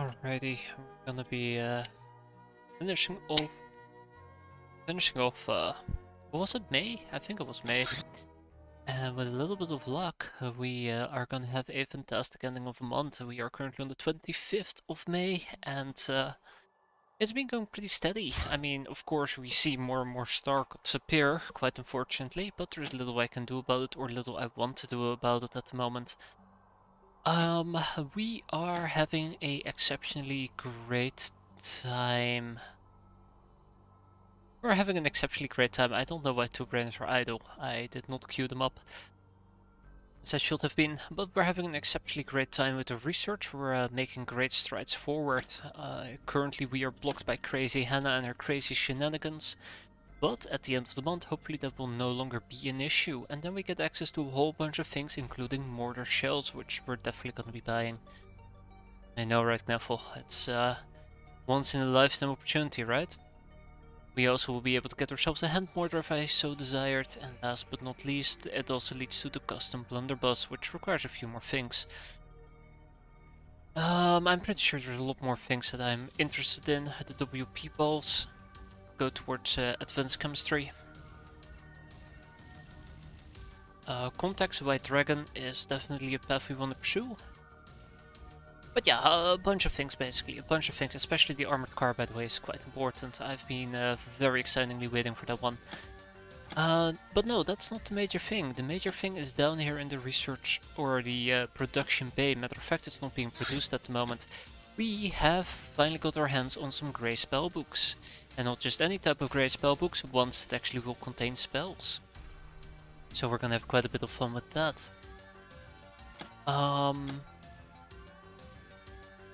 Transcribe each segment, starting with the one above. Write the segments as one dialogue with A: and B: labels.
A: Alrighty, we're gonna be finishing off what was it, May? I think it was May. And with a little bit of luck, we are gonna have a fantastic ending of the month. We are currently on the 25th of May, and it's been going pretty steady. I mean, of course, we see more and more star gods appear, quite unfortunately, but there's little I can do about it, or little I want to do about it at the moment. We are having a exceptionally great time. We're having an exceptionally great time. I don't know why two brains are idle. I did not queue them up, as I should have been, but we're having an exceptionally great time with the research. We're making great strides forward. Currently we are blocked by Crazy Hannah and her crazy shenanigans, but at the end of the month, hopefully that will no longer be an issue, and then we get access to a whole bunch of things, including mortar shells, which we're definitely going to be buying. I know, right, Neville? It's once in a lifetime opportunity, right? We also will be able to get ourselves a hand mortar if I so desired, and last but not least, it also leads to the custom blunderbuss, which requires a few more things. I'm pretty sure there's a lot more things that I'm interested in. The WP balls go towards advanced chemistry. Contacts White Dragon is definitely a path we want to pursue. But yeah, a bunch of things basically, a bunch of things, especially the armored car, by the way, is quite important. I've been very excitingly waiting for that one. But no, that's not the major thing. The major thing is down here in the research or the production bay. Matter of fact, it's not being produced at the moment. We have finally got our hands on some grey spell books. And not just any type of grey spell books, ones that actually will contain spells. So we're gonna have quite a bit of fun with that.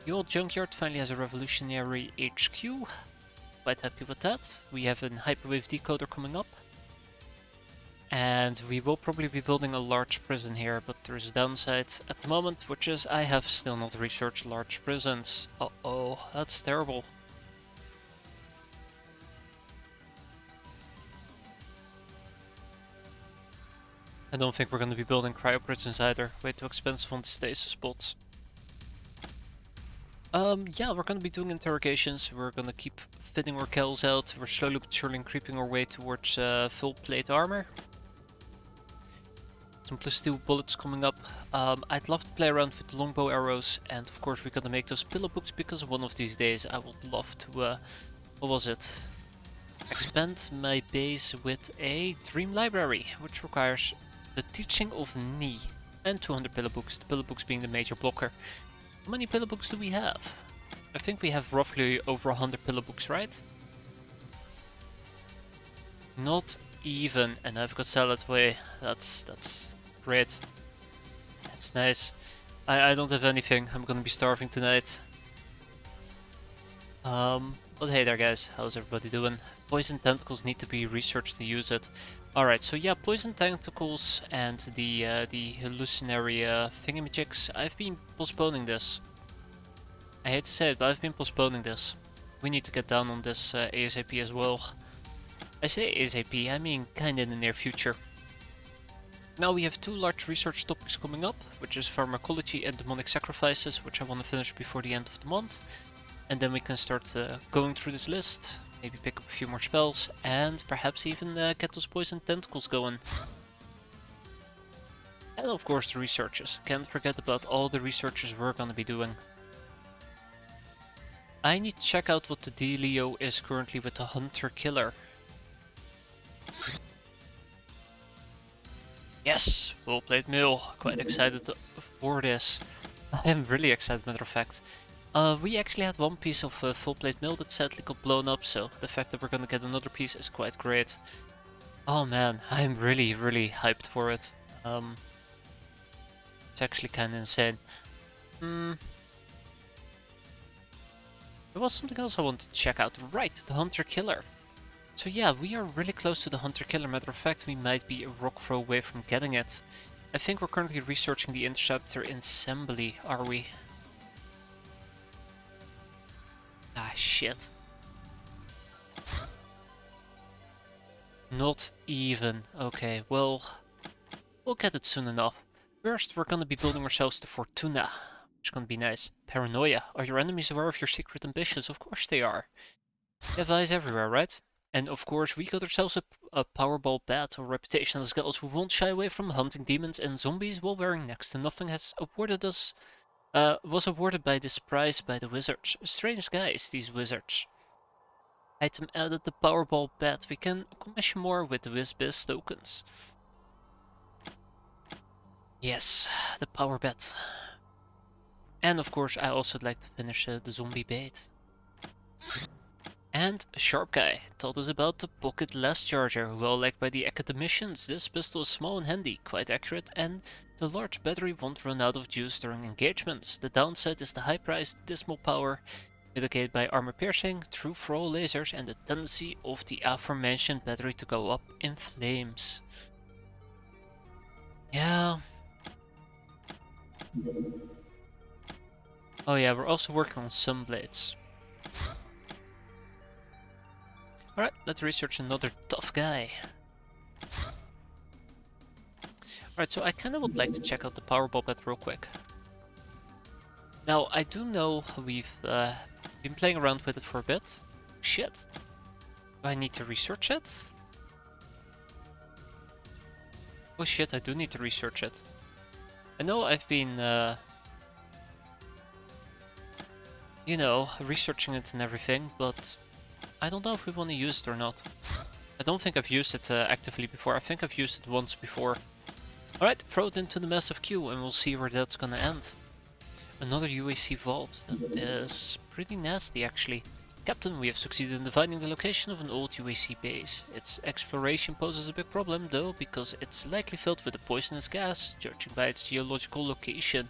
A: The old junkyard finally has a revolutionary HQ. Quite happy with that. We have a hyperwave decoder coming up. And we will probably be building a large prison here, but there is a downside at the moment, which is I have still not researched large prisons. Uh-oh, that's terrible. I don't think we're going to be building cryo prisons either. Way too expensive on the stasis spots. Yeah, we're gonna be doing interrogations. We're gonna keep fitting our kills out. We're slowly but surely creeping our way towards full plate armor. Some +2 bullets coming up. I'd love to play around with the longbow arrows, and of course we're gonna make those pillow books because one of these days I would love to, what was it? Expand my base with a dream library, which requires the teaching of Ni and 200 pillow books, the pillow books being the major blocker. How many pillow books do we have? I think we have roughly over 100 pillow books, right? Not even, and I've got salad way. That's great. That's nice. I don't have anything. I'm gonna be starving tonight. But hey there, guys. How's everybody doing? Poison tentacles need to be researched to use it. Alright, so yeah, poison tentacles and the hallucinatory thingamajigs. I've been postponing this. I hate to say it, but I've been postponing this. We need to get down on this ASAP as well. I say ASAP, I mean kinda in the near future. Now we have two large research topics coming up, which is pharmacology and demonic sacrifices, which I want to finish before the end of the month. And then we can start going through this list. Maybe pick up a few more spells, and perhaps even get those poison tentacles going. And of course the researches. Can't forget about all the researches we're gonna be doing. I need to check out what the dealio is currently with the hunter-killer. Yes! Full plate mill. Quite excited for this. I am really excited, matter of fact. We actually had one piece of full plate mill that sadly got blown up, so the fact that we're gonna get another piece is quite great. Oh man, I'm really hyped for it. It's actually kinda insane. There was something else I wanted to check out. Right, the hunter-killer. So yeah, we are really close to the hunter-killer. Matter of fact, we might be a rock throw away from getting it. I think we're currently researching the interceptor in Assembly, are we? Ah, shit. Not even. Okay, well, we'll get it soon enough. First, we're gonna be building ourselves the Fortuna, It's gonna be nice. Paranoia. Are your enemies aware of your secret ambitions? Of course they are. We have eyes everywhere, right? And of course, we got ourselves a Powerball bat, a reputation as girls who won't shy away from hunting demons and zombies while wearing next to nothing has awarded us, was awarded by this prize by the wizards. Strange guys, these wizards. Item added the Powerball bat. We can commission more with the WizBiz tokens. Yes, the power bet. And of course, I also would like to finish the zombie bait. And a sharp guy told us about the pocket last charger, well liked by the academicians. This pistol is small and handy, quite accurate, and the large battery won't run out of juice during engagements. The downside is the high priced dismal power, mitigated by armor piercing, true throw lasers, and the tendency of the aforementioned battery to go up in flames. Yeah. Oh yeah, we're also working on some blades. Alright, let's research another tough guy. Alright, so I kinda would like to check out the Powerball bet real quick. Now, I do know we've been playing around with it for a bit. Shit. Do I need to research it? Oh shit, I do need to research it. I know I've been, you know, researching it and everything, but I don't know if we want to use it or not. I don't think I've used it actively before. I think I've used it once before. Alright, throw it into the massive queue and we'll see where that's gonna end. Another UAC vault. That is pretty nasty actually. Captain, we have succeeded in finding the location of an old UAC base. Its exploration poses a big problem though, because it's likely filled with a poisonous gas, judging by its geological location.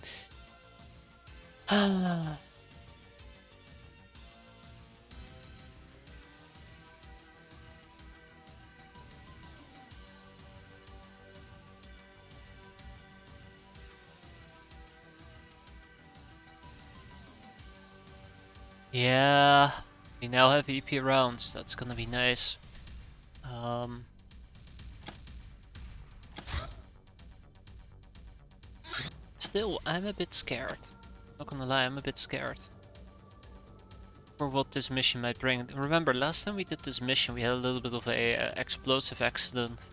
A: Yeah, we now have EP rounds, that's gonna be nice. Still, I'm a bit scared. Not gonna lie, I'm a bit scared. For what this mission might bring. Remember, last time we did this mission we had a little bit of a explosive accident.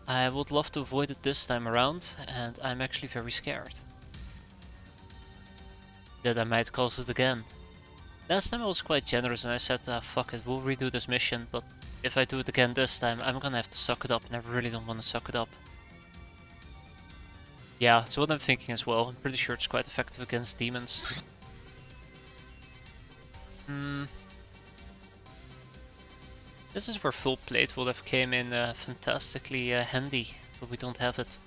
A: I would love to avoid it this time around, and I'm actually very scared that I might cause it again. Last time I was quite generous and I said, fuck it, we'll redo this mission, but if I do it again this time, I'm gonna have to suck it up, and I really don't want to suck it up. Yeah, that's what I'm thinking as well. I'm pretty sure it's quite effective against demons. This is where full plate would have came in fantastically handy, but we don't have it.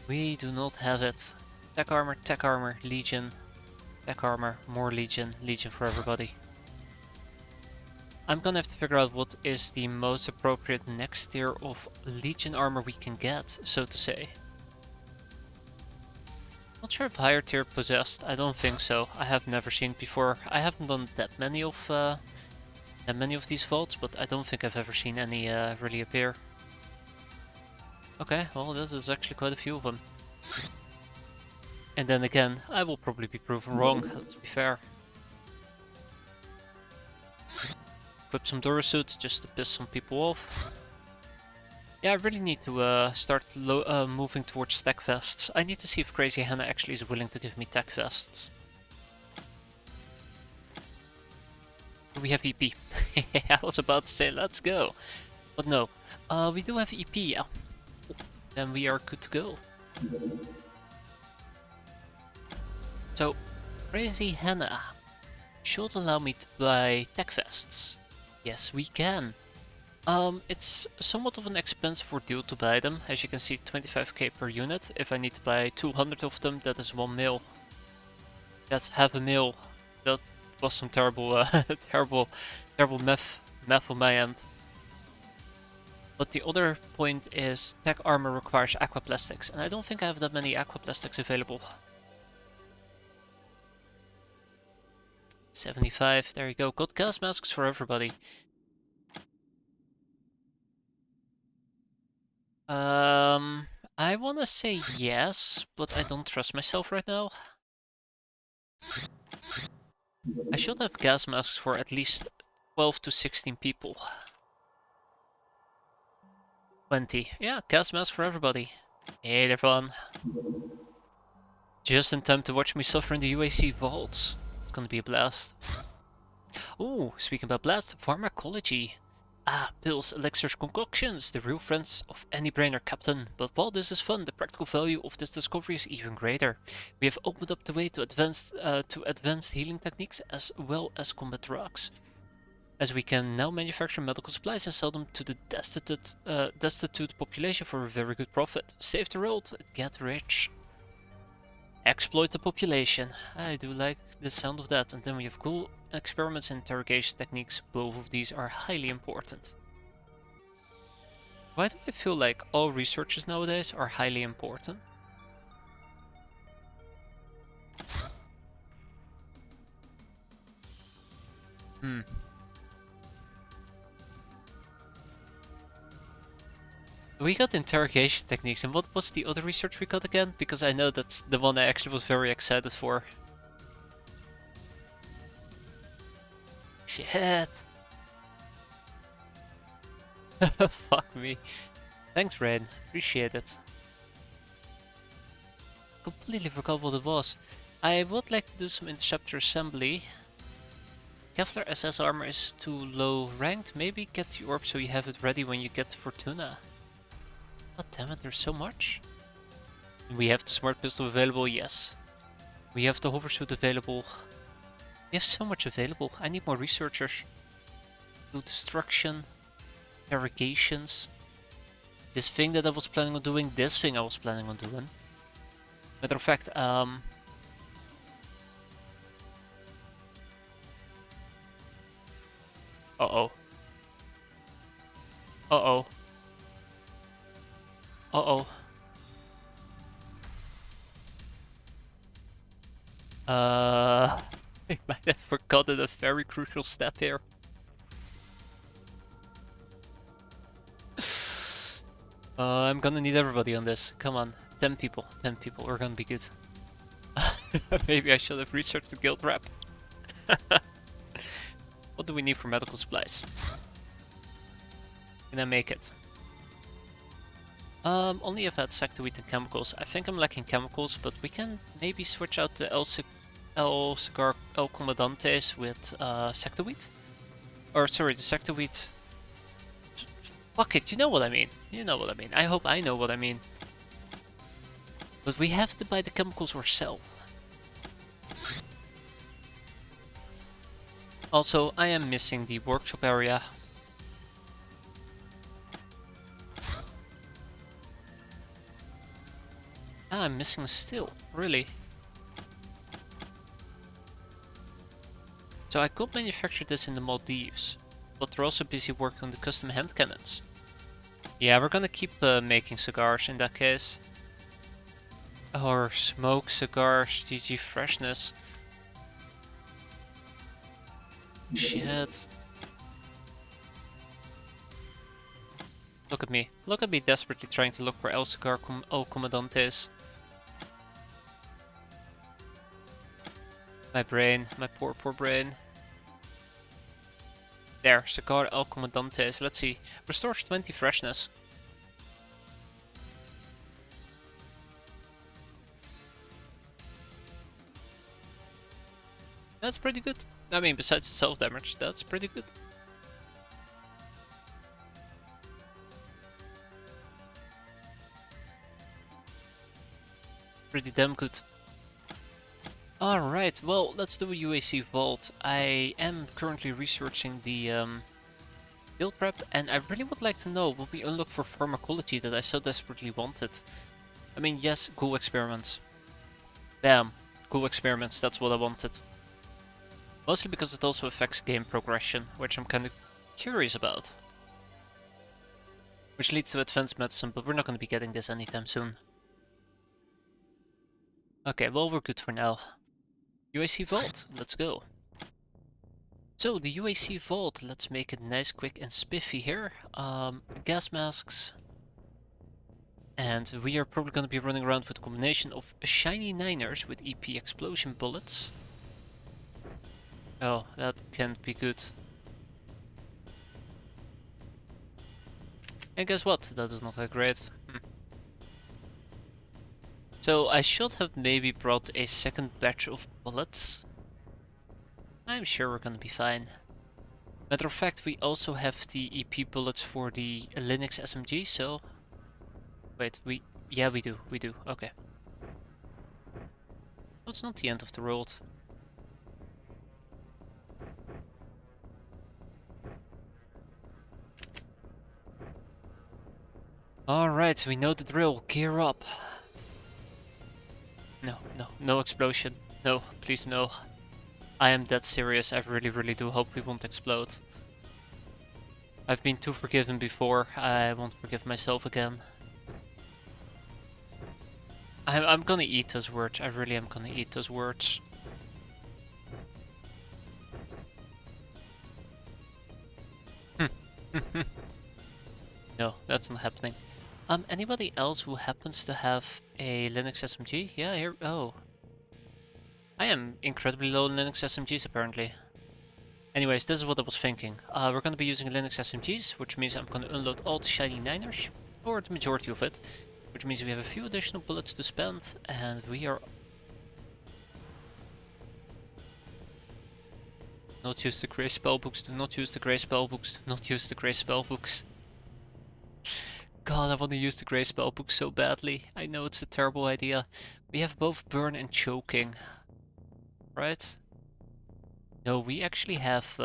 A: We do not have it. Tech armor, legion. Tech armor, more legion, legion for everybody. I'm gonna have to figure out what is the most appropriate next tier of legion armor we can get, so to say. Not sure if higher tier possessed, I don't think so. I have never seen it before. I haven't done that many of these vaults, but I don't think I've ever seen any really appear. Okay, well this is actually quite a few of them. And then again, I will probably be proven wrong, let's be fair. Equip some Durasuit just to piss some people off. Yeah, I really need to start moving towards tech vests. I need to see if Crazy Hannah actually is willing to give me tech vests. We have EP. I was about to say let's go. But no, we do have EP, yeah. Then we are good to go. So, Crazy Hannah should allow me to buy tech vests. Yes, we can. It's somewhat of an expensive ordeal to buy them. As you can see, 25k per unit. If I need to buy 200 of them, that is 1 mil. That's half a mil. That was some terrible, terrible math on my end. But the other point is, tech armor requires aquaplastics, and I don't think I have that many aquaplastics available. 75, there you go. Got gas masks for everybody. I wanna say yes, but I don't trust myself right now. I should have gas masks for at least 12 to 16 people. 20. Yeah, gas mask for everybody. Hey everyone. Just in time to watch me suffer in the UAC vaults. It's gonna be a blast. Oh, speaking about blast, pharmacology. Ah, pills, elixirs, concoctions, the real friends of any brainer, Captain. But while this is fun, the practical value of this discovery is even greater. We have opened up the way to advanced healing techniques as well as combat drugs, as we can now manufacture medical supplies and sell them to the destitute population for a very good profit. Save the world, get rich. Exploit the population. I do like the sound of that. And then we have cool experiments and interrogation techniques. Both of these are highly important. Why do I feel like all researches nowadays are highly important? Hmm. We got interrogation techniques, and what was the other research we got again? Because I know that's the one I actually was very excited for. Shit. Fuck me. Thanks, Rain. Appreciate it. Completely forgot what it was. I would like to do some interceptor assembly. Kevlar SS armor is too low ranked. Maybe get the orb so you have it ready when you get to Fortuna. God damn it, there's so much. We have the smart pistol available, yes. We have the hoversuit available. We have so much available. I need more researchers. Do destruction, interrogations. This thing that I was planning on doing, this thing I was planning on doing. Matter of fact, uh-oh. Uh-oh. Uh-oh. I might have forgotten a very crucial step here. I'm gonna need everybody on this. Come on. 10 people. 10 people. We're gonna be good. Maybe I should have researched the guild rep. What do we need for medical supplies? Can I make it? Only if I had sector-wheat and chemicals. I think I'm lacking chemicals, but we can maybe switch out the El Cigar El Comandantes with sector-wheat. Or sorry, the sector-wheat. Fuck it, you know what I mean. You know what I mean. I hope I know what I mean. But we have to buy the chemicals ourselves. Also, I am missing the workshop area. Ah, I'm missing a still. Really? So I could manufacture this in the Maldives, but they're also busy working on the custom hand cannons. Yeah, we're gonna keep making cigars in that case. Or smoke cigars, GG freshness. Shit. Look at me. Look at me desperately trying to look for El Cigar El Comandantes. My brain, my poor brain. There, Cigar El Comandantes. Let's see. Restores 20 freshness. That's pretty good. I mean, besides the self-damage, that's pretty good. Pretty damn good. Alright, well, let's do a UAC vault. I am currently researching the build rep, and I really would like to know what we unlock for pharmacology that I so desperately wanted. I mean, yes, cool experiments. Damn, cool experiments, that's what I wanted. Mostly because it also affects game progression, which I'm kind of curious about. Which leads to advanced medicine, but we're not going to be getting this anytime soon. Okay, well, we're good for now. UAC Vault, let's go. So, the UAC Vault, let's make it nice, quick, and spiffy here. Gas masks. And we are probably going to be running around with a combination of shiny niners with EP explosion bullets. Oh, that can't be good. And guess what? That is not that great. So I should have maybe brought a second batch of bullets. I'm sure we're gonna be fine. Matter of fact, we also have the EP bullets for the Linux SMG, so... Wait, yeah, we do, okay. Well, it's not the end of the world. Alright, we know the drill, gear up. No explosion. No, please no. I am that serious, I really do hope we won't explode. I've been too forgiven before, I won't forgive myself again. I'm gonna eat those words, I really am gonna eat those words. No, that's not happening. Anybody else who happens to have a Linux SMG? Yeah, here, oh. I am incredibly low on Linux SMGs apparently. Anyways, this is what I was thinking. We're gonna be using Linux SMGs, which means I'm gonna unload all the shiny niners, or the majority of it, which means we have a few additional bullets to spend, and we are... Not use the grey spellbooks, do not use the grey spellbooks, do not use the grey spellbooks. God, I want to use the grey spellbook so badly. I know it's a terrible idea. We have both burn and choking. Right? No, we actually have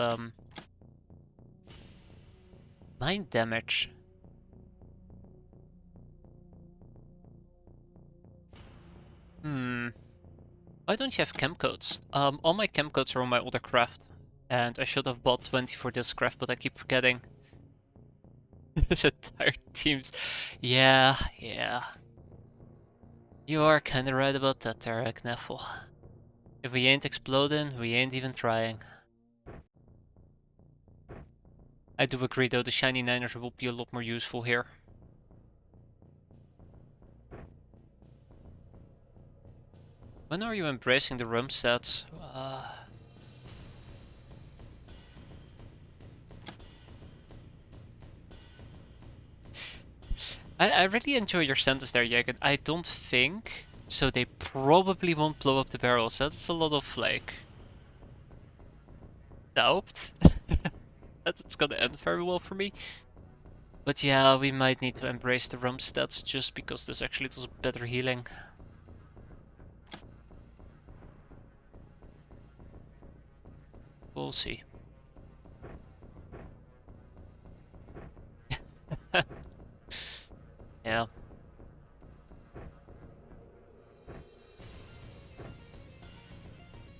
A: mind damage. Why don't you have chem codes? All my chem codes are on my other craft. And I should have bought 20 for this craft, but I keep forgetting. This entire team's... Yeah. You are kinda right about that there, Kneffel. If we ain't exploding, we ain't even trying. I do agree though, the shiny niners will be a lot more useful here. When are you embracing the rum stats? I really enjoy your sentence there, Jagen. I don't think, so they probably won't blow up the barrels. That's a lot of, like... doubt. That's gonna end very well for me. But yeah, we might need to embrace the rum stats just because this actually does better healing. We'll see. Yeah.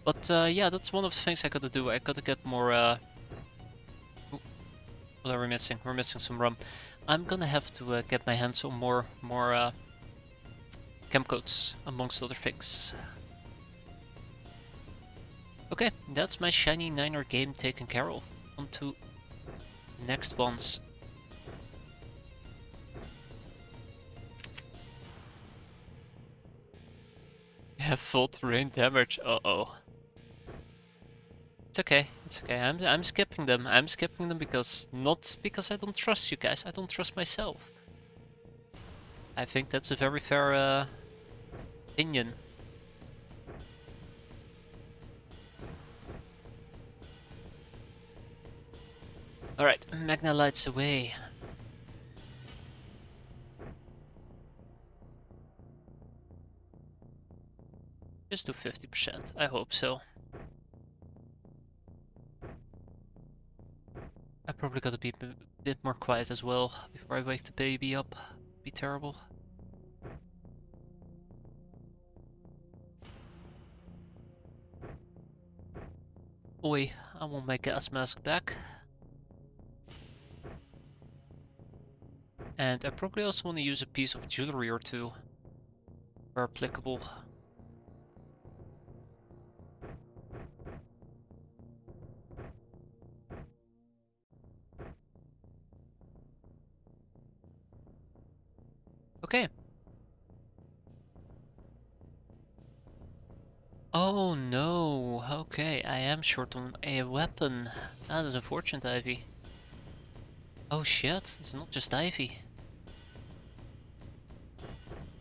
A: But yeah, that's one of the things I gotta do. I gotta get more... What are we missing? We're missing some rum. I'm gonna have to get my hands on more chem codes, amongst other things. Okay, that's my shiny niner game taken care of. On to next ones. Have full terrain damage. Uh-oh. It's okay. I'm skipping them. I'm skipping them because not because I don't trust you guys. I don't trust myself. I think that's a very fair opinion. Alright, Magna lights away. Just do 50%. I hope so. I probably gotta be a bit more quiet as well before I wake the baby up. Be terrible. Oi, I want my gas mask back. And I probably also want to use a piece of jewelry or two, where applicable. Okay, Oh no, okay, I am short on a weapon. That is unfortunate, Ivy. Oh shit, it's not just Ivy.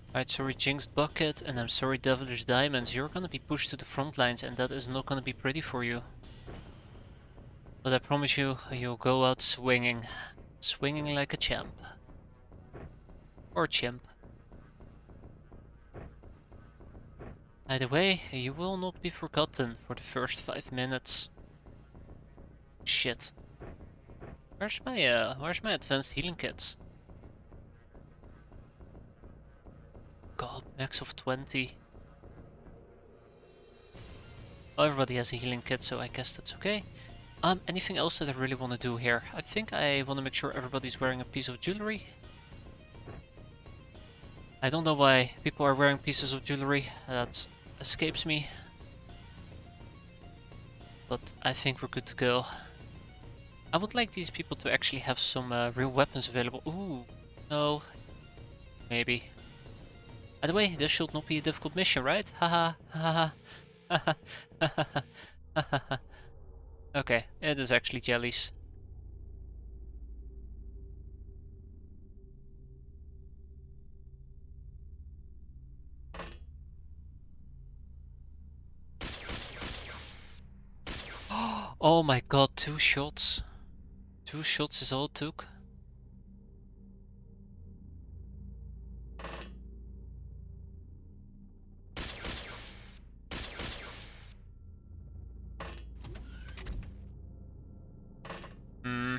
A: Alright, sorry Jinxed Bucket, and I'm sorry Devilish Diamonds. You're gonna be pushed to the front lines, and that is not gonna be pretty for you. But I promise you, you'll go out swinging. Swinging like a champ. Or chimp. Either way, you will not be forgotten for the first 5 minutes. Shit. Where's my advanced healing kits? God, max of 20. Well, everybody has a healing kit, so I guess that's okay. Anything else that I really want to do here? I think I want to make sure everybody's wearing a piece of jewelry. I don't know why people are wearing pieces of jewelry. That escapes me. But I think we're good to go. I would like these people to actually have some real weapons available. Ooh, no. Maybe. By the way, this should not be a difficult mission, right? Haha, haha, haha, haha. Okay, it is actually jellies. Oh my god, 2 shots. 2 shots is all it took. Hmm.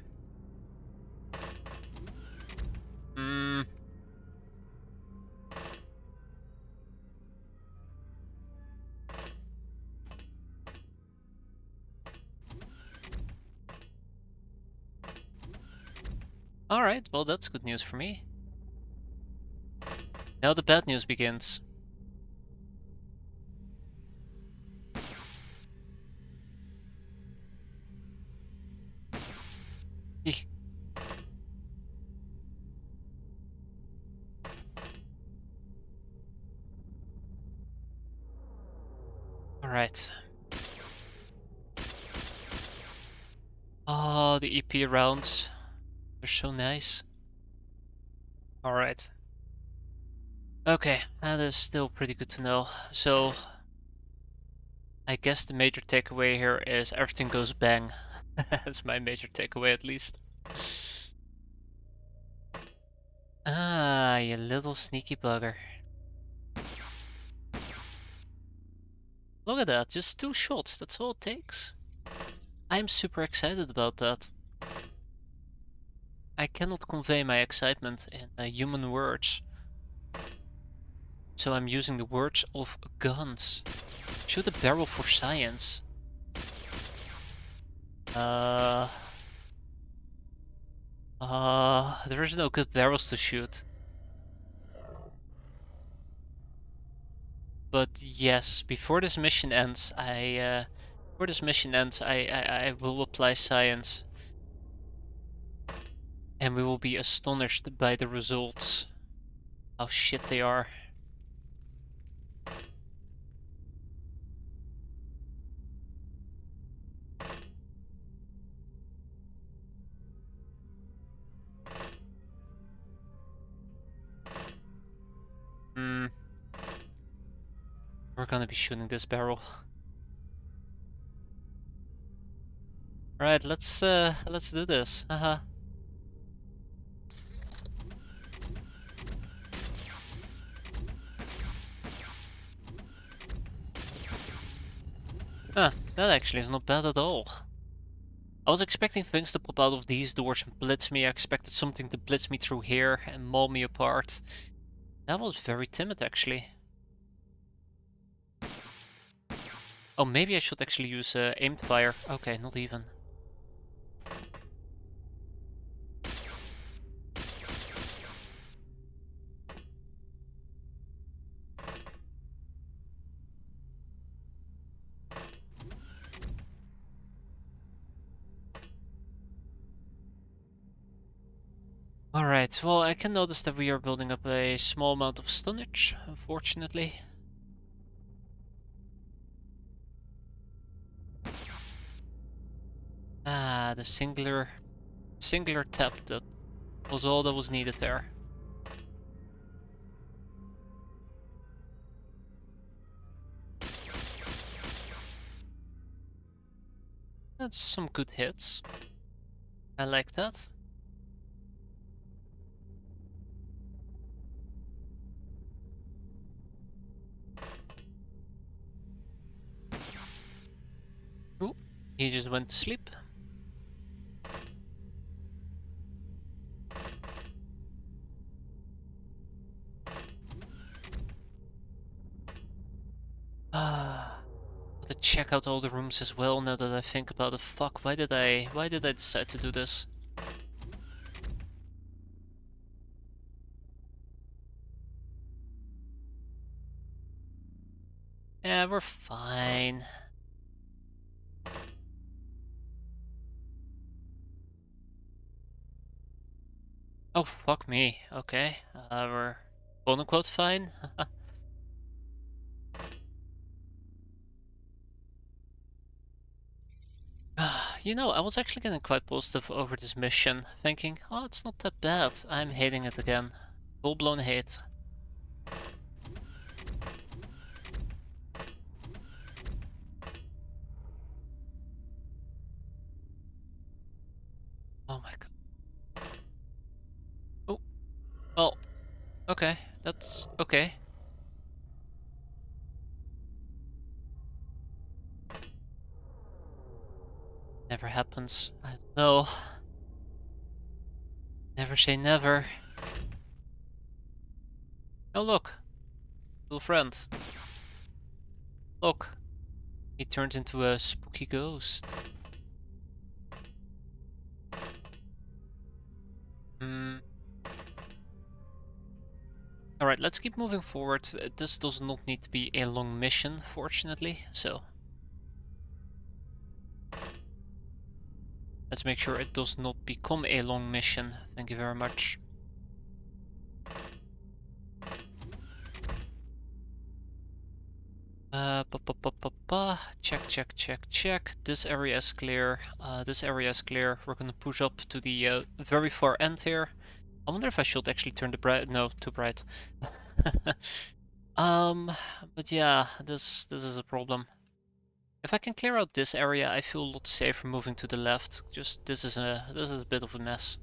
A: Hmm. Alright, well that's good news for me. Now the bad news begins. Eeh. Alright. Oh, the EP rounds. They're so nice. Alright. Okay, that is still pretty good to know. So, I guess the major takeaway here is everything goes bang. That's my major takeaway at least. Ah, you little sneaky bugger. Look at that, just 2 shots, that's all it takes. I'm super excited about that. I cannot convey my excitement in human words. So I'm using the words of guns. Shoot a barrel for science. There is no good barrels to shoot. But yes, before this mission ends, I will apply science. And we will be astonished by the results. How shit they are. Hmm. We're gonna be shooting this barrel. Alright, let's do this. Haha. Huh, that actually is not bad at all. I was expecting things to pop out of these doors and blitz me. I expected something to blitz me through here and maul me apart. That was very timid, actually. Oh, maybe I should actually use aimed fire. Okay, not even. Alright, well, I can notice that we are building up a small amount of stunnage, unfortunately. Ah, the singular tap, that was all that was needed there. That's some good hits. I like that. Ooh, he just went to sleep. Ah, to check out all the rooms as well now that I think about it. Fuck, why did I decide to do this? Yeah, we're fine. Oh, fuck me. Okay, we're quote unquote fine. You know, I was actually getting quite positive over this mission, thinking, oh, it's not that bad. I'm hating it again. Full-blown hate. Oh my god. Oh, well, okay, that's okay. Never happens. I don't know. Never say never. Oh, look. Little friend. Look. He turned into a spooky ghost. Hmm. Alright, let's keep moving forward. This does not need to be a long mission, fortunately, so let's make sure it does not become a long mission. Thank you very much. Check, check, check, check. This area is clear. This area is clear. We're gonna push up to the very far end here. I wonder if I should actually turn the bright. No, too bright. But yeah, this is a problem. If I can clear out this area, I feel a lot safer moving to the left. Just this is a bit of a mess.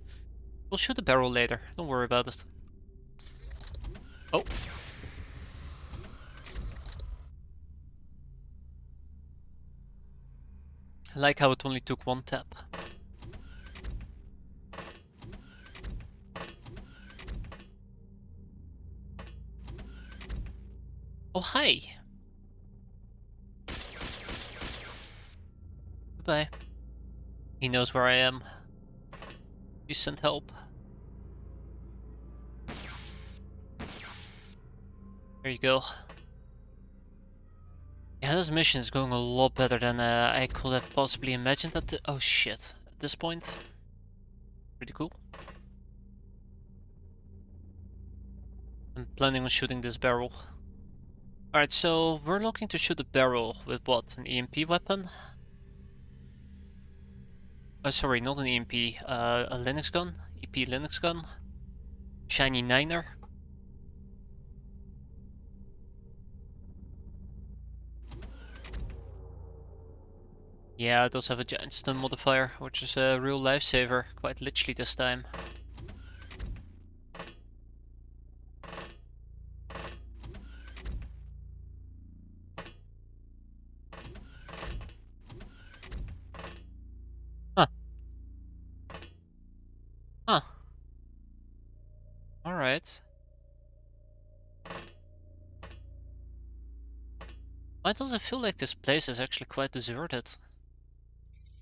A: We'll shoot a barrel later. Don't worry about it. Oh. I like how it only took one tap. Oh, hi. Goodbye. He knows where I am. You sent help. There you go. Yeah, this mission is going a lot better than I could have possibly imagined at the— oh shit. At this point. Pretty cool. I'm planning on shooting this barrel. Alright, so we're looking to shoot a barrel with what? An EMP weapon? Sorry, not an EMP, a Linux gun? EP Linux gun? Shiny Niner? Yeah, it does have a giant stun modifier, which is a real lifesaver, quite literally this time. Huh. Huh. Alright. Why does it feel like this place is actually quite deserted?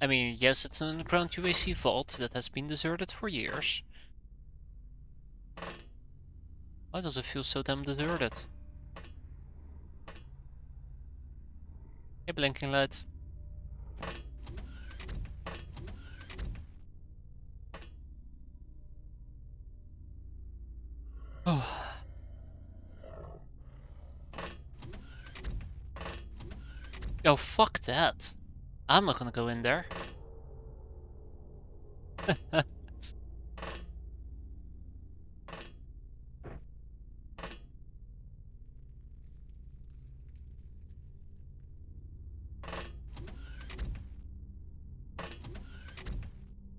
A: I mean, yes, it's an underground UAC vault that has been deserted for years. Why does it feel so damn deserted? Hey, blinking light. Oh. Oh, fuck that. I'm not gonna go in there.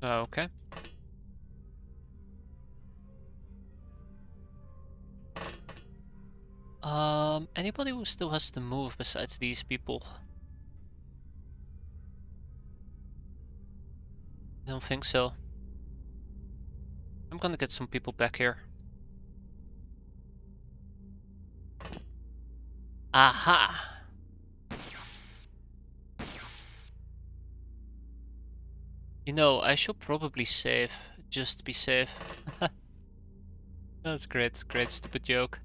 A: Okay. Anybody who still has to move besides these people? I don't think so. I'm gonna get some people back here. Aha! You know, I should probably save, just to be safe. That's great, great stupid joke.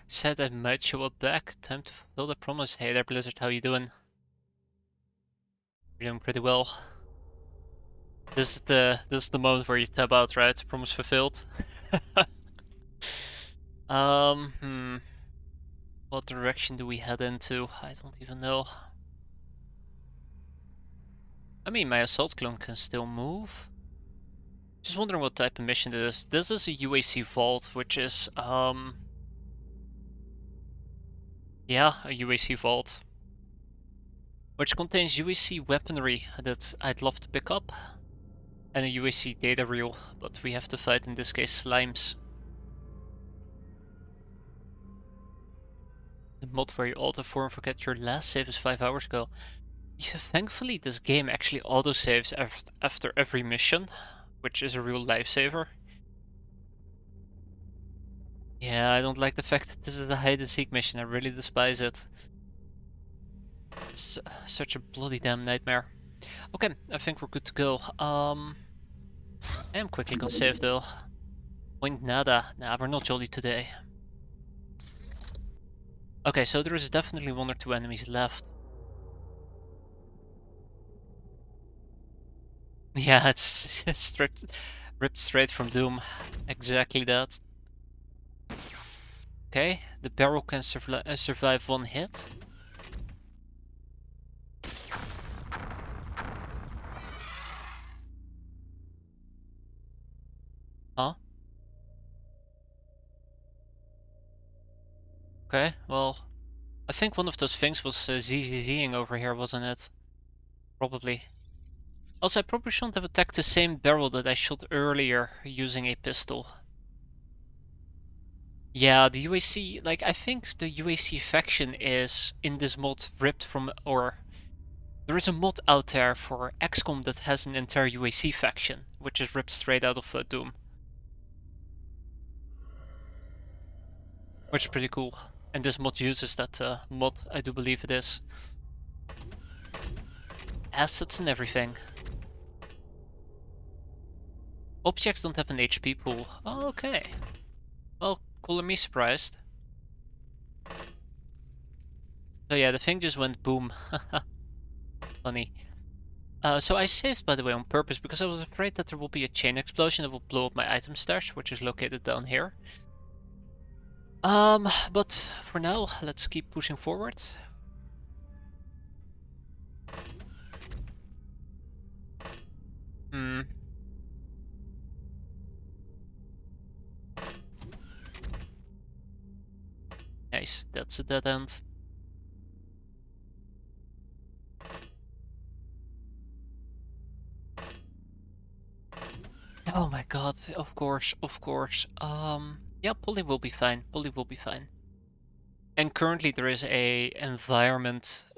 A: Said I might show up back. Time to fulfill the promise. Hey there, Blizzard, how you doing? You're doing pretty well. This is the moment where you tab out, right? Promise fulfilled. Hmm. What direction do we head into? I don't even know. I mean, my assault clone can still move. Just wondering what type of mission it is. This is a UAC vault, which is, yeah, a UAC vault. Which contains UAC weaponry that I'd love to pick up. And a UAC data reel, but we have to fight, in this case, slimes. The mod where you auto-form forget your last save is 5 hours ago. Yeah, thankfully, this game actually auto-saves after every mission, which is a real lifesaver. Yeah, I don't like the fact that this is a hide-and-seek mission. I really despise it. It's such a bloody damn nightmare. Okay, I think we're good to go. I am quickly gonna save though. Point nada. Nah, we're not jolly today. Okay, so there is definitely 1 or 2 enemies left. Yeah, it's ripped straight from Doom. Exactly that. Okay, the barrel can survive 1 hit. Huh? Okay, well, I think one of those things was ZZZing over here, wasn't it? Probably. Also, I probably shouldn't have attacked the same barrel that I shot earlier using a pistol. Yeah, the UAC, like, I think the UAC faction is in this mod ripped from, or there is a mod out there for XCOM that has an entire UAC faction, which is ripped straight out of Doom. Which is pretty cool. And this mod uses that mod, I do believe it is. Assets and everything. Objects don't have an HP pool. Oh, okay. Well, color me surprised. So yeah, the thing just went boom. Funny. So I saved, by the way, on purpose because I was afraid that there will be a chain explosion that will blow up my item stash, which is located down here. But for now, let's keep pushing forward. Hmm. Nice, that's a dead end. Oh my god, of course, of course. Yeah, Polly will be fine. Polly will be fine. And currently there is an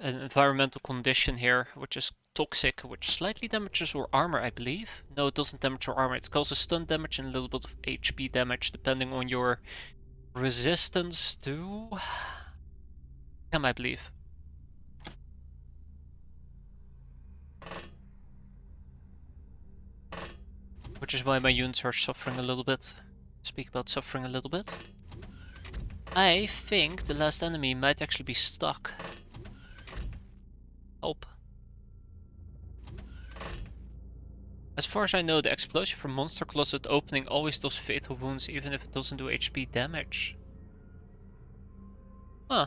A: environmental condition here, which is toxic, which slightly damages our armor, I believe. No, it doesn't damage our armor. It causes stun damage and a little bit of HP damage, depending on your resistance to chem, I believe. Which is why my units are suffering a little bit. Speak about suffering a little bit. I think the last enemy might actually be stuck. Help. As far as I know, the explosion from Monster Closet opening always does fatal wounds even if it doesn't do HP damage. Huh.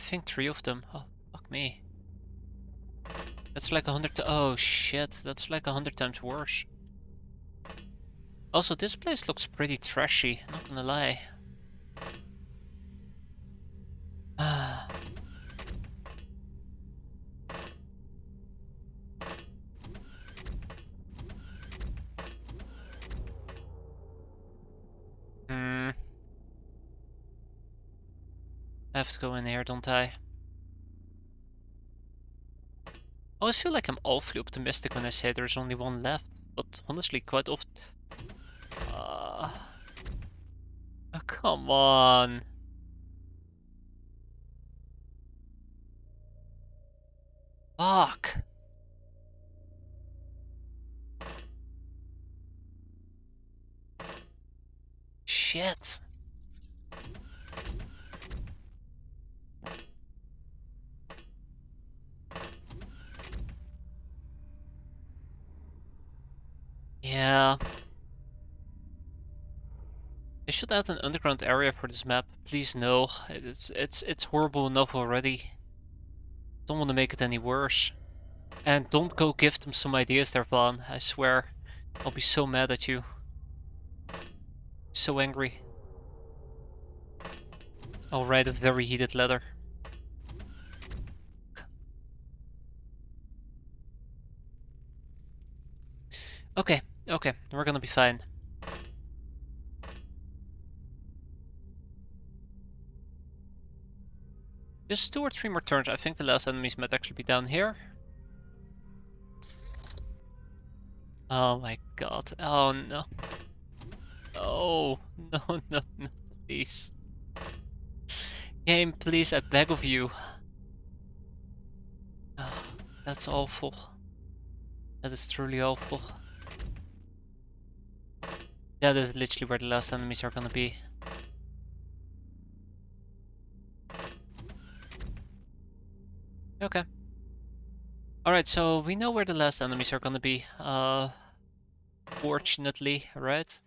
A: think 3 of them. Oh, fuck me. That's like 100 oh shit, that's like 100 times worse. Also, this place looks pretty trashy, not gonna lie. I have to go in here, don't I? I always feel like I'm awfully optimistic when I say there's only one left, but honestly, quite often. Oh, come on. Fuck. Shit. Yeah. They should add an underground area for this map. Please no. It's horrible enough already. Don't want to make it any worse. And don't go give them some ideas there, Vaughn. I swear. I'll be so mad at you. So angry. I'll write a very heated letter. Okay, okay, we're gonna be fine. Just 2 or 3 more turns. I think the last enemies might actually be down here. Oh my god. Oh no. Oh, no, no, no, please. Game, please, I beg of you. Oh, that's awful. That is truly awful. Yeah, that's literally where the last enemies are gonna be. Okay. Alright, so we know where the last enemies are gonna be. Fortunately, right?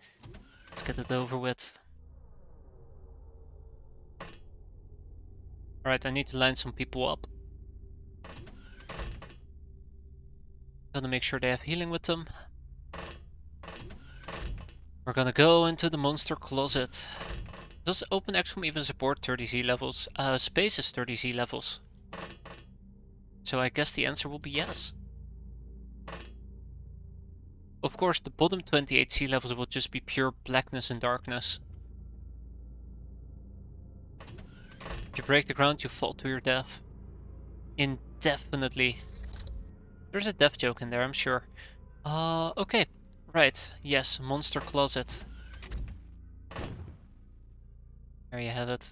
A: Let's get it over with. Alright, I need to line some people up. Gotta make sure they have healing with them. We're gonna go into the monster closet. Does Open XCOM even support 30Z levels? Space is 30Z levels. So I guess the answer will be yes. Of course, the bottom 28 sea levels will just be pure blackness and darkness. If you break the ground, you fall to your death. Indefinitely. There's a death joke in there, I'm sure. Okay. Right, yes, monster closet. There you have it.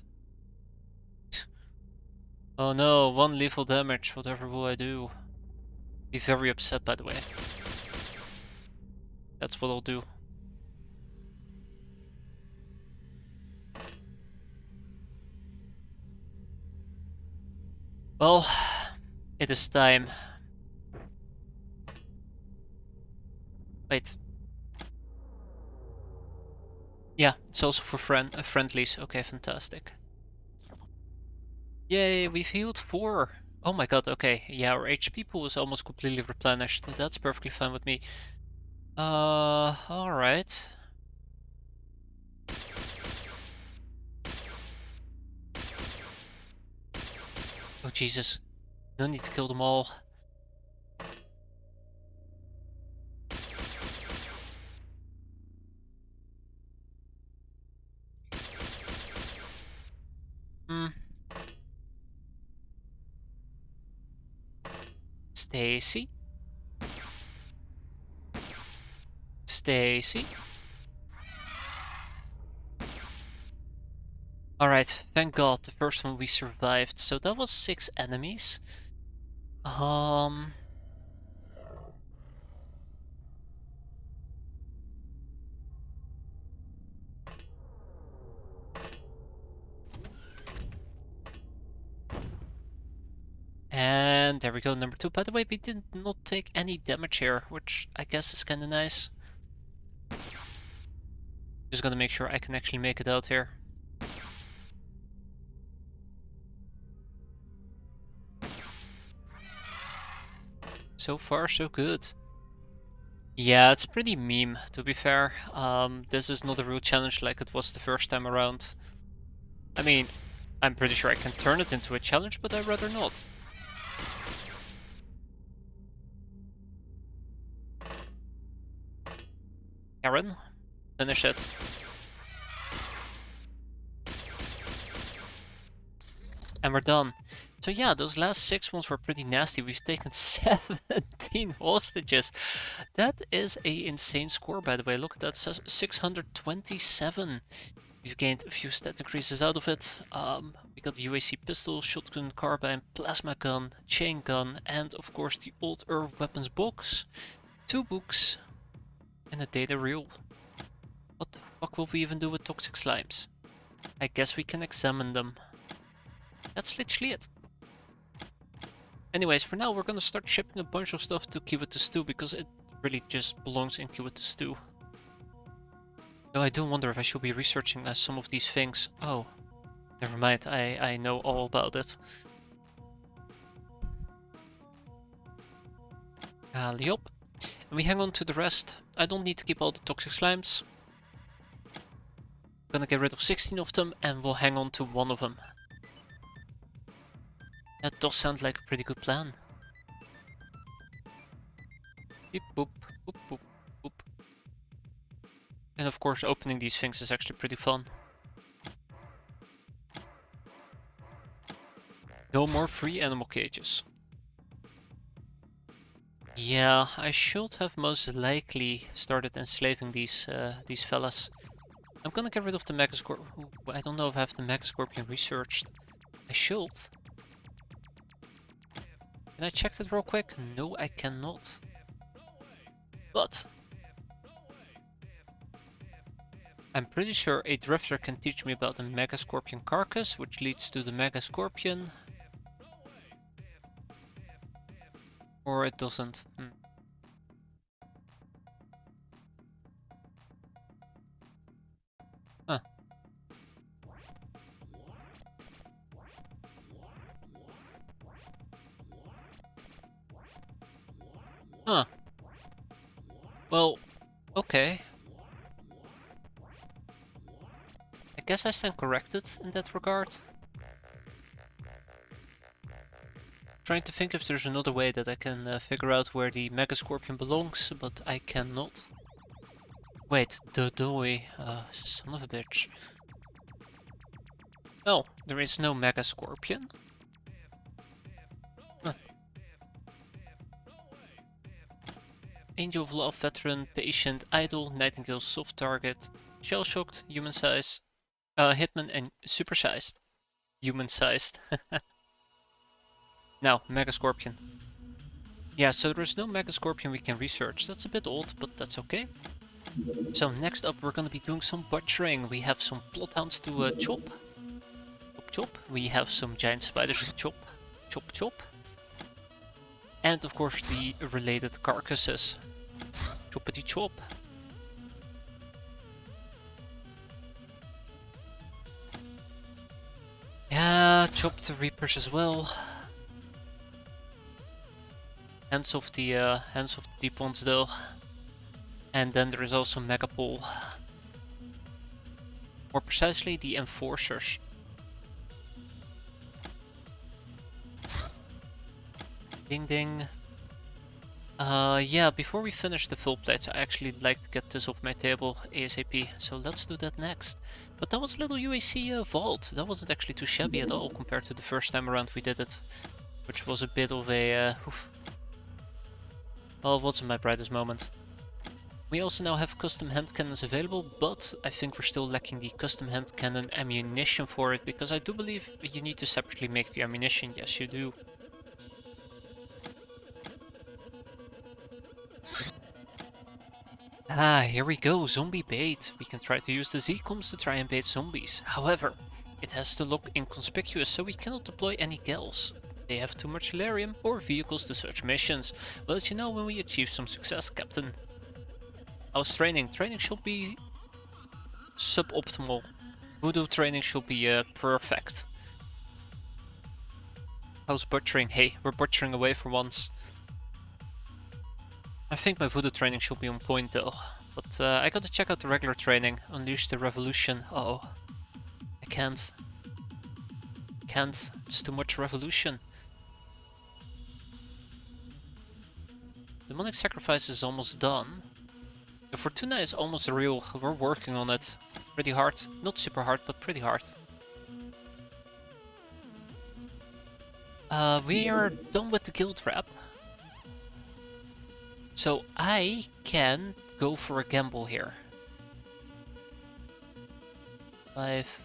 A: Oh no, 1 lethal damage, whatever will I do? Be very upset, by the way. That's what I'll do. Well, it is time. Wait. Yeah, it's also for friendlies. Okay, fantastic. Yay, we've healed 4. Oh my god, okay. Yeah, our HP pool is almost completely replenished. That's perfectly fine with me. Alright. Oh Jesus. No need to kill them all. Stacy. Stacy. Alright, thank god, the first one we survived. So that was 6 enemies. And there we go, number 2. By the way, we did not take any damage here, which I guess is kinda nice. Just gotta make sure I can actually make it out here. So far, so good. Yeah, it's pretty meme, to be fair. This is not a real challenge like it was the first time around. I mean, I'm pretty sure I can turn it into a challenge, but I'd rather not. Karen, finish it. And we're done. So yeah, those last 6 ones were pretty nasty. We've taken 17 hostages. That is a insane score, by the way. Look at that, 627. We've gained a few stat increases out of it. We got the UAC pistol, shotgun, carbine, plasma gun, chain gun, and of course the old Earth weapons box. 2 books, and a data reel. What the fuck will we even do with toxic slimes? I guess we can examine them. That's literally it. Anyways, for now we're gonna start shipping a bunch of stuff to Kiwi the Stew because it really just belongs in Kiwi the Stew. Though I do wonder if I should be researching some of these things. Oh, never mind, I know all about it. Yup. And we hang on to the rest. I don't need to keep all the toxic slimes. I'm gonna get rid of 16 of them and we'll hang on to 1 of them. That does sound like a pretty good plan. Beep boop, boop boop, boop. And of course opening these things is actually pretty fun. No more free animal cages. Yeah, I should have most likely started enslaving these fellas. I'm gonna get rid of the Megascorpion. I don't know if I have the Megascorpion researched. I should. Can I check that real quick? No, I cannot. But I'm pretty sure a drifter can teach me about the Megascorpion carcass, which leads to the Megascorpion. Or it doesn't. Huh. Huh. Well, okay. I guess I stand corrected in that regard. Trying to think if there's another way that I can figure out where the Megascorpion belongs, but I cannot. Wait, Dodoi, son of a bitch. Oh, there is no Megascorpion. Huh. Angel of Love, Veteran, Patient, Idol, Nightingale, Soft Target, Shell-Shocked, Human Size, Hitman and Supersized. Human Sized. Now, Megascorpion. Yeah, so there is no Megascorpion we can research. That's a bit old, but that's okay. So next up we're gonna be doing some butchering. We have some bloodhounds to chop. Chop chop. We have some giant spiders to chop. Chop chop. And of course the related carcasses. Choppity chop. Yeah, chop the reapers as well. Hands of the deep ones though. And then there is also Megapole. More precisely, the Enforcers. Ding ding. Yeah, before we finish the full plates, I actually like to get this off my table ASAP. So let's do that next. But that was a little UAC vault. That wasn't actually too shabby at all compared to the first time around we did it. Which was a bit of a... Well, it wasn't my brightest moment. We also now have custom hand cannons available, but I think we're still lacking the custom hand cannon ammunition for it, because I do believe you need to separately make the ammunition. Yes, you do. Ah, here we go, zombie bait. We can try to use the Z-coms to try and bait zombies. However, it has to look inconspicuous, so we cannot deploy any gals. They have too much hilarium or vehicles to such missions. We'll let you know when we achieve some success, Captain. How's training? Training should be suboptimal. Voodoo training should be perfect. How's butchering? Hey, we're butchering away for once. I think my voodoo training should be on point though. But I gotta check out the regular training. Unleash the revolution. Uh oh. I can't. Can't. It's too much revolution. Demonic sacrifice is almost done. The Fortuna is almost real. We're working on it. Pretty hard. Not super hard, but pretty hard. We are done with the guild rep. So I can go for a gamble here. 5.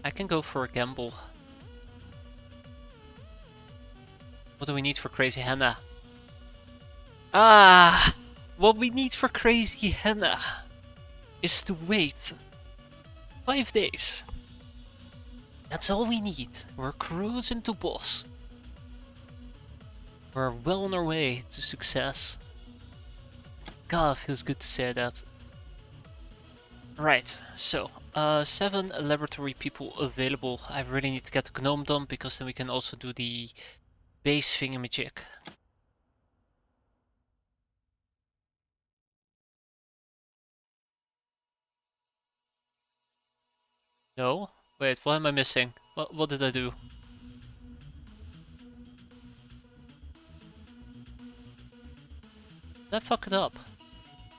A: I can go for a gamble. What do we need for Crazy Henna? Ah! What we need for Crazy Henna is to wait 5 days. That's all we need. We're cruising to boss. We're well on our way to success. God, feels good to say that. Right, so 7 laboratory people available. I really need to get the gnome done because then we can also do the base thingamajig. No? Wait, what am I missing? What did I do? Did I fuck it up?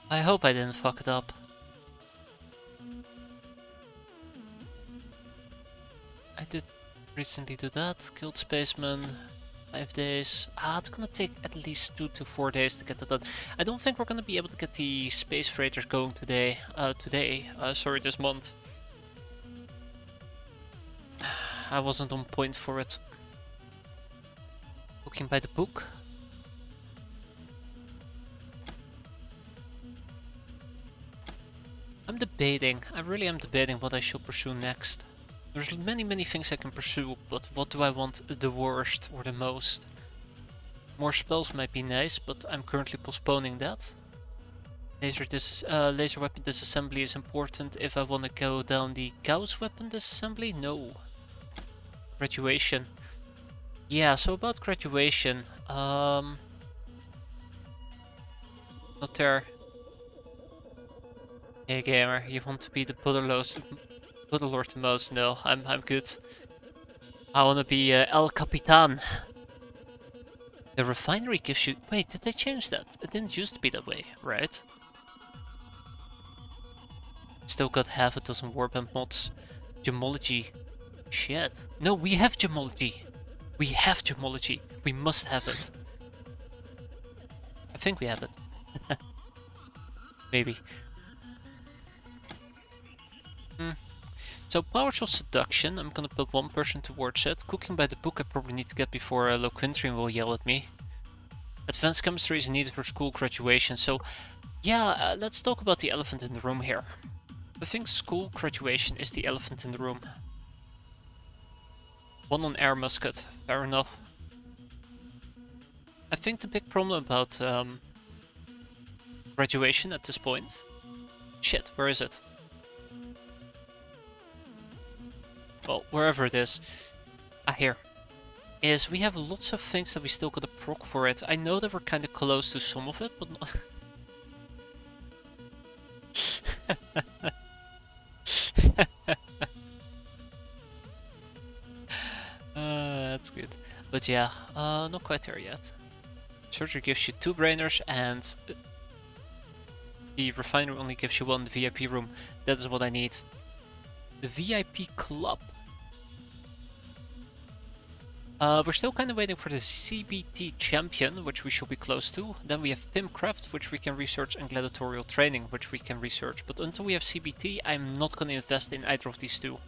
A: I hope I didn't fuck it up. I did recently do that. Guild Spaceman, 5 days. It's gonna take at least 2 to 4 days to get that done. I don't think we're gonna be able to get the space freighters going today. Sorry, this month. I wasn't on point for it. Looking by the book. I'm debating. I really am debating what I should pursue next. There's many things I can pursue, but what do I want the worst or the most? More spells might be nice, but I'm currently postponing that. Laser weapon disassembly is important if I want to go down the Gauss weapon disassembly. No. Graduation. Yeah, so about graduation. Not there. Hey gamer, you want to be the Lord the most? No, I'm good. I wanna be El Capitan. The refinery gives you... Wait, did they change that? It didn't used to be that way, right? Still got half a dozen warband mods. Gemology. Shit. No, we have gemology. We have gemology. We must have it. I think we have it. Maybe. So PowerShell Seduction, I'm gonna put 1 person towards it. Cooking by the book I probably need to get before Loquintrian will yell at me. Advanced Chemistry is needed for school graduation, so yeah, let's talk about the elephant in the room here. I think school graduation is the elephant in the room. 1 on air musket, fair enough. I think the big problem about graduation at this point... Shit, where is it? Well, wherever it is. Here. Is we have lots of things that we still gotta proc for it. I know that we're kinda close to some of it, but not... That's good. But yeah, not quite there yet. Surgery gives you 2 brainers and the refinery only gives you 1, the VIP room. That is what I need. The VIP club. We're still kind of waiting for the CBT champion, which we should be close to. Then we have Pimcraft, which we can research, and gladiatorial training, which we can research. But until we have CBT, I'm not going to invest in either of these 2.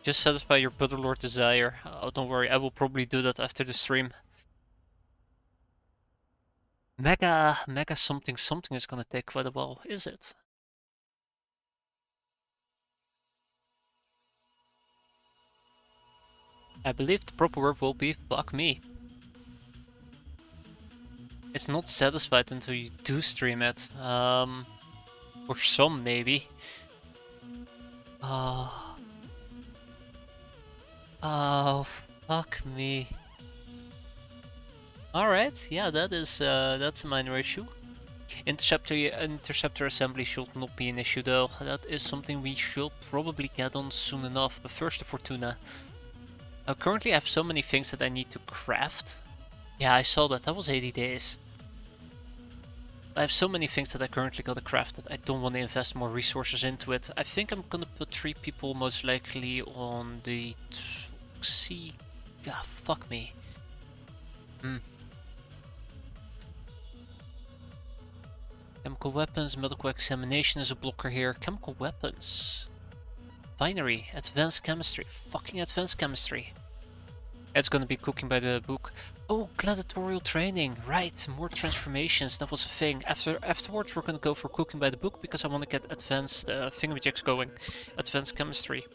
A: Just satisfy your Brotherlord desire. Oh, don't worry, I will probably do that after the stream. Mega something is going to take quite a while, is it? I believe the proper word will be fuck me. It's not satisfied until you do stream it. For some maybe. Oh, Fuck me. Alright, yeah, that's a minor issue. Interceptor assembly should not be an issue though. That is something we should probably get on soon enough. But first the Fortuna. Currently I have so many things that I need to craft. Yeah, I saw that. That was 80 days. I have so many things that I currently gotta craft that I don't want to invest more resources into it. I think I'm gonna put 3 people most likely on the Toxi. God, fuck me. Chemical weapons, medical examination is a blocker here. Chemical weapons. Binary, advanced chemistry. Fucking advanced chemistry. It's gonna be cooking by the book. Oh, gladiatorial training. Right, more transformations. That was a thing. Afterwards, we're gonna go for cooking by the book because I want to get advanced thingamajigs going. Advanced chemistry.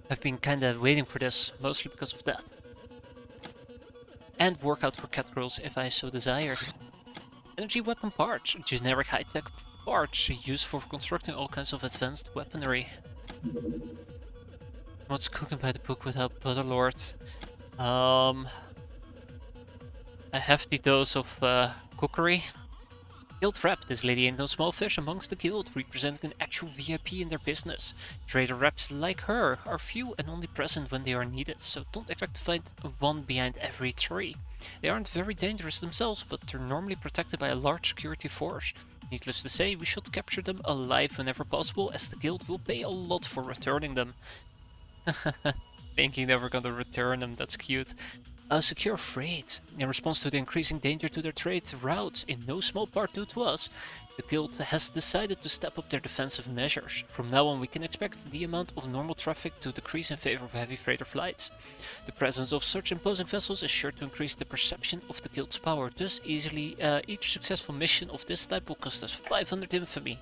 A: I've been kinda waiting for this, mostly because of that. And workout for cat girls if I so desired. Energy weapon parts. Generic high-tech parts used for constructing all kinds of advanced weaponry. What's cooking by the book without Butterlord? A hefty dose of cookery. Guild rep. This lady ain't no small fish amongst the guild, representing an actual VIP in their business. Trader reps like her are few and only present when they are needed, so don't expect to find one behind every tree. They aren't very dangerous themselves, but they're normally protected by a large security force. Needless to say, we should capture them alive whenever possible, as the guild will pay a lot for returning them. Thinking they were gonna return them, that's cute. Secure freight. In response to the increasing danger to their trade routes, in no small part due to us, the guild has decided to step up their defensive measures. From now on we can expect the amount of normal traffic to decrease in favor of heavy freighter flights. The presence of such imposing vessels is sure to increase the perception of the guild's power, thus each successful mission of this type will cost us 500 infamy.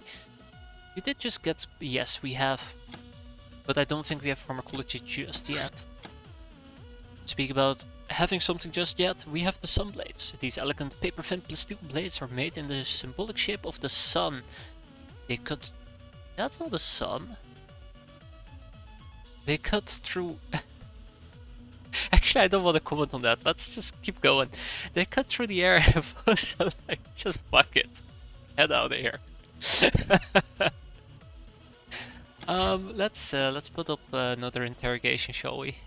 A: We did just get... yes, we have. But I don't think we have pharmacology just yet. Speak about having something just yet, we have the sun blades. These elegant paper thin steel blades are made in the symbolic shape of the sun. They cut... that's not the sun. They cut through... Actually, I don't want to comment on that. Let's just keep going. They cut through the air and like, just fuck it. Head out of here. Let's put up another interrogation, shall we?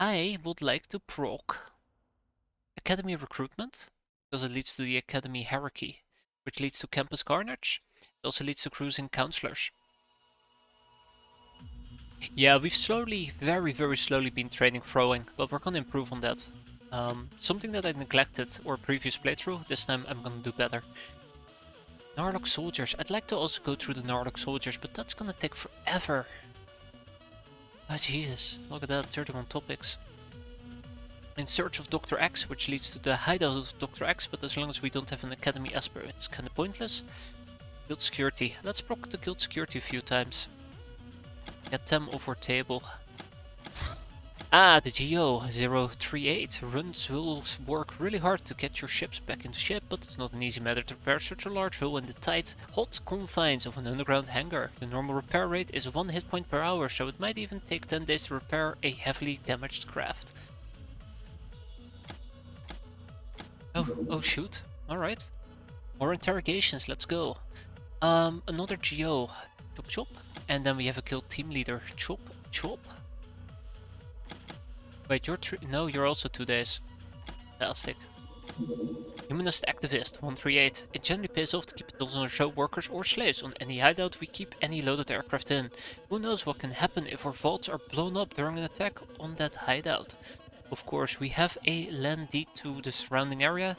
A: I would like to proc Academy recruitment, because it leads to the Academy hierarchy, which leads to campus carnage. It also leads to cruising counselors. Yeah, we've slowly, very slowly been training throwing, but we're gonna improve on that. Something that I neglected or previous playthrough, this time I'm gonna do better. Narlock soldiers. I'd like to also go through the Narlock soldiers, but that's gonna take forever. Oh Jesus, look at that, 31 topics. In search of Dr. X, which leads to the hideout of Dr. X, but as long as we don't have an academy esper, it's kinda pointless. Guild security. Let's proc the guild security a few times. Get them off our table. Ah, the GO 038 runs will work really hard to get your ships back into shape, but it's not an easy matter to repair such a large hull in the tight, hot confines of an underground hangar. The normal repair rate is 1 hit point per hour, so it might even take 10 days to repair a heavily damaged craft. Oh shoot. Alright. More interrogations, let's go. Another GO. Chop chop. And then we have a guild team leader. Chop chop. Wait, no, you're also 2 days. Fantastic. Humanist activist 138. It generally pays off to keep a dozen or so workers or slaves on any hideout we keep any loaded aircraft in. Who knows what can happen if our vaults are blown up during an attack on that hideout. Of course, we have a land deed to the surrounding area.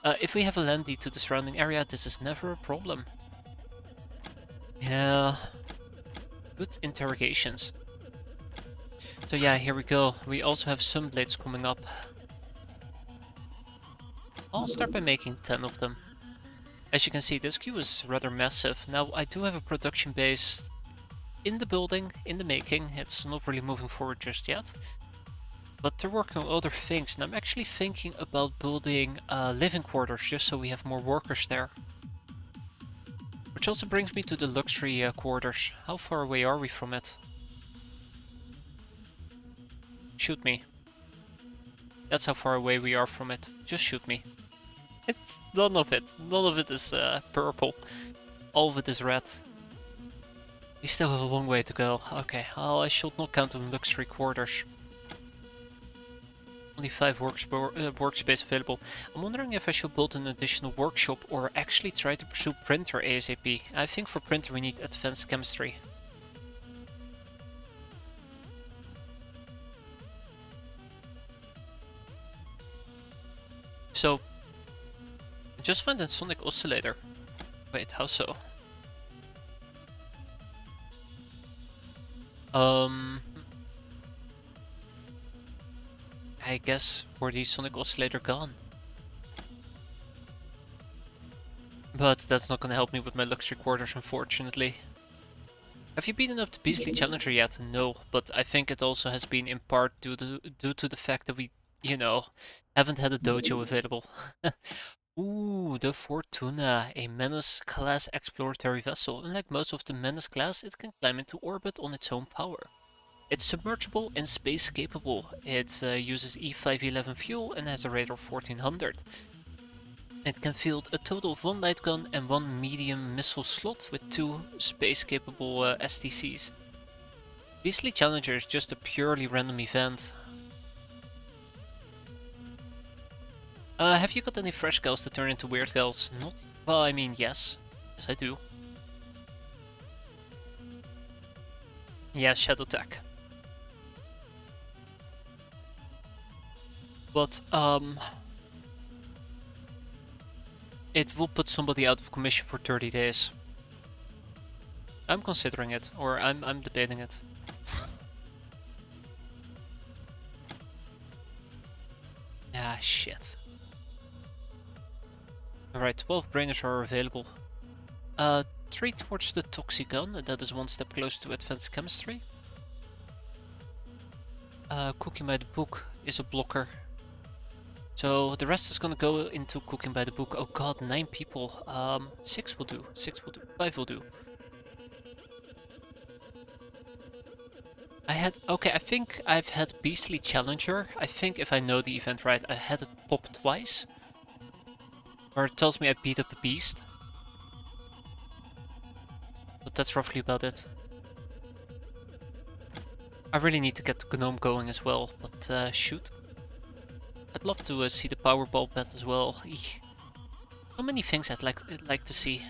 A: If we have a land deed to the surrounding area, this is never a problem. Yeah. Good interrogations. So yeah, here we go. We also have some blades coming up. I'll start by making 10 of them. As you can see, this queue is rather massive. Now, I do have a production base in the building, in the making. It's not really moving forward just yet. But they're working on other things, and I'm actually thinking about building living quarters, just so we have more workers there. Which also brings me to the luxury quarters. How far away are we from it? Shoot me. That's how far away we are from it. Just shoot me. It's none of it. None of it is purple. All of it is red. We still have a long way to go. Okay, well, I should not count on luxury quarters. Only 5 workspace available. I'm wondering if I should build an additional workshop or actually try to pursue printer ASAP. I think for printer we need advanced chemistry. So, I just found a sonic oscillator. Wait, how so? I guess for the sonic oscillator gone. But that's not gonna help me with my luxury quarters, unfortunately. Have you beaten up the Beastly Challenger yet? No, but I think it also has been in part due to the fact that we, you know, haven't had a dojo available. Ooh, the Fortuna, a Menace-class exploratory vessel. Unlike most of the Menace class, it can climb into orbit on its own power. It's submergible and space capable. It uses E511 fuel and has a rate of 1400. It can field a total of 1 light gun and 1 medium missile slot with 2 space capable STCs. Beastly Challenger is just a purely random event. Have you got any fresh gals to turn into weird gals? Not? Well, I mean, yes. Yes, I do. Yeah, Shadow Tech. But, it will put somebody out of commission for 30 days. I'm considering it, or I'm debating it. Ah, shit. Alright, 12 brainers are available. 3 towards the Toxigun, that is 1 step closer to advanced chemistry. Cooking by the book is a blocker. So the rest is gonna go into cooking by the book. Oh god, 9 people. 6 will do. 6 will do. 5 will do. Okay, I think I've had Beastly Challenger. I think if I know the event right, I had it pop twice. Where it tells me I beat up a beast. But that's roughly about it. I really need to get the Gnome going as well, but shoot. I'd love to see the Powerball bet as well. Eek. So many things I'd like to see.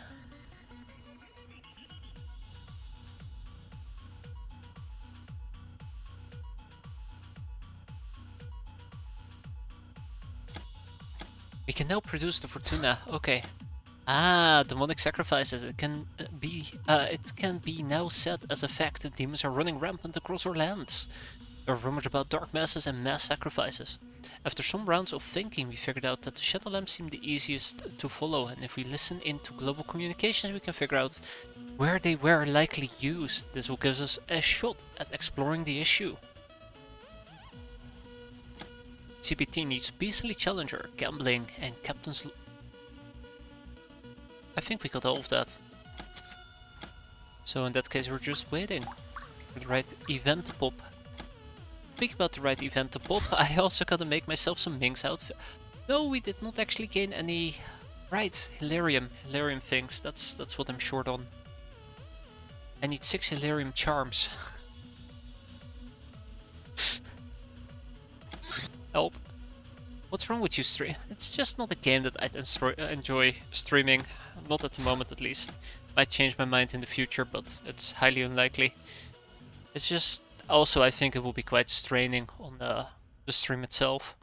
A: We can now produce the Fortuna. Okay. Ah, demonic sacrifices. It can be now said as a fact that demons are running rampant across our lands. There are rumors about dark masses and mass sacrifices. After some rounds of thinking, we figured out that the Shadow Lamp seemed the easiest to follow, and if we listen into global communications, we can figure out where they were likely used. This will give us a shot at exploring the issue. CPT needs Beastly Challenger, Gambling, and Captain's... I think we got all of that. So in that case we're just waiting for the right event to pop. Speaking about the right event to pop, I also gotta make myself some Minx outfit. No, we did not actually gain any... Right, Hilarium things, that's what I'm short on. I need 6 Hilarium charms. Help. What's wrong with you, stream? It's just not a game that I'd enjoy streaming. Not at the moment, at least. Might change my mind in the future, but it's highly unlikely. It's just... Also, I think it will be quite straining on the stream itself.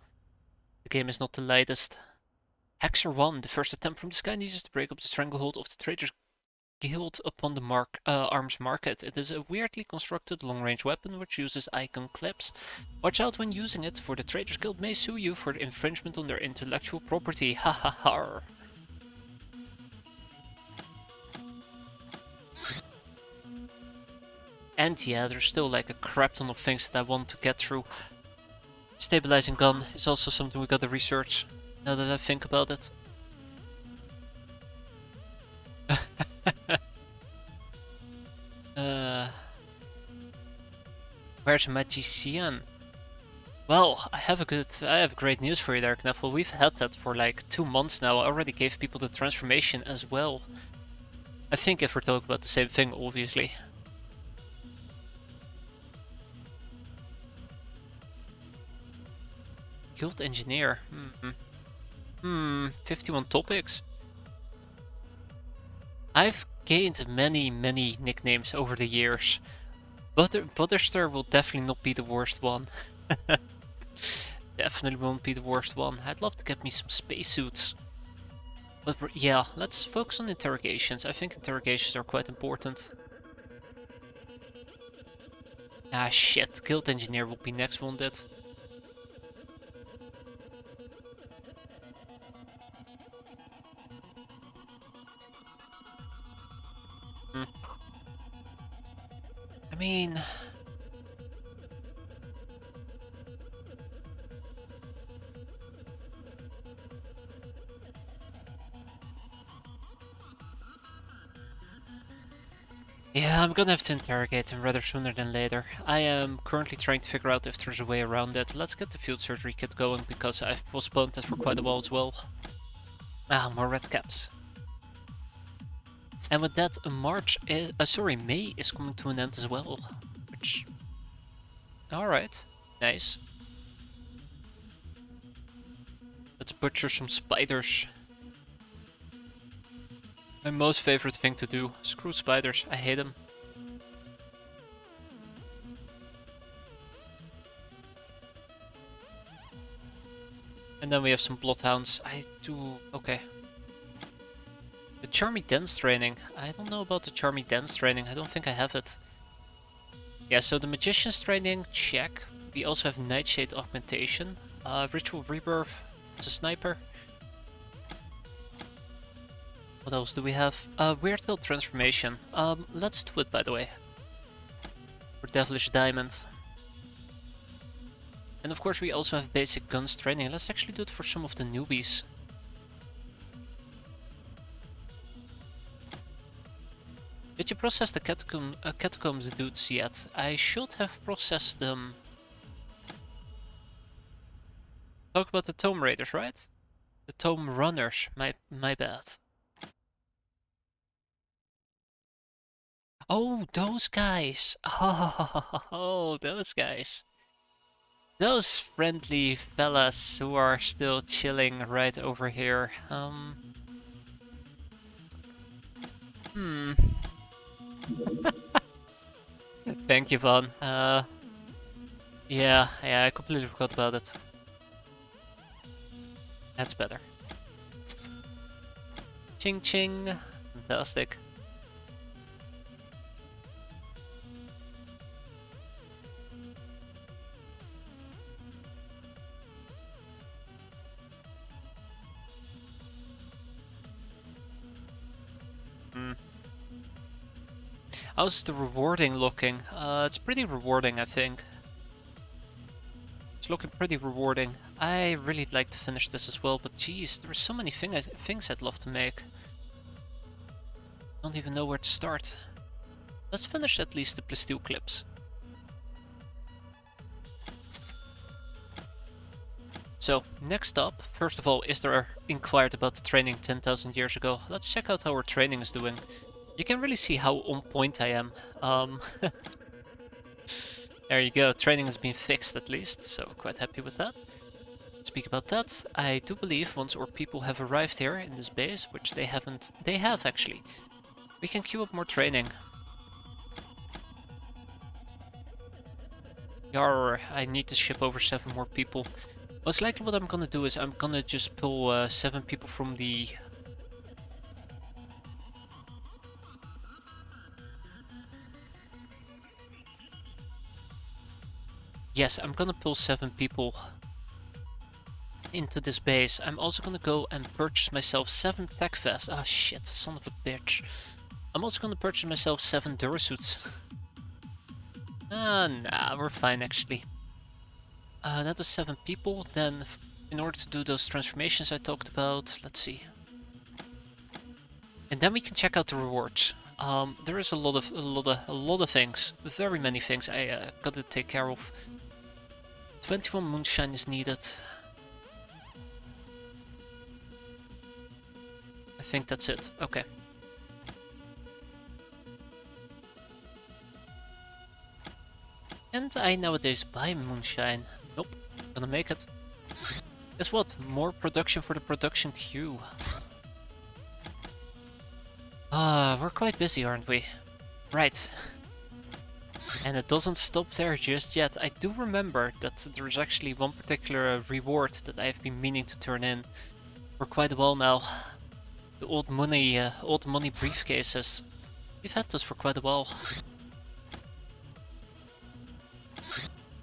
A: The game is not the lightest. Hexer 1, the first attempt from the sky, needs to break up the stranglehold of the Traders Guild upon the arms market. It is a weirdly constructed long-range weapon which uses icon clips. Watch out when using it, for the Traders Guild may sue you for infringement on their intellectual property. Ha ha ha. And yeah, there's still like a crap ton of things that I want to get through. Stabilizing gun is also something we gotta research, now that I think about it. Where's Magician? Well, I have great news for you there, Knuffle. We've had that for like 2 months now. I already gave people the transformation as well. I think if we're talking about the same thing, obviously. Guild Engineer. 51 topics. I've gained many nicknames over the years. Butterster will definitely not be the worst one. Definitely won't be the worst one. I'd love to get me some spacesuits. But yeah, let's focus on interrogations. I think interrogations are quite important. Ah shit, Guild Engineer will be next wounded. I mean... yeah, I'm gonna have to interrogate him rather sooner than later. I am currently trying to figure out if there's a way around it. Let's get the field surgery kit going, because I've postponed it for quite a while as well. Ah, more red caps. And with that, May is coming to an end as well. Which... alright, nice. Let's butcher some spiders. My most favorite thing to do. Screw spiders, I hate them. And then we have some bloodhounds. Okay. The Charmy Dance training. I don't know about the Charmy Dance training. I don't think I have it. Yeah, so the Magician's training, check. We also have Nightshade Augmentation. Ritual Rebirth. It's a sniper. What else do we have? Weird Guild Transformation. Let's do it, by the way. For Devilish Diamond. And of course we also have basic guns training. Let's actually do it for some of the newbies. Did you process the catacombs dudes yet? I should have processed them. Talk about the Tome Raiders, right? The Tome Runners, my bad. Oh, those guys! Oh, those guys. Those friendly fellas who are still chilling right over here. Thank you, Vaughn. Yeah, I completely forgot about it. That's better. Ching ching. Fantastic. How's the rewarding looking? It's pretty rewarding, I think. It's looking pretty rewarding. I really like to finish this as well, but geez, there's so many things I'd love to make. Don't even know where to start. Let's finish at least the Plasteel clips. So, next up, first of all, is there inquired about the training 10,000 years ago. Let's check out how our training is doing. You can really see how on point I am. There you go, training has been fixed at least, so quite happy with that. Speak about that, I do believe once our people have arrived here in this base, which they haven't, they have actually, we can queue up more training. Yarr, I need to ship over 7 more people. Most likely what I'm gonna do is I'm gonna just pull 7 people from the... Yes, I'm gonna pull 7 people into this base. I'm also gonna go and purchase myself 7 tech vests. Ah shit, son of a bitch. I'm also gonna purchase myself 7 Durasuits. Nah, we're fine actually. That is 7 people. Then, in order to do those transformations I talked about, let's see. And then we can check out the rewards. There is a lot of things, very many things I gotta take care of. 21 moonshine is needed. I think that's it. Okay. And I nowadays buy moonshine. Nope, gonna make it. Guess what? More production for the production queue. We're quite busy, aren't we? Right. And it doesn't stop there just yet. I do remember that there's actually one particular reward that I've been meaning to turn in for quite a while now. The old money briefcases. We've had those for quite a while.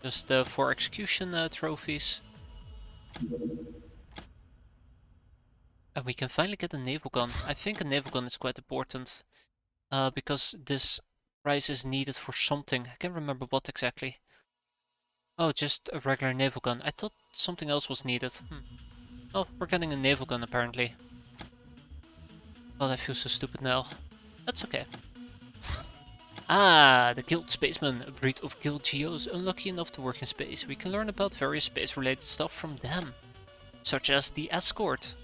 A: Just 4 execution trophies. And we can finally get a naval gun. I think a naval gun is quite important. Because this prize is needed for something. I can't remember what exactly. Oh, just a regular naval gun. I thought something else was needed. Oh, we're getting a naval gun apparently. God, I feel so stupid now. That's okay. Ah, the Guild Spacemen, a breed of Guild Geos unlucky enough to work in space. We can learn about various space-related stuff from them, such as the escort.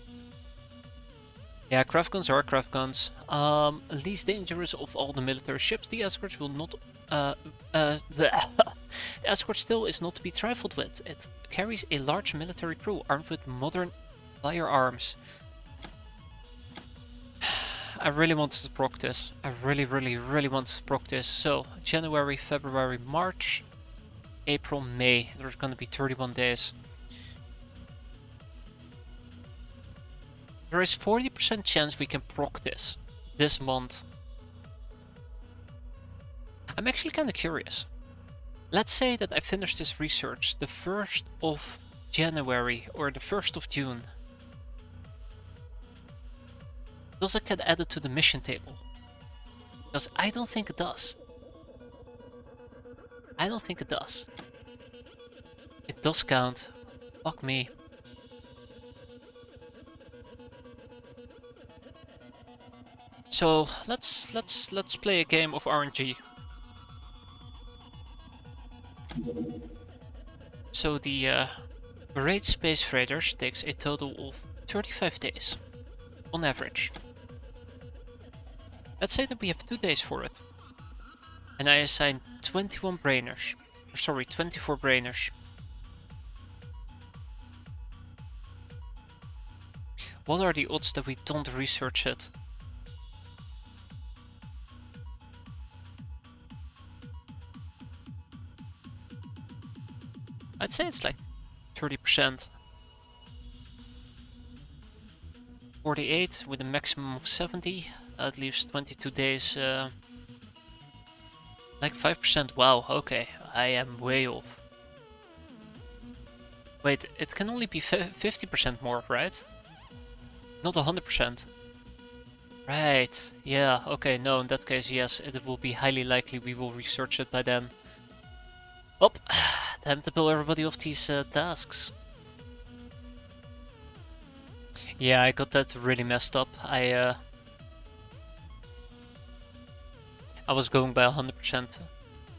A: Yeah, craft guns are craft guns. Least dangerous of all the military ships, the escorts will not. The escort still is not to be trifled with. It carries a large military crew armed with modern firearms. I really wanted to proc this. I really wanted to proc this. So, January, February, March, April, May. There's gonna be 31 days. There is 40% chance we can proc this month. I'm actually kinda curious. Let's say that I finish this research the 1st of January or the 1st of June. Does it get added to the mission table? Because I don't think it does. I don't think it does. It does count. Fuck me. So let's play a game of RNG. So the Great Space Freighters takes a total of 35 days on average. Let's say that we have 2 days for it. And I assign 21 brainers. Sorry, 24 brainers. What are the odds that we don't research it? I'd say it's like 30%. 48 with a maximum of 70. That leaves 22 days. Like 5%. Wow, okay. I am way off. Wait, it can only be 50% more, right? Not 100%. Right, yeah, okay, no, in that case, yes, it will be highly likely we will research it by then. Oh, time to pull everybody off these tasks. Yeah, I got that really messed up. I was going by 100%.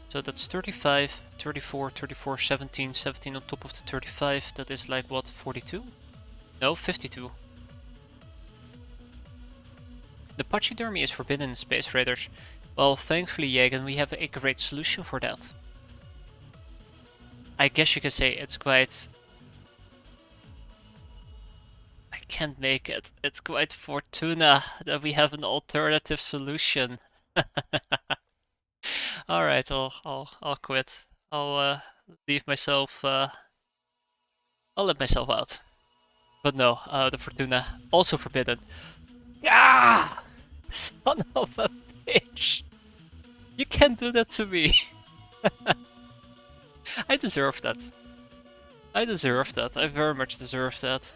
A: So that's 35, 34, 34, 17, 17 on top of the 35. That is like what, 42? No, 52. The pachydermy is forbidden in Space Raiders. Well, thankfully, Jagan, we have a great solution for that. I guess you can say it's quite... I can't make it. It's quite Fortuna that we have an alternative solution. Alright, I'll quit. I'll leave myself... I'll let myself out. But no, the Fortuna, also forbidden. Ah! Son of a bitch! You can't do that to me! I deserve that. I deserve that. I very much deserve that.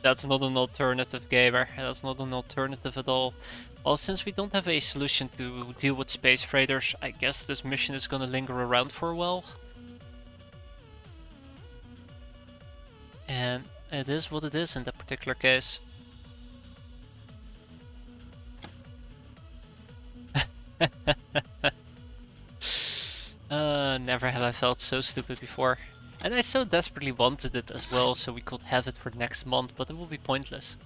A: That's not an alternative, gamer. That's not an alternative at all. Well, since we don't have a solution to deal with Space Freighters, I guess this mission is gonna linger around for a while. And it is what it is in that particular case. Never have I felt so stupid before. And I so desperately wanted it as well, so we could have it for next month, but it will be pointless.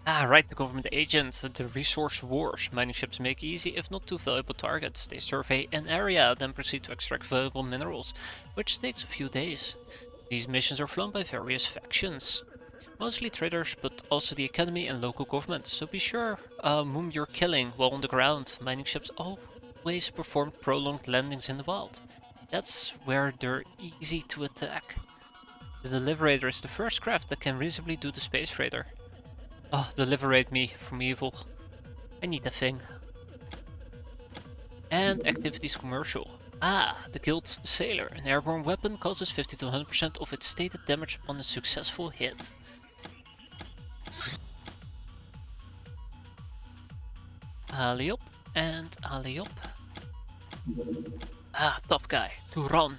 A: Ah, right, the government agents. The resource wars. Mining ships make easy, if not too valuable targets. They survey an area, then proceed to extract valuable minerals, which takes a few days. These missions are flown by various factions. Mostly traders, but also the academy and local government. So be sure whom you're killing while on the ground. Mining ships always perform prolonged landings in the wild. That's where they're easy to attack. The Deliberator is the first craft that can reasonably do the space freighter. Oh, deliberate me from evil. I need a thing. And activities commercial. Ah, the Guild Sailor. An airborne weapon causes 50 to 100% of its stated damage on a successful hit. Alley up and alley up. Ah, tough guy. To run.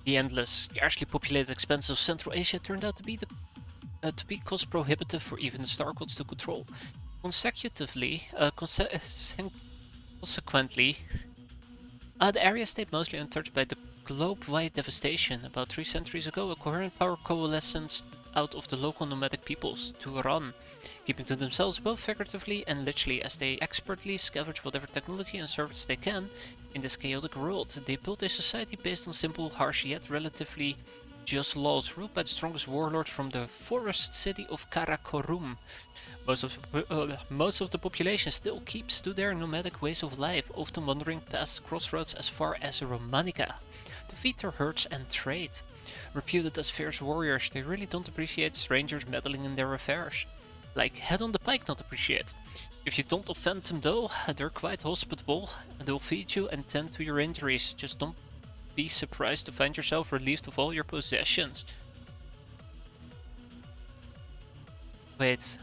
A: The endless, scarcely populated expanse of Central Asia turned out to be cost prohibitive for even the Star Gods to control. Consequently, the area stayed mostly untouched by the globe-wide devastation. About 3 centuries ago, a coherent power coalesced out of the local nomadic peoples, Turan, keeping to themselves both figuratively and literally as they expertly scavenge whatever technology and service they can in this chaotic world. They built a society based on simple, harsh yet relatively just laws, ruled by the strongest warlord from the forest city of Karakorum. Most of the population still keeps to their nomadic ways of life, often wandering past crossroads as far as Romanica to feed their herds and trade. Reputed as fierce warriors, they really don't appreciate strangers meddling in their affairs. Like head on the pike not appreciate. If you don't offend them though, they're quite hospitable. They'll feed you and tend to your injuries. Just don't be surprised to find yourself relieved of all your possessions. Wait,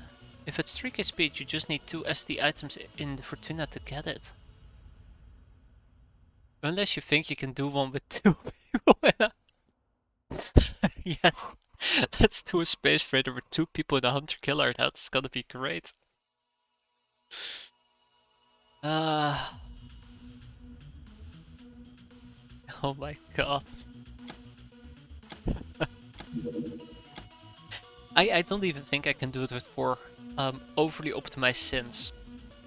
A: if it's 3k speed, you just need 2 SD items in the Fortuna to get it. Unless you think you can do one with 2 people in a... Yes, let's do a space freighter with 2 people in a hunter-killer, that's gonna be great. Oh my god. I don't even think I can do it with 4 overly optimized sins.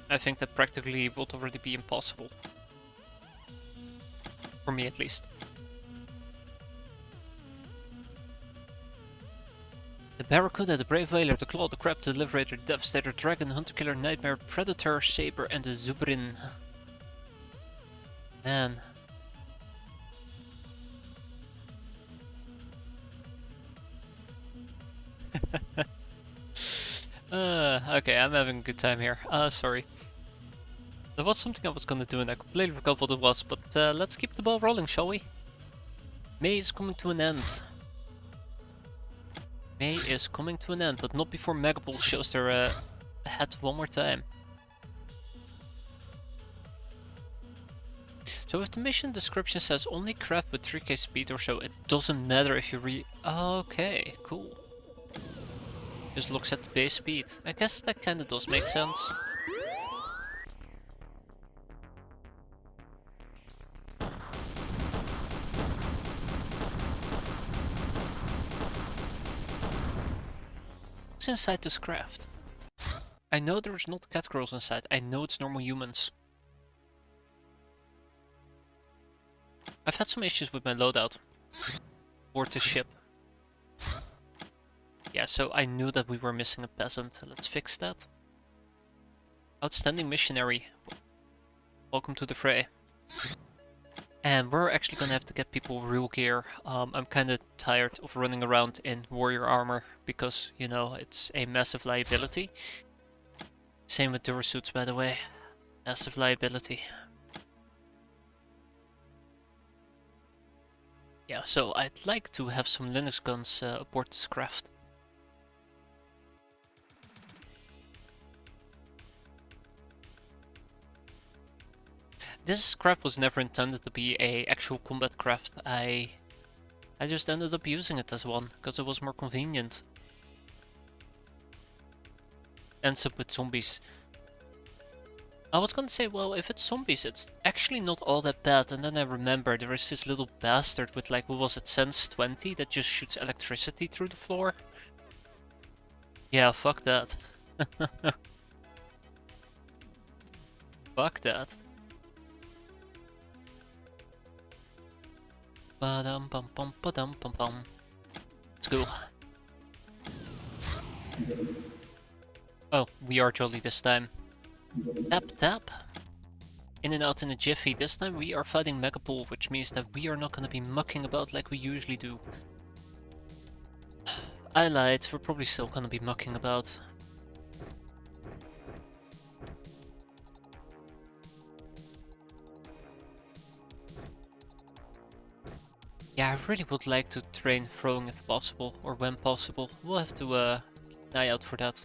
A: I think that practically would already be impossible. For me at least. The Barracuda, the Brave Whaler, the Claw, the Crab, the Liberator, the Devastator, Dragon, Hunter-Killer, Nightmare, Predator, Saber, and the Zubrin. Man. Okay, I'm having a good time here. Sorry. There was something I was gonna do and I completely forgot what it was, but let's keep the ball rolling, shall we? May is coming to an end. May is coming to an end, but not before Megapol shows their head one more time. So if the mission description says only craft with 3k speed or so, it doesn't matter if you Okay, cool. Just looks at the base speed. I guess that kinda does make sense. What's inside this craft? I know there's not cat girls inside, I know it's normal humans. I've had some issues with my loadout. Board the ship. Yeah, so I knew that we were missing a peasant. Let's fix that. Outstanding missionary. Welcome to the fray. And we're actually gonna have to get people real gear. I'm kinda tired of running around in warrior armor because, you know, it's a massive liability. Same with Durasuits, by the way. Massive liability. Yeah, so I'd like to have some Linux guns aboard this craft. This craft was never intended to be a actual combat craft. I I just ended up using it as one, because it was more convenient. Ends up with zombies. I was gonna say, well, if it's zombies, it's actually not all that bad, and then I remember there is this little bastard with, like, what was it, Sense 20, that just shoots electricity through the floor. Yeah, fuck that. Fuck that. Ba-dum bum bum ba-dum bum bum. Let's go. Oh, we are jolly this time. Tap tap. In and out in a jiffy. This time we are fighting Megapool, which means that we are not gonna be mucking about like we usually do. I lied, we're probably still gonna be mucking about. Yeah, I really would like to train throwing if possible, or when possible. We'll have to keep an eye out for that.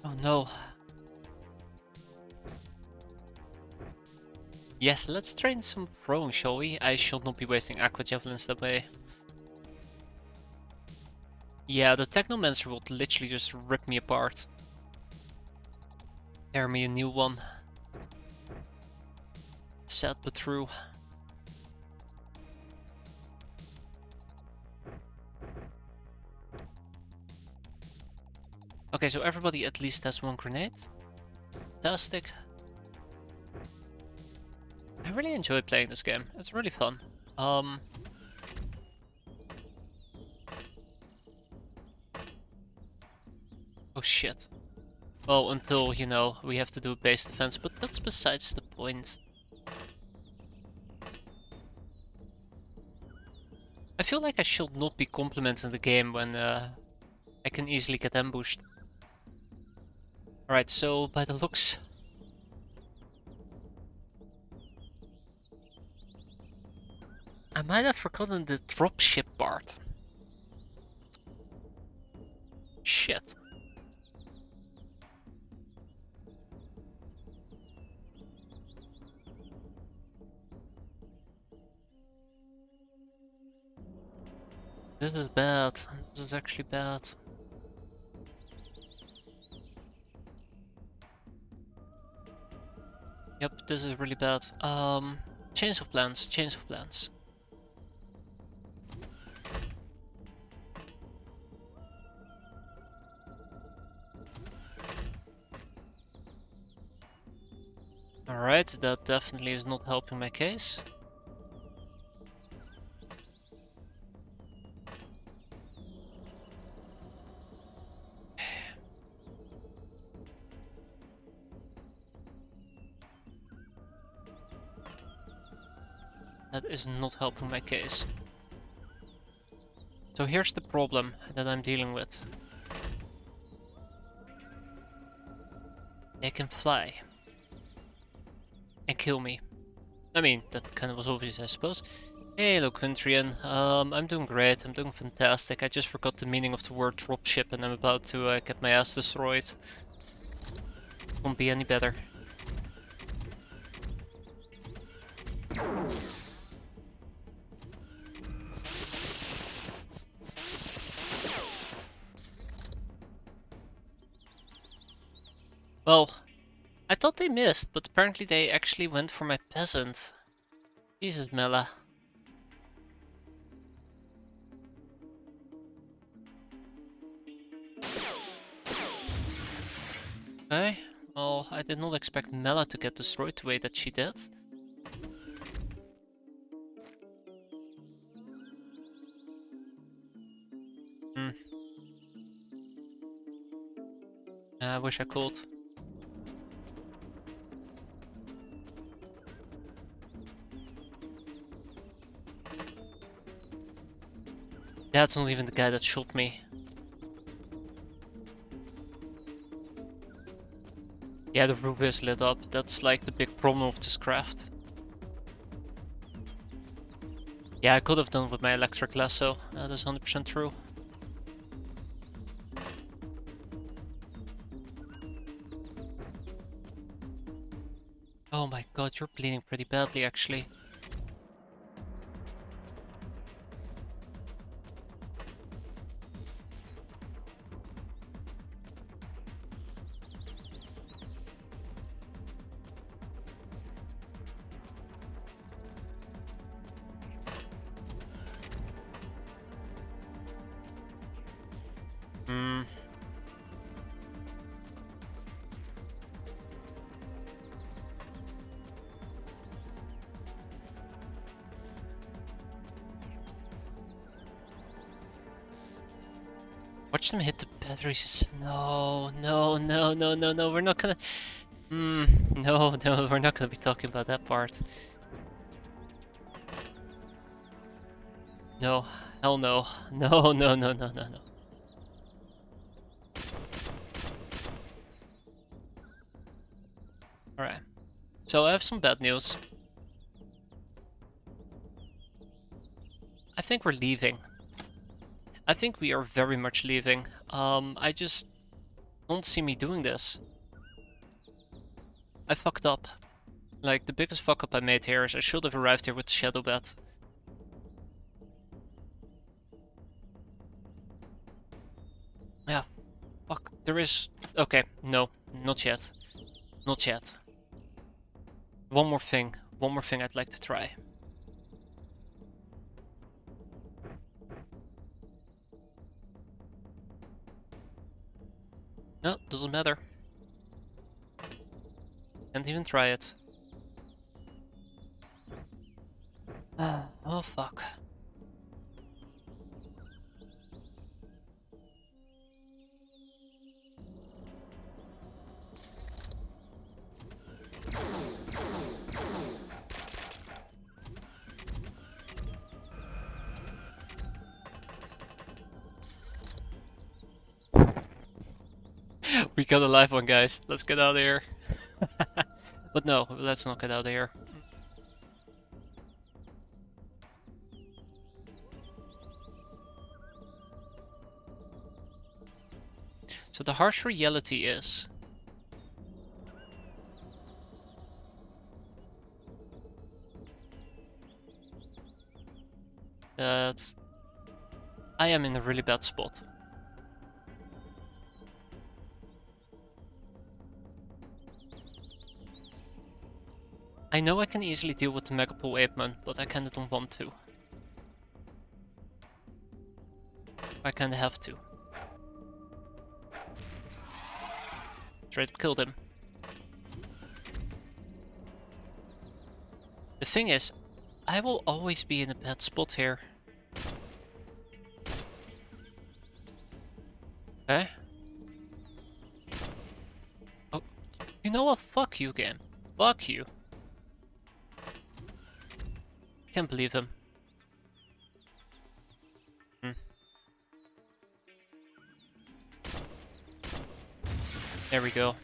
A: Oh no. Yes, let's train some throwing, shall we? I should not be wasting aqua javelins that way. Yeah, the Technomancer will literally just rip me apart. Tear me a new one. Sad but true. Okay, so everybody at least has one grenade. Fantastic. I really enjoy playing this game. It's really fun. Oh shit. Well, until, you know, we have to do base defense, but that's besides the point. I feel like I should not be complimenting the game when I can easily get ambushed. Alright, so by the looks... I might have forgotten the dropship part. Shit. This is bad. This is actually bad. Yep, this is really bad. Change of plans, change of plans. Alright, that definitely is not helping my case. That is not helping my case. So here's the problem that I'm dealing with. They can fly. And kill me. I mean, that kind of was obvious, I suppose. Hey, look, Vintrian. I'm doing great, I'm doing fantastic. I just forgot the meaning of the word dropship and I'm about to get my ass destroyed. Won't be any better. Well, I thought they missed, but apparently they actually went for my peasant. Jesus, Mela. Okay, well, I did not expect Mela to get destroyed the way that she did. I wish I could. That's not even the guy that shot me. Yeah, the roof is lit up. That's like the big problem of this craft. Yeah, I could have done with my electric lasso. That is 100% true. Oh my god, you're bleeding pretty badly actually. Hmm. Watch them hit the batteries. No, no, no, no, no, no. We're not gonna. No, no, we're not gonna be talking about that part. No, hell no. No, no, no, no, no, no. Alright. So I have some bad news. I think we're leaving. I think we are very much leaving. I just don't see me doing this. I fucked up. Like, the biggest fuck up I made here is I should have arrived here with Shadow Bat. Yeah, fuck. There is... Okay, no, not yet. Not yet. One more thing I'd like to try. No, doesn't matter. Can't even try it. Oh fuck. We got a live one, guys. Let's get out of here. But no, let's not get out of here. So the harsh reality is that I am in a really bad spot. I know I can easily deal with the Megapole Apeman, but I kinda don't want to. I kinda have to. Straight killed him. The thing is, I will always be in a bad spot here. Okay? Oh, you know what? Fuck you, game. Fuck you. Can't believe him. There we go.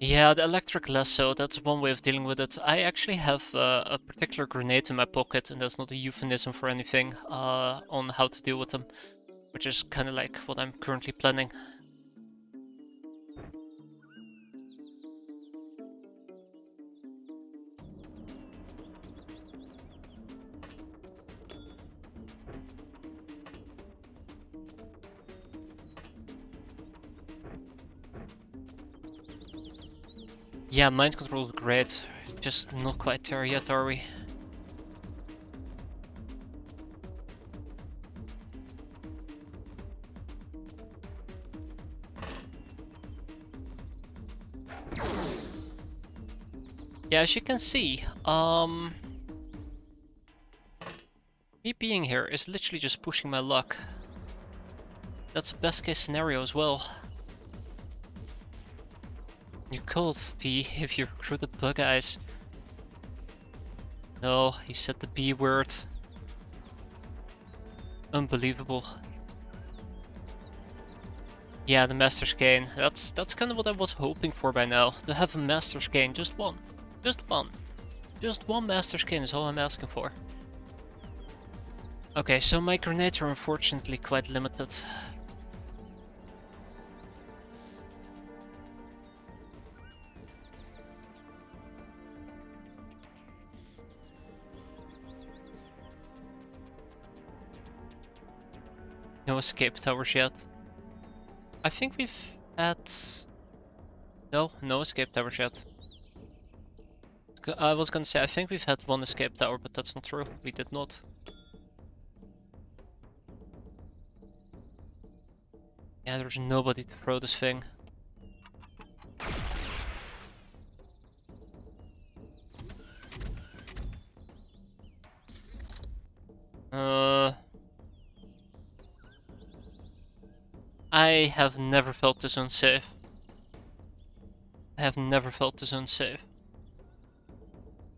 A: Yeah, the electric lasso, that's one way of dealing with it. I actually have a particular grenade in my pocket, and that's not a euphemism for anything, on how to deal with them. Which is kind of like what I'm currently planning. Yeah, mind control is great, just not quite there yet, are we? Yeah, as you can see, me being here is literally just pushing my luck. That's a best case scenario as well. You could be if you recruit the bug eyes. No, he said the B word. Unbelievable. Yeah, the Master's Cane. That's kind of what I was hoping for by now. To have a Master's Cane, just one. Just one. Just one master skin is all I'm asking for. Okay, so my grenades are unfortunately quite limited. No escape towers yet. I think we've had... No escape towers yet. I was gonna say, I think we've had one escape tower, but that's not true. We did not. Yeah, there's nobody to throw this thing. I have never felt this unsafe. I have never felt this unsafe.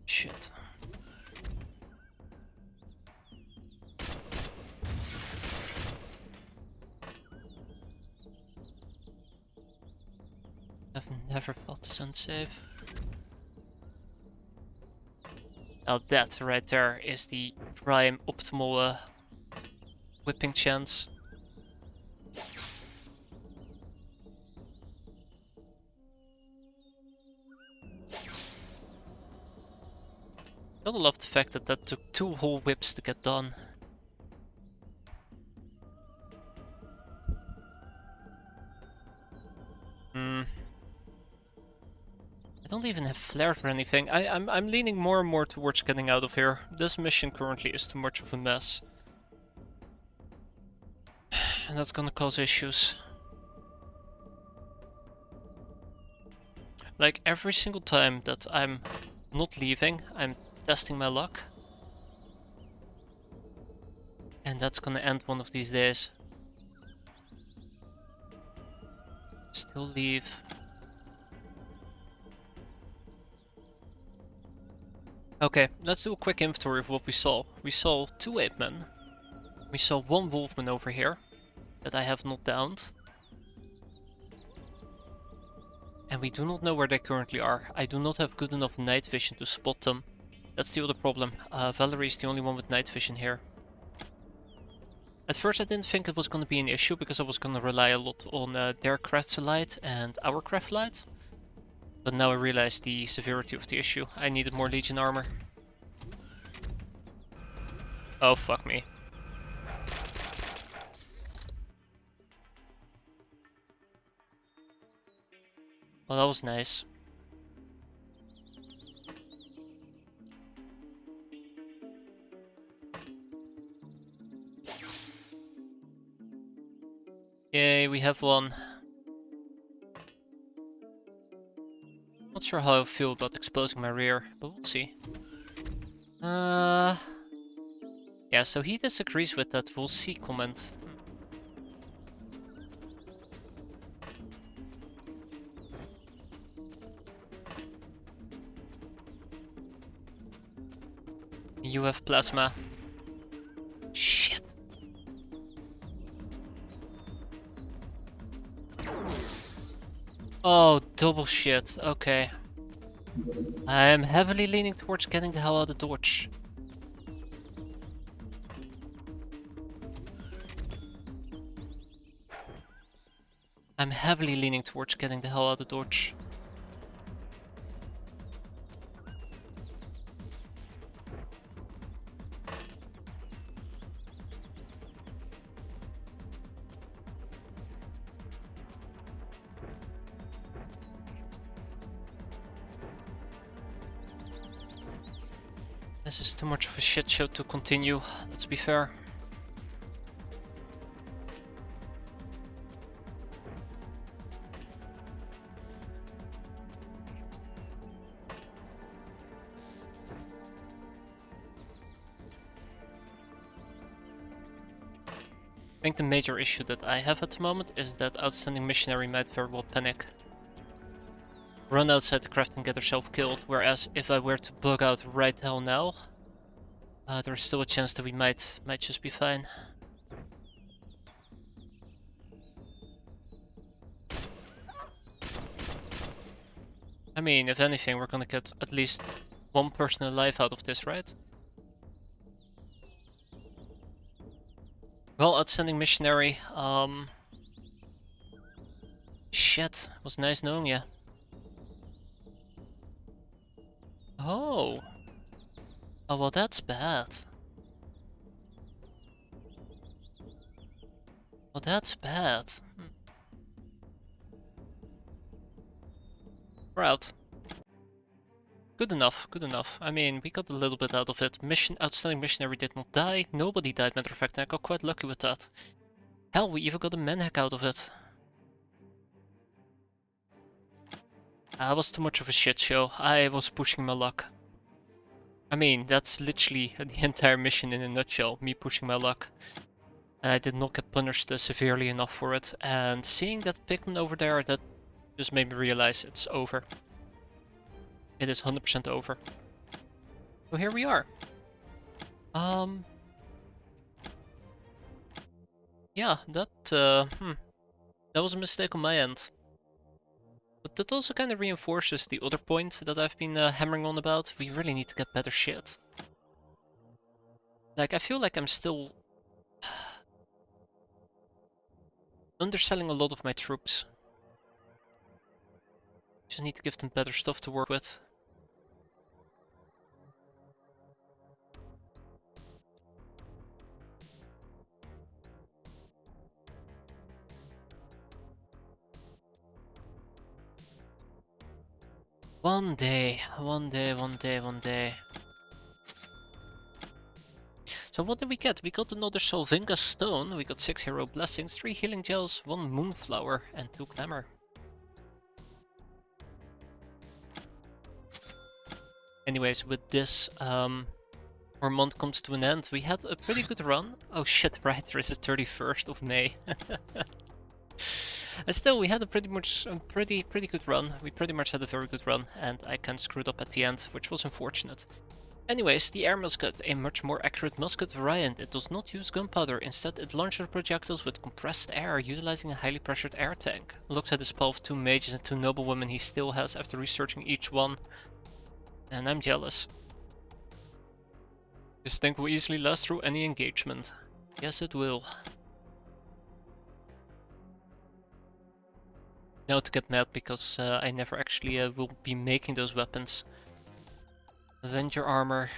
A: Shit. I've never felt this unsafe. Now that right there is the prime optimal whipping chance. Gotta love the fact that that took 2 whole whips to get done. I don't even have flare for anything. I'm leaning more and more towards getting out of here. This mission currently is too much of a mess. And that's gonna cause issues. Like every single time that I'm not leaving, I'm testing my luck. And that's gonna end one of these days. Still leave. Okay, let's do a quick inventory of what we saw. We saw 2 ape men. We saw 1 wolfman over here that I have not downed. And we do not know where they currently are. I do not have good enough night vision to spot them. That's the other problem. Valerie is the only one with night vision here. At first I didn't think it was going to be an issue because I was going to rely a lot on their craft light and our craft light. But now I realize the severity of the issue. I needed more Legion armor. Oh, fuck me. Well, that was nice. Yay, we have one. Not sure how I feel about exposing my rear, but we'll see. Yeah, so he disagrees with that we'll see comment. You have plasma. Shit. Oh, double shit. Okay. I am heavily leaning towards getting the hell out of dodge. I'm heavily leaning towards getting the hell out of dodge. This is too much of a shit show to continue, let's be fair. I think the major issue that I have at the moment is that Outstanding Missionary might very well panic. Run outside the craft and get herself killed, whereas if I were to bug out right hell now, there's still a chance that we might just be fine. I mean, if anything, we're gonna get at least one person alive out of this, right? Well, outstanding missionary. Shit, was nice knowing you. Oh. Oh, well, that's bad. Well, that's bad. We're out. Good enough, good enough. I mean, we got a little bit out of it. Outstanding missionary did not die. Nobody died, matter of fact, and I got quite lucky with that. Hell, we even got a manhack out of it. That was too much of a shit show. I was pushing my luck. I mean, that's literally the entire mission in a nutshell, me pushing my luck. And I did not get punished severely enough for it, and seeing that pigman over there, that just made me realize it's over. It is 100% over. So here we are. Yeah, that was a mistake on my end. But that also kind of reinforces the other point that I've been hammering on about. We really need to get better shit. Like, I feel like I'm still underselling a lot of my troops. Just need to give them better stuff to work with. One day, one day, one day, one day. So what did we get? We got another Solvinga stone, we got 6 hero blessings, 3 healing gels, 1 moonflower, and 2 glamour. Anyways, with this, our month comes to an end. We had a pretty good run. Oh shit, right, there is the 31st of May. And still, we had a pretty good run. We pretty much had a very good run, and I kind of screwed up at the end, which was unfortunate. Anyways, the air musket, a much more accurate musket variant. It does not use gunpowder, instead it launches projectiles with compressed air, utilizing a highly pressured air tank. Looks at the spell of 2 mages and 2 noblewomen he still has after researching each one. And I'm jealous. This tank will easily last through any engagement. Yes, it will. Now to get mad because I never actually will be making those weapons. Avenger armor.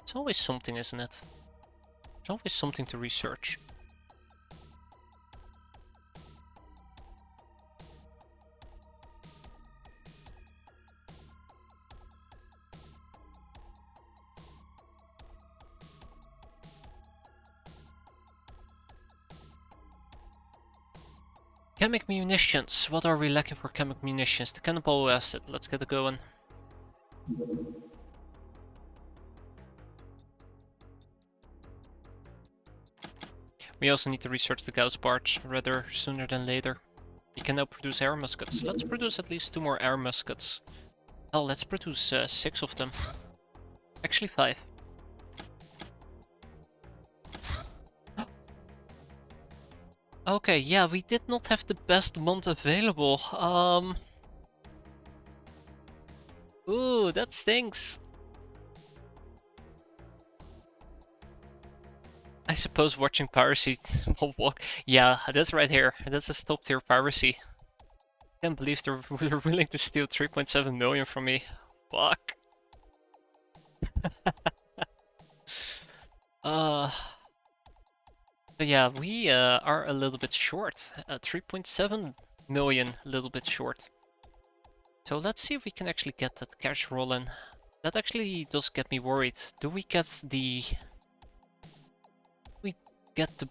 A: It's always something, isn't it? There's always something to research. Chemic munitions. What are we lacking for chemic munitions? The cannonball acid. Let's get it going. We also need to research the Gauss barge, rather sooner than later. We can now produce air muskets. Let's produce at least 2 more air muskets. Hell, let's produce 6 of them. Actually 5. Okay, yeah, we did not have the best month available. Ooh, that stinks. I suppose watching piracy will walk. Yeah, that's right here. That's a top tier piracy. Can't believe they're willing to steal 3.7 million from me. Fuck. But yeah, we are a little bit short. 3.7 million, a little bit short. So let's see if we can actually get that cash rolling. That actually does get me worried. Do we get the...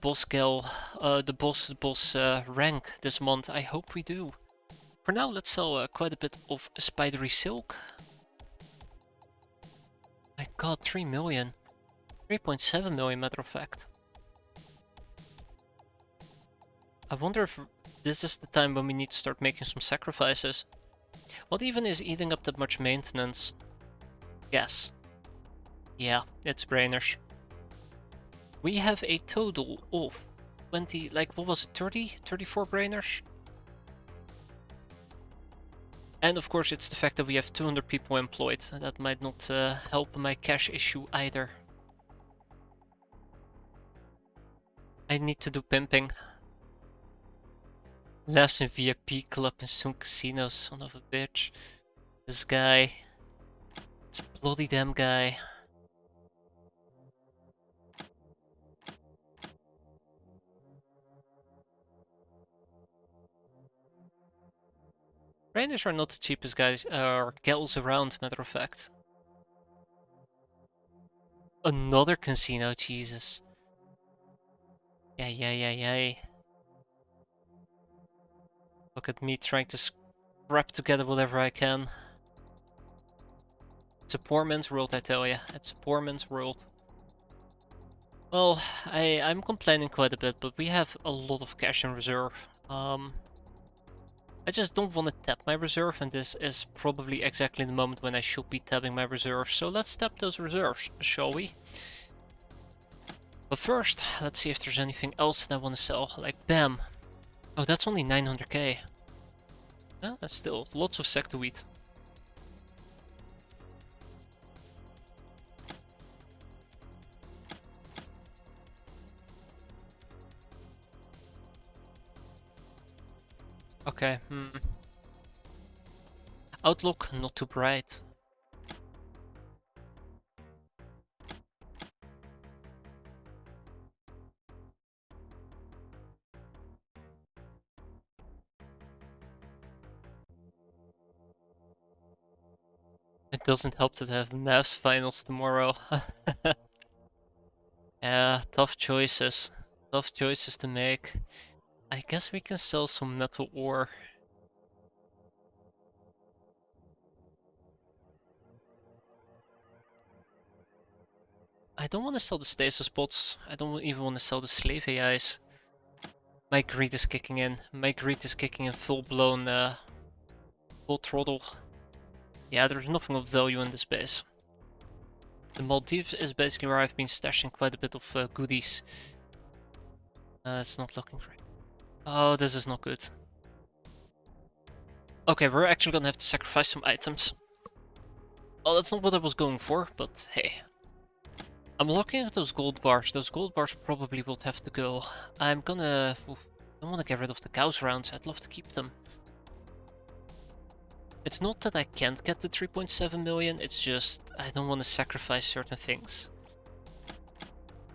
A: boss gal, the boss rank this month? I hope we do. For now, let's sell quite a bit of spidery silk. My god, 3 million. 3.7 million, matter of fact. I wonder if this is the time when we need to start making some sacrifices. What even is eating up that much maintenance? Yes. Yeah, it's brainers. We have a total of 20, like what was it, 30? 34 brainers? And of course it's the fact that we have 200 people employed, and that might not help my cash issue either. I need to do pimping. Lives in VIP club and soon casino, son of a bitch. This guy. This bloody damn guy. Trainers are not the cheapest guys, or gals around, matter of fact. Another casino, Jesus. Yeah. Look at me trying to scrap together whatever I can. It's a poor man's world, I tell ya. It's a poor man's world. Well, I'm complaining quite a bit, but we have a lot of cash in reserve. I just don't want to tap my reserve, and this is probably exactly the moment when I should be tapping my reserves. So let's tap those reserves, shall we? But first, let's see if there's anything else that I want to sell. Like, bam. Oh, that's only 900k. Yeah, that's still lots of sector wheat. Okay, Outlook, not too bright. It doesn't help that I have maths finals tomorrow. Yeah, tough choices. Tough choices to make. I guess we can sell some metal ore. I don't want to sell the stasis bots. I don't even want to sell the slave AIs. My greed is kicking in. My greed is kicking in full-blown, full throttle. Yeah, there's nothing of value in this base. The Maldives is basically where I've been stashing quite a bit of goodies. It's not looking great. Oh, this is not good. Okay, we're actually gonna have to sacrifice some items. Oh, that's not what I was going for, but hey. I'm looking at those gold bars. Those gold bars probably will have to go. I'm gonna... Oof, I don't want to get rid of the cows rounds. I'd love to keep them. It's not that I can't get the 3.7 million, it's just I don't want to sacrifice certain things.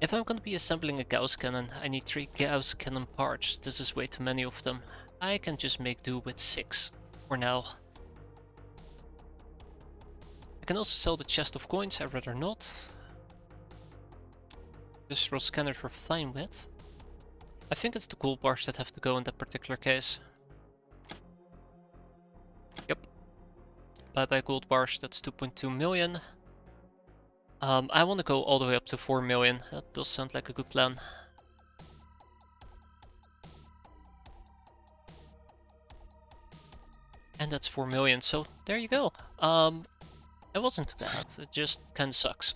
A: If I'm going to be assembling a Gauss cannon, I need 3 Gauss cannon parts. This is way too many of them. I can just make do with 6 for now. I can also sell the chest of coins, I'd rather not. Industrial scanners we're fine with. I think it's the gold bars that have to go in that particular case. Yep. Bye bye gold bars, that's 2.2 million. I want to go all the way up to 4 million. That does sound like a good plan. And that's 4 million, so there you go. It wasn't too bad, it just kinda sucks.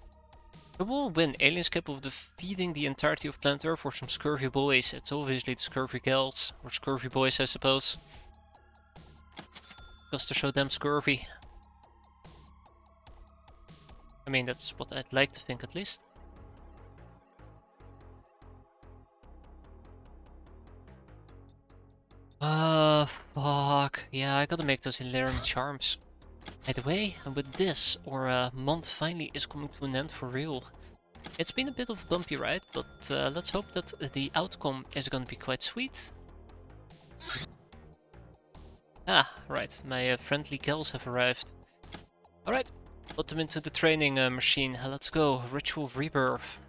A: We will win. Aliens capable of defeating the entirety of planet Earth for some scurvy boys. It's obviously the scurvy gals, or scurvy boys I suppose. Just to show them scurvy. I mean, that's what I'd like to think at least. Fuck. Yeah, I gotta make those Hilarion charms. By the way, and with this, our month finally is coming to an end for real. It's been a bit of a bumpy ride, but let's hope that the outcome is gonna be quite sweet. Ah, right, my friendly gals have arrived. Alright, put them into the training machine. Let's go, Ritual of Rebirth.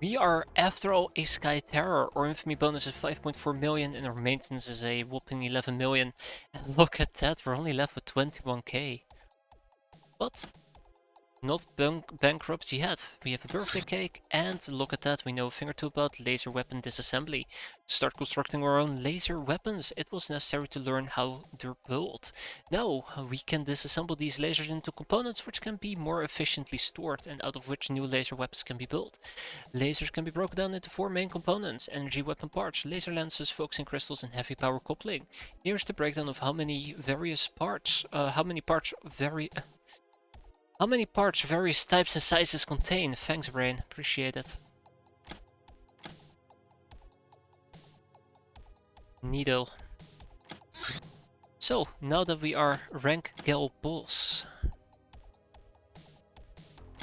A: We are, after all, a Sky Terror. Our infamy bonus is 5.4 million and our maintenance is a whopping 11 million. And look at that, we're only left with 21k. But Not bankrupt yet. We have a birthday cake, and look at that, we know a thing or two about laser weapon disassembly. To start constructing our own laser weapons, it was necessary to learn how they're built. Now, we can disassemble these lasers into components which can be more efficiently stored, and out of which new laser weapons can be built. Lasers can be broken down into 4 main components: energy weapon parts, laser lenses, focusing crystals, and heavy power coupling. Here's the breakdown of how many parts various types and sizes contain. Thanks, brain. Appreciate it. Neato. So, now that we are rank gal boss.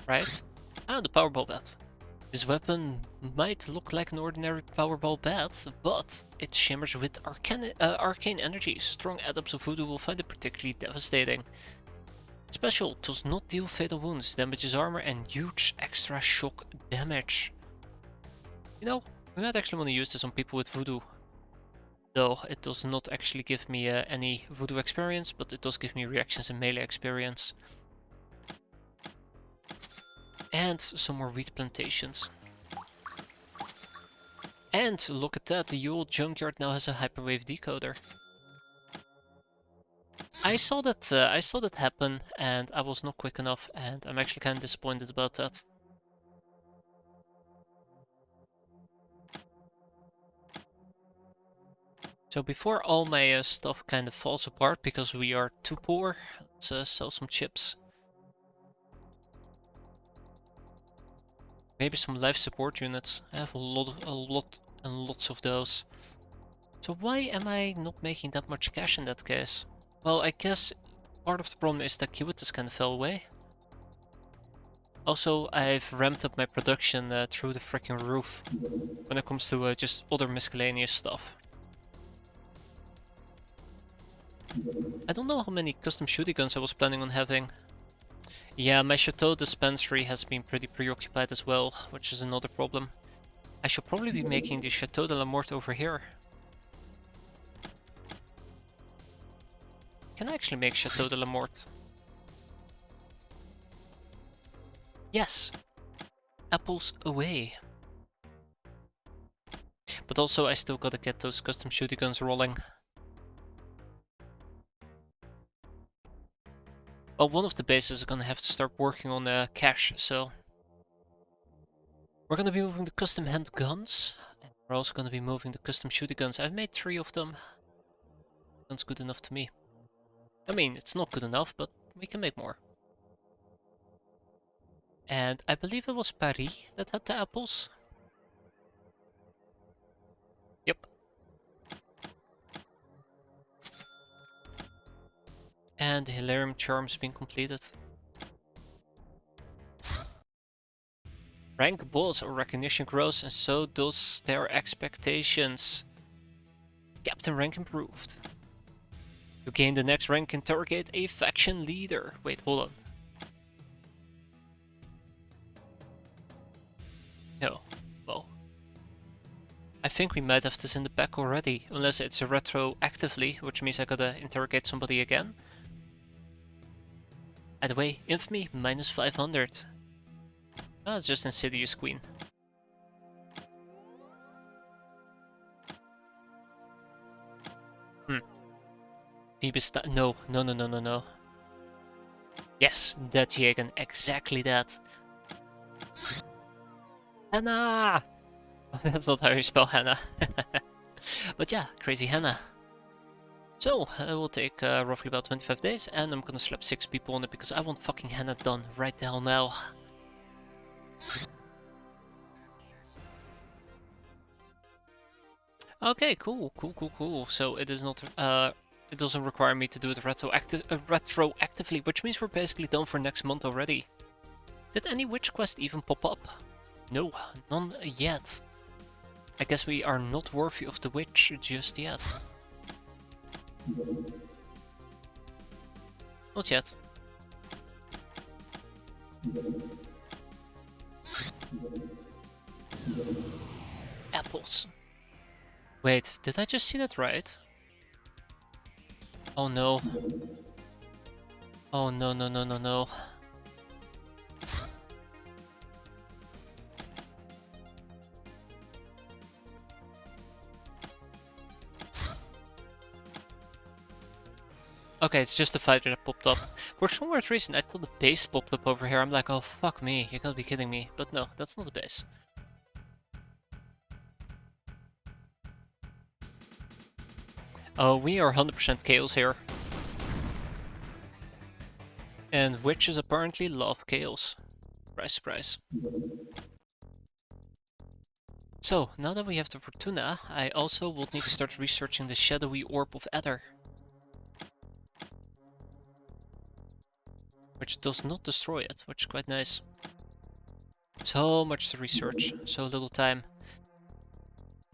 A: Right? Ah, the Powerball bat. This weapon might look like an ordinary Powerball bat, but it shimmers with arcane energy. Strong adepts of voodoo will find it particularly devastating. Special, does not deal fatal wounds, damages armor, and huge extra shock damage. You know, we might actually want to use this on people with voodoo. Though it does not actually give me any voodoo experience, but it does give me reactions and melee experience. And some more wheat plantations. And look at that, the old junkyard now has a hyperwave decoder. I saw that happen, and I was not quick enough, and I'm actually kind of disappointed about that. So before all my stuff kind of falls apart because we are too poor, let's sell some chips. Maybe some life support units. I have a lot and lots of those. So why am I not making that much cash in that case? Well, I guess part of the problem is that Kiwitas kind of fell away. Also, I've ramped up my production through the freaking roof when it comes to just other miscellaneous stuff. I don't know how many custom shooting guns I was planning on having. Yeah, my Chateau dispensary has been pretty preoccupied as well, which is another problem. I should probably be making the Chateau de la Mort over here. Can I actually make Chateau de la Mort? Yes! Apples away! But also I still gotta get those custom shooting guns rolling. Well, one of the bases is gonna have to start working on cash, so... We're gonna be moving the custom hand guns, and we're also gonna be moving the custom shooting guns. I've made 3 of them. That's good enough to me. I mean, it's not good enough, but we can make more. And I believe it was Paris that had the apples. Yep. And the Hilarium Charm's been completed. Rank boss or recognition grows, and so does their expectations. Captain rank improved. To gain the next rank, interrogate a faction leader. Wait, hold on. No. Well. I think we might have this in the pack already, unless it's a retroactively, which means I gotta interrogate somebody again. By the way, infamy minus 500. Oh, it's just Insidious Queen. No, no, no, no, no, no. Yes, that Jägen, exactly that. Hannah! That's not how you spell Hannah. But yeah, crazy Hannah. So, it will take roughly about 25 days, and I'm gonna slap 6 people on it because I want fucking Hannah done right the hell now. Okay, cool. So it is not, it doesn't require me to do it retroactively, which means we're basically done for next month already. Did any witch quest even pop up? No, none yet. I guess we are not worthy of the witch just yet. Not yet. Apples. Wait, did I just see that right? Oh no. Oh no, no, no, no, no. Okay, it's just the fighter that popped up. For some weird reason, I thought the base popped up over here. I'm like, oh fuck me, you gotta be kidding me. But no, that's not the base. Oh, we are 100% chaos here. And witches apparently love chaos. Surprise, surprise. So, now that we have the Fortuna, I also will need to start researching the shadowy orb of Ether. Which does not destroy it, which is quite nice. So much to research, so little time.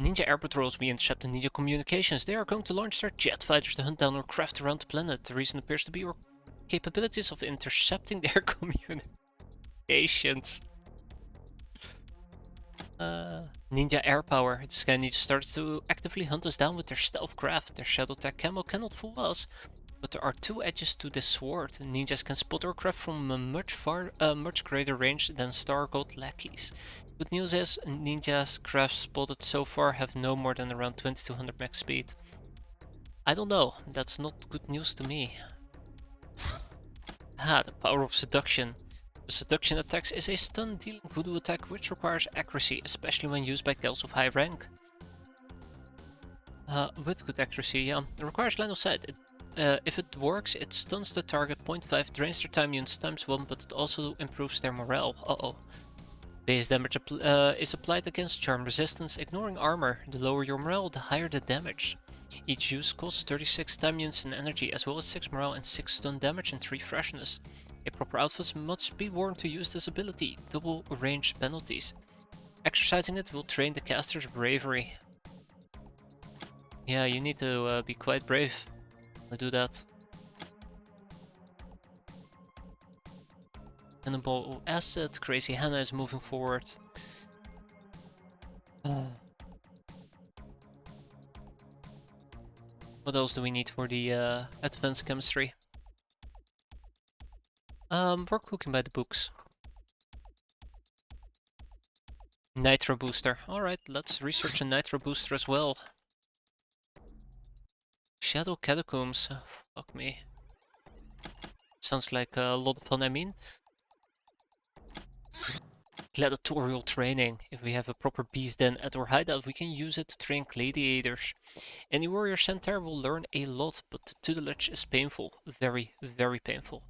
A: Ninja air patrols, we intercept the ninja communications. They are going to launch their jet fighters to hunt down our craft around the planet. The reason appears to be our capabilities of intercepting their communications. Ninja air power. This guy needs to start to actively hunt us down with their stealth craft. Their shadow tech camo cannot fool us. But there are two edges to this sword. Ninjas can spot our craft from a much greater range than Star Gold lackeys. Good news is, Ninja's craft spotted so far have no more than around 2200 max speed. I don't know, that's not good news to me. Ah, the power of seduction. The seduction attacks is a stun dealing voodoo attack which requires accuracy, especially when used by kills of high rank. With good accuracy, yeah. It requires line of sight. If it works, it stuns the target 0.5, drains their time units times 1, but it also improves their morale. Uh-oh. Base damage is applied against charm resistance, ignoring armor. The lower your morale, the higher the damage. Each use costs 36 time units and energy, as well as 6 morale and 6 stun damage and 3 freshness. A proper outfit must be worn to use this ability. Double range penalties. Exercising it will train the caster's bravery. Yeah, you need to be quite brave to do that. Cannonball Acid, Crazy Hannah is moving forward. What else do we need for the advanced chemistry? We're cooking by the books. Nitro booster. Alright, let's research a nitro booster as well. Shadow Catacombs. Oh, fuck me. Sounds like a lot of fun, I mean. Gladiatorial training. If we have a proper beast den at our hideout, we can use it to train gladiators. Any warrior centaur will learn a lot, but the tutelage is painful. Very, very painful.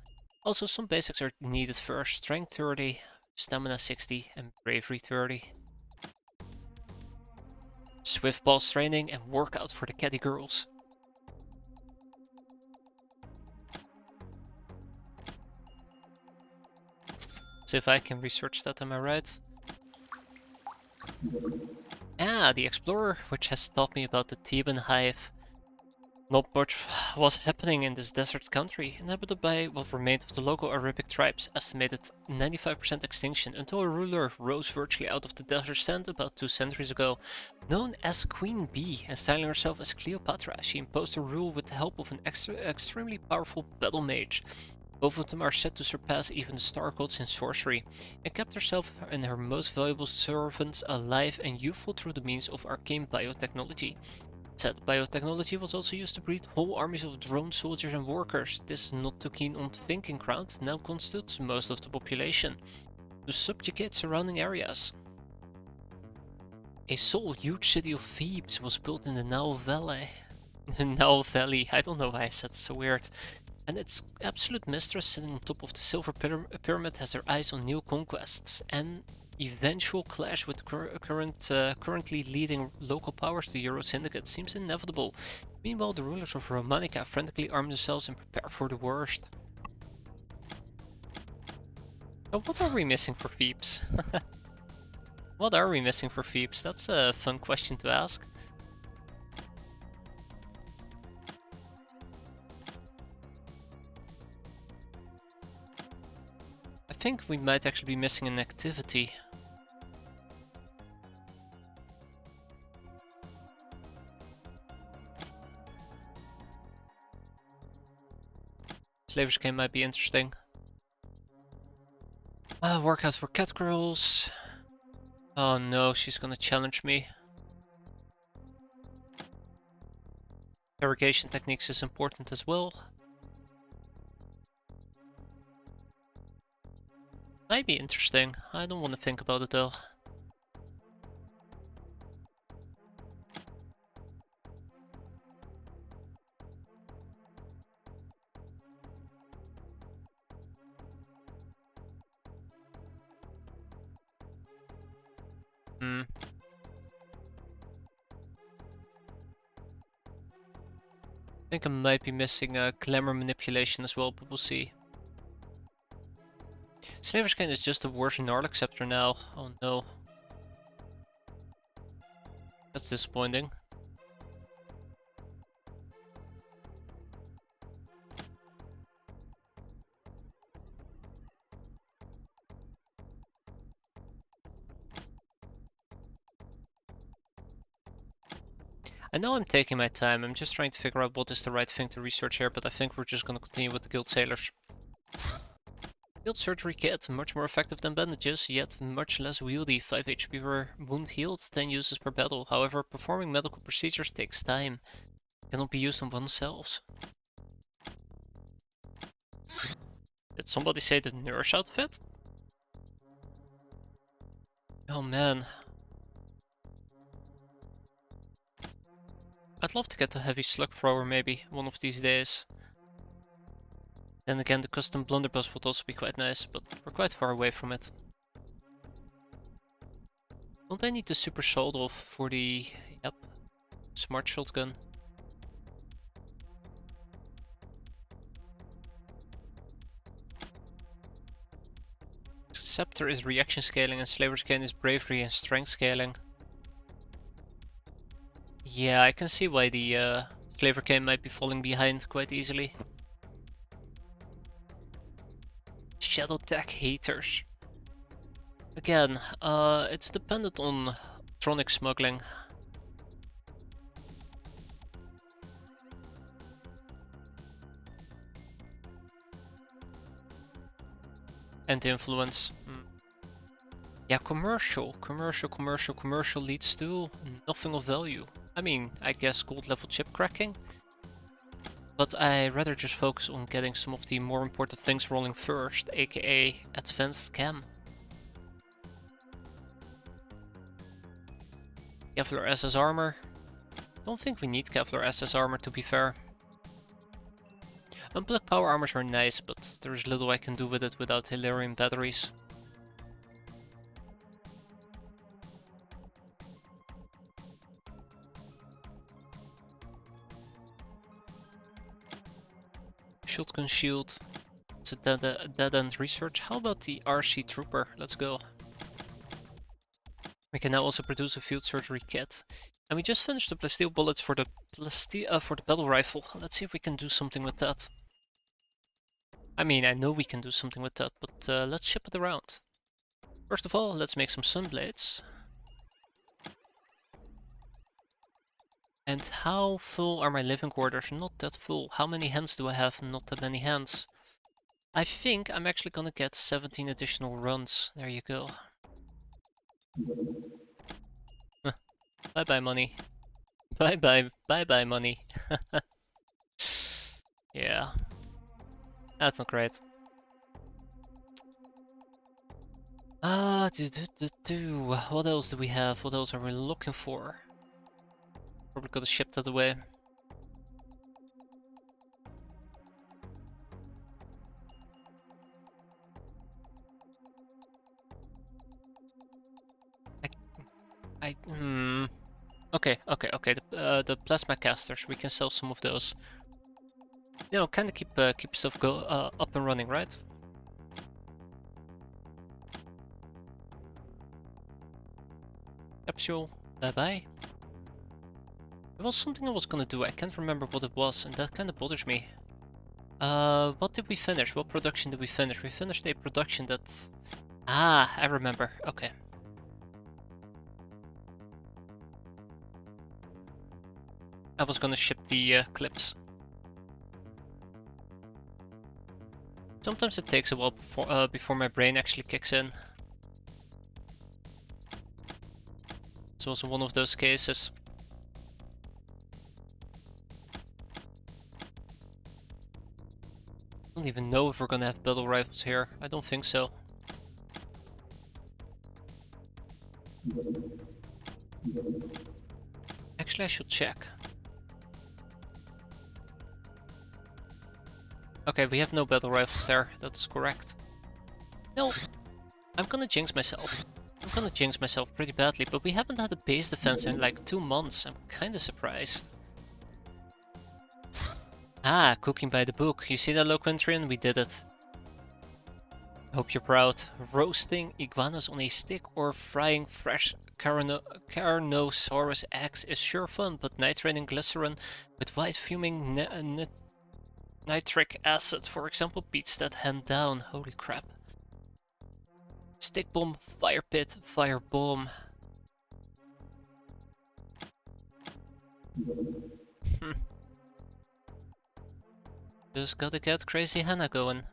A: Also, some basics are needed first. Strength 30, Stamina 60, and Bravery 30. Swift boss training and workout for the caddy girls. So if I can research that, am I right? Ah, the Explorer, which has taught me about the Theban hive. Not much was happening in this desert country, inhabited by what remained of the local Arabic tribes, estimated 95% extinction, until a ruler rose virtually out of the desert sand about 2 centuries ago. Known as Queen Bee and styling herself as Cleopatra, she imposed her rule with the help of an extremely powerful battle mage. Both of them are said to surpass even the star gods in sorcery, and kept herself and her most valuable servants alive and youthful through the means of arcane biotechnology. Said biotechnology was also used to breed whole armies of drone soldiers and workers. This not too keen on thinking crowd now constitutes most of the population, to subjugate surrounding areas. A sole huge city of Thebes was built in the Nile Valley. I don't know why I said it so weird. And its absolute mistress sitting on top of the silver pyramid has her eyes on new conquests. An eventual clash with currently leading local powers, the Euro Syndicate, seems inevitable. Meanwhile, the rulers of Romanica frantically arm themselves and prepare for the worst. Now, what are we missing for Thebes? What are we missing for Thebes? That's a fun question to ask. I think we might actually be missing an activity. Slavish game might be interesting. Workout for cat girls. Oh no, she's gonna challenge me. Interrogation techniques is important as well. Might be interesting. I don't want to think about it though. Hmm. I think I might be missing glamour manipulation as well, but we'll see. Slaver's Cane is just a worse Gnarl Acceptor now. Oh no. That's disappointing. I know I'm taking my time, I'm just trying to figure out what is the right thing to research here, but I think we're just gonna continue with the Guild Sailors. Field Surgery Kit, much more effective than bandages, yet much less wieldy, 5 HP per wound healed, 10 uses per battle. However, performing medical procedures takes time. Cannot be used on oneself. Did somebody say the nurse outfit? Oh man. I'd love to get the heavy slug thrower maybe, one of these days. Then again, the custom blunderbuss would also be quite nice, but we're quite far away from it. Don't I need the super salt off for the... Yep. Smart shotgun. Scepter is reaction scaling and Slaver's Cane is bravery and strength scaling. Yeah, I can see why the Slaver Cane might be falling behind quite easily. Shadow Tech haters. Again, it's dependent on tronic smuggling. And influence. Yeah, commercial leads to nothing of value. I mean, I guess gold level chip cracking. But I rather just focus on getting some of the more important things rolling first, aka advanced chem. Kevlar SS armor. Don't think we need Kevlar SS armor to be fair. Unplugged power armors are nice, but there's little I can do with it without Hilarion batteries. Shotgun shield. It's a dead end research. How about the RC Trooper? Let's go. We can now also produce a field surgery kit. And we just finished the plasteel bullets for the battle rifle. Let's see if we can do something with that. I mean, I know we can do something with that, but let's ship it around. First of all, let's make some sunblades. And how full are my living quarters? Not that full. How many hands do I have? Not that many hands. I think I'm actually gonna get 17 additional runs. There you go. Bye bye money. Bye bye money. Yeah. That's not great. What else do we have? What else are we looking for? Probably gotta ship that away. Okay. The plasma casters, we can sell some of those. You know, kind of keep stuff up and running, right? Capsule, bye bye. There was something I was gonna do. I can't remember what it was, and that kind of bothers me. What did we finish? What production did we finish? We finished a production that's... Ah, I remember. Okay. I was gonna ship the clips. Sometimes it takes a while before my brain actually kicks in. It's also one of those cases. I don't even know if we're gonna have battle rifles here. I don't think so. Actually, I should check. Okay, we have no battle rifles there. That is correct. No, I'm gonna jinx myself. I'm gonna jinx myself pretty badly, but we haven't had a base defense in like 2 months. I'm kinda surprised. Ah, cooking by the book. You see that, Loquentrian? We did it. Hope you're proud. Roasting iguanas on a stick or frying fresh Carnosaurus eggs is sure fun, but nitrating glycerin with white fuming nitric acid, for example, beats that hand down. Holy crap. Stick bomb, fire pit, fire bomb. Just gotta get Crazy Hannah going.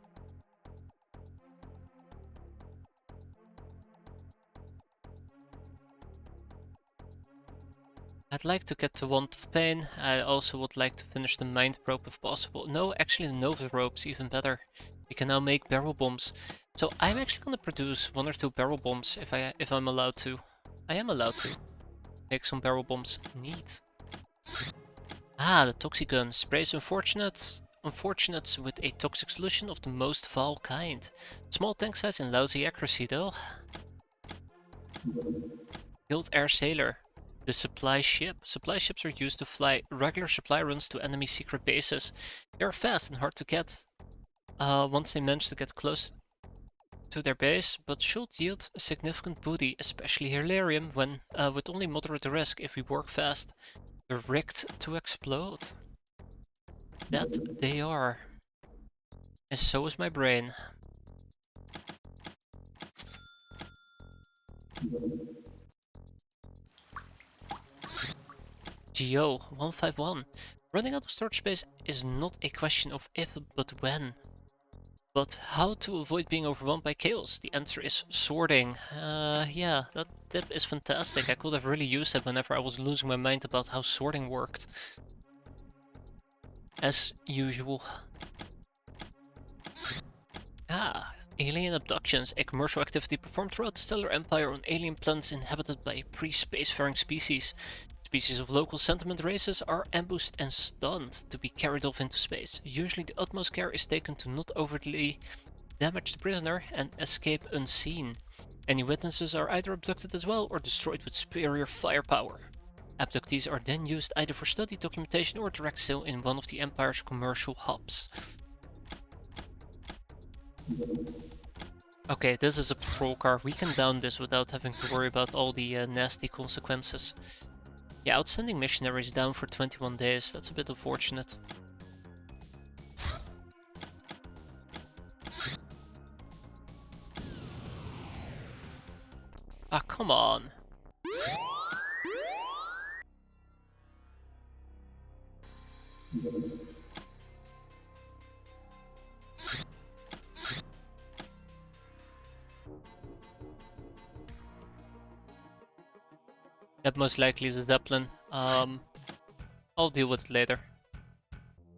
A: I'd like to get to Want of Pain. I also would like to finish the Mind Probe if possible. No, actually the Nova Rope's even better. We can now make barrel bombs. So I'm actually gonna produce 1 or 2 barrel bombs if I'm allowed to. I am allowed to. Make some barrel bombs. Neat. Ah, the Toxigun. Sprays unfortunates with a toxic solution of the most foul kind. Small tank size and lousy accuracy though. Guild Air Sailor. The supply ship. Supply ships are used to fly regular supply runs to enemy secret bases. They are fast and hard to get once they manage to get close to their base, but should yield significant booty, especially Hilarium, when with only moderate risk if we work fast. They're rigged to explode. That they are. And so is my brain. Geo 151. Running out of storage space is not a question of if, but when. But how to avoid being overwhelmed by chaos? The answer is sorting. Yeah, that tip is fantastic. I could have really used it whenever I was losing my mind about how sorting worked. As usual. Ah, alien abductions. A commercial activity performed throughout the Stellar Empire on alien planets inhabited by pre-spacefaring species. Species of local sentiment races are ambushed and stunned to be carried off into space. Usually the utmost care is taken to not overtly damage the prisoner and escape unseen. Any witnesses are either abducted as well or destroyed with superior firepower. Abductees are then used either for study, documentation or direct sale in one of the Empire's commercial hubs. Okay, this is a patrol car. We can down this without having to worry about all the nasty consequences. Yeah, outstanding missionaries down for 21 days. That's a bit unfortunate. Ah, come on. That most likely is a Zeppelin. I'll deal with it later.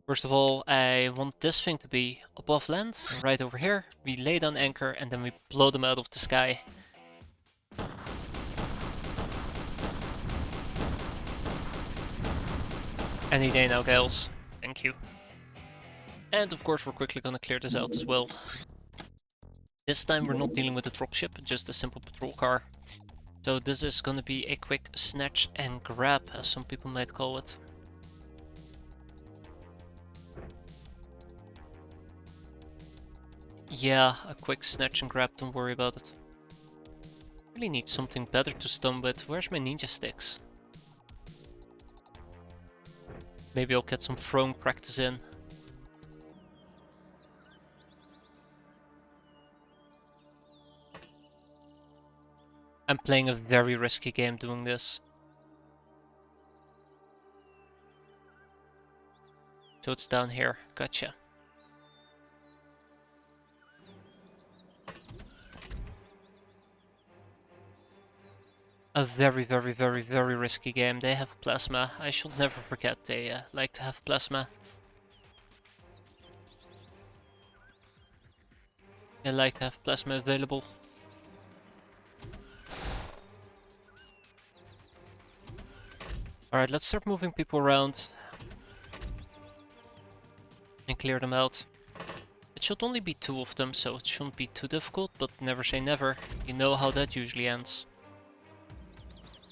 A: First of all, I want this thing to be above land, right over here. We lay down anchor and then we blow them out of the sky. Any day now, Gales. Thank you. And of course we're quickly gonna clear this out as well. This time we're not dealing with a dropship, just a simple patrol car. So this is gonna be a quick snatch and grab, as some people might call it. Yeah, a quick snatch and grab, don't worry about it. Really need something better to stun with. Where's my ninja sticks? Maybe I'll get some throwing practice in. I'm playing a very risky game doing this. So it's down here. Gotcha. A very, very, very, very risky game. They have plasma. I should never forget they like to have plasma. They like to have plasma available. Alright, let's start moving people around and clear them out. It should only be 2 of them, so it shouldn't be too difficult, but never say never. You know how that usually ends.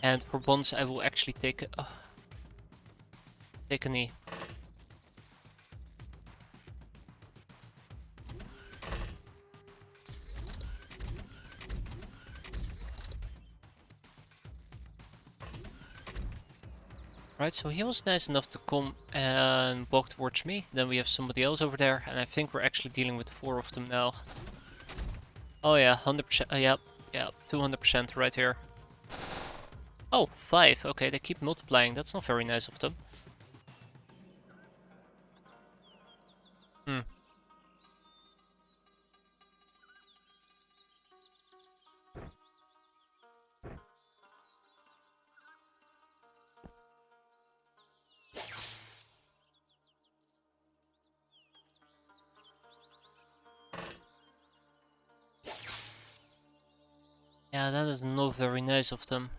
A: And for once I will actually take a knee. Right, so he was nice enough to come and walk towards me. Then we have somebody else over there, and I think we're actually dealing with 4 of them now. Oh yeah, 100%, yeah, 200% right here. Oh, 5, okay, they keep multiplying, that's not very nice of them. Hmm. Yeah, that is not very nice of them.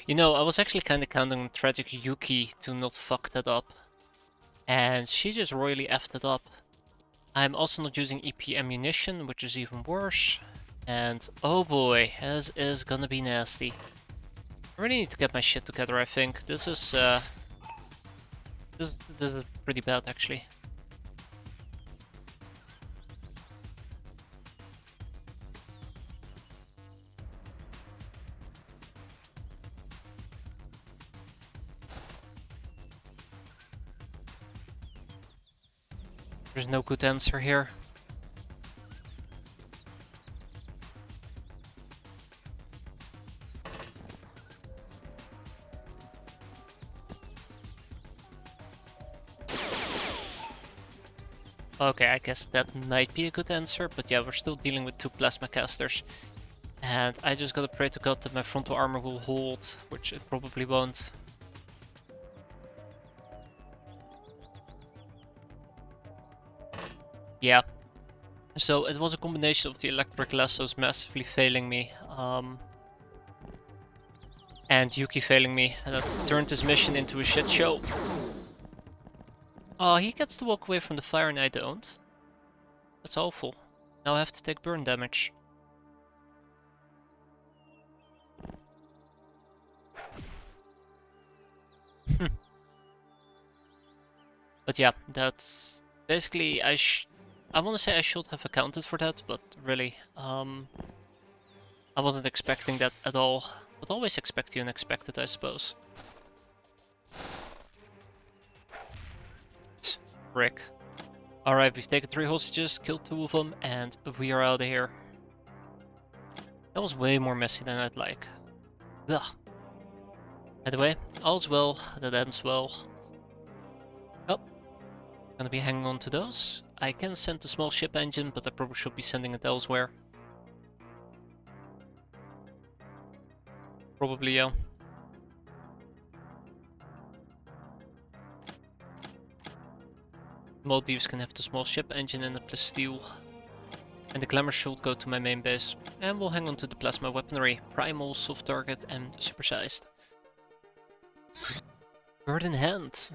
A: You know, I was actually kinda counting on Tragic Yuki to not fuck that up. And she just royally effed it up. I'm also not using EP ammunition, which is even worse. And oh boy, this is gonna be nasty. I really need to get my shit together, I think. This is pretty bad actually. There's no good answer here. Okay, I guess that might be a good answer, but yeah, we're still dealing with 2 plasma casters. And I just gotta pray to God that my frontal armor will hold, which it probably won't. Yeah. So it was a combination of the electric lassos massively failing me, and Yuki failing me, and that turned this mission into a shit show. Oh, he gets to walk away from the fire and I don't. That's awful. Now I have to take burn damage. But yeah, that's basically I want to say I should have accounted for that, but really, I wasn't expecting that at all. But always expect the unexpected, I suppose. Frick. Alright, we've taken 3 hostages, killed 2 of them, and we are out of here. That was way more messy than I'd like. Ugh. Anyway, all's well, that ends well. Oh, gonna be hanging on to those. I can send the small ship engine, but I probably should be sending it elsewhere. Probably, yeah. Maldives can have the small ship engine and the plasteel. And the glamour should go to my main base. And we'll hang on to the plasma weaponry, primal, soft target and supersized. Bird in hand.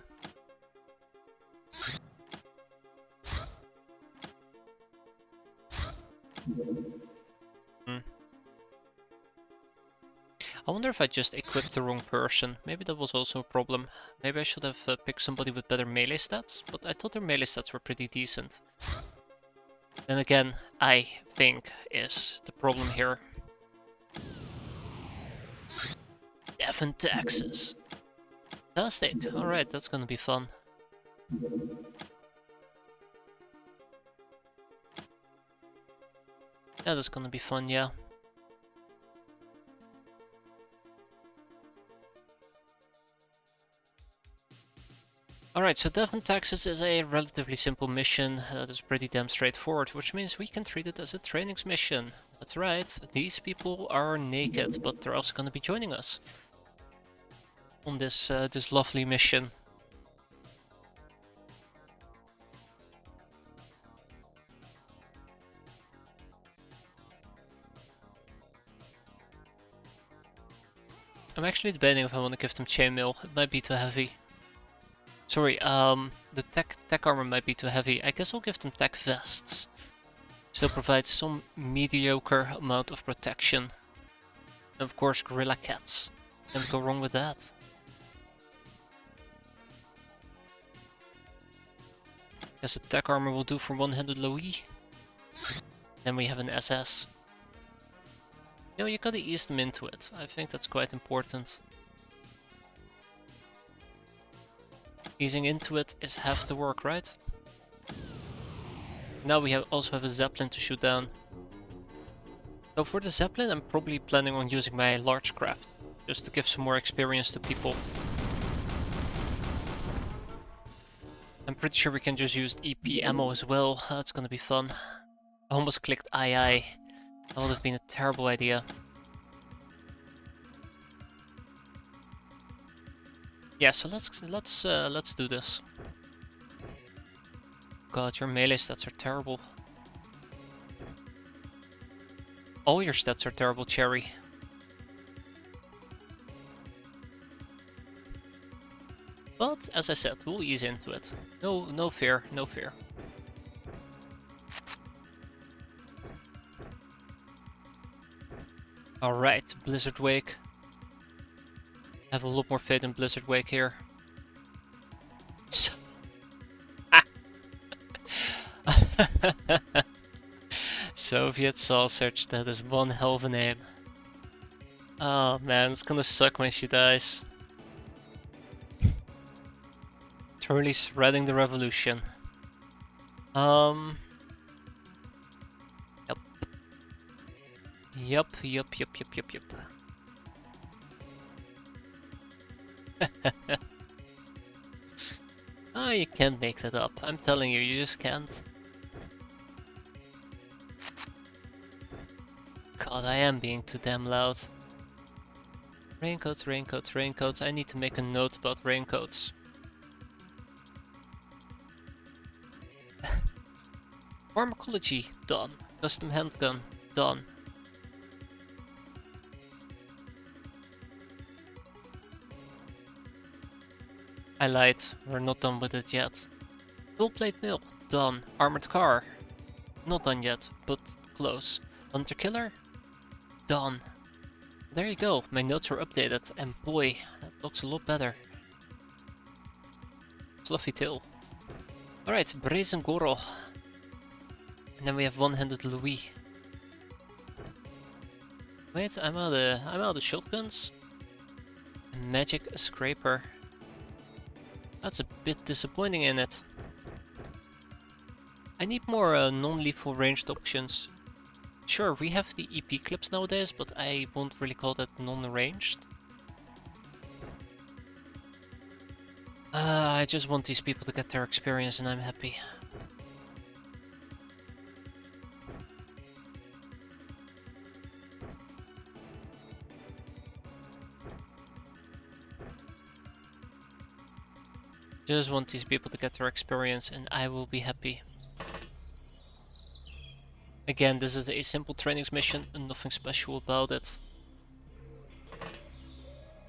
A: I wonder if I just equipped the wrong person. Maybe that was also a problem. Maybe I should have picked somebody with better melee stats, but I thought their melee stats were pretty decent. Then again, I think is the problem here. Death and taxes. Fantastic. Alright, that's gonna be fun. Yeah, that's gonna be fun, yeah. Alright, so Death and Taxes is a relatively simple mission that is pretty damn straightforward, which means we can treat it as a trainings mission. That's right, these people are naked, but they're also gonna be joining us. on this lovely mission. I'm actually debating if I want to give them chainmail. It might be too heavy. Sorry, the tech armor might be too heavy. I guess I'll give them tech vests. Still provides some mediocre amount of protection. And of course, gorilla cats. Can't go wrong with that. Guess the tech armor will do for one-handed Louis. Then we have an SS. You know, you gotta ease them into it. I think that's quite important. Easing into it is half the work, right? Now we also have a Zeppelin to shoot down. So for the Zeppelin, I'm probably planning on using my large craft, just to give some more experience to people. I'm pretty sure we can just use EP ammo as well. That's gonna be fun. I almost clicked II. That would have been a terrible idea. Yeah, so let's do this. God, your melee stats are terrible. All your stats are terrible, Cherry. But as I said, we'll ease into it. No fear, no fear. Alright, Blizzard Wake. I have a lot more faith in Blizzard Wake here. Soviet Soul Search, that is one hell of a name. Oh man, it's gonna suck when she dies. Truly spreading the revolution. Yep. Yep. Oh, you can't make that up. I'm telling you, you just can't. God, I am being too damn loud. Raincoats, raincoats, raincoats. I need to make a note about raincoats. Pharmacology, done. Custom handgun, done. I lied, we're not done with it yet. Full plate mill, done. Armored car, not done yet, but close. Hunter killer, done. There you go, my notes are updated, and boy, that looks a lot better. Fluffy tail. Alright, Brazen Goro. And then we have one-handed Louis. Wait, I'm out of shotguns. Magic scraper. That's a bit disappointing in it. I need more non-lethal ranged options. Sure, we have the EP clips nowadays, but I won't really call that non-ranged. I just want these people to get their experience and I'm happy. Just want these people to get their experience and I will be happy. Again, this is a simple trainings mission and nothing special about it.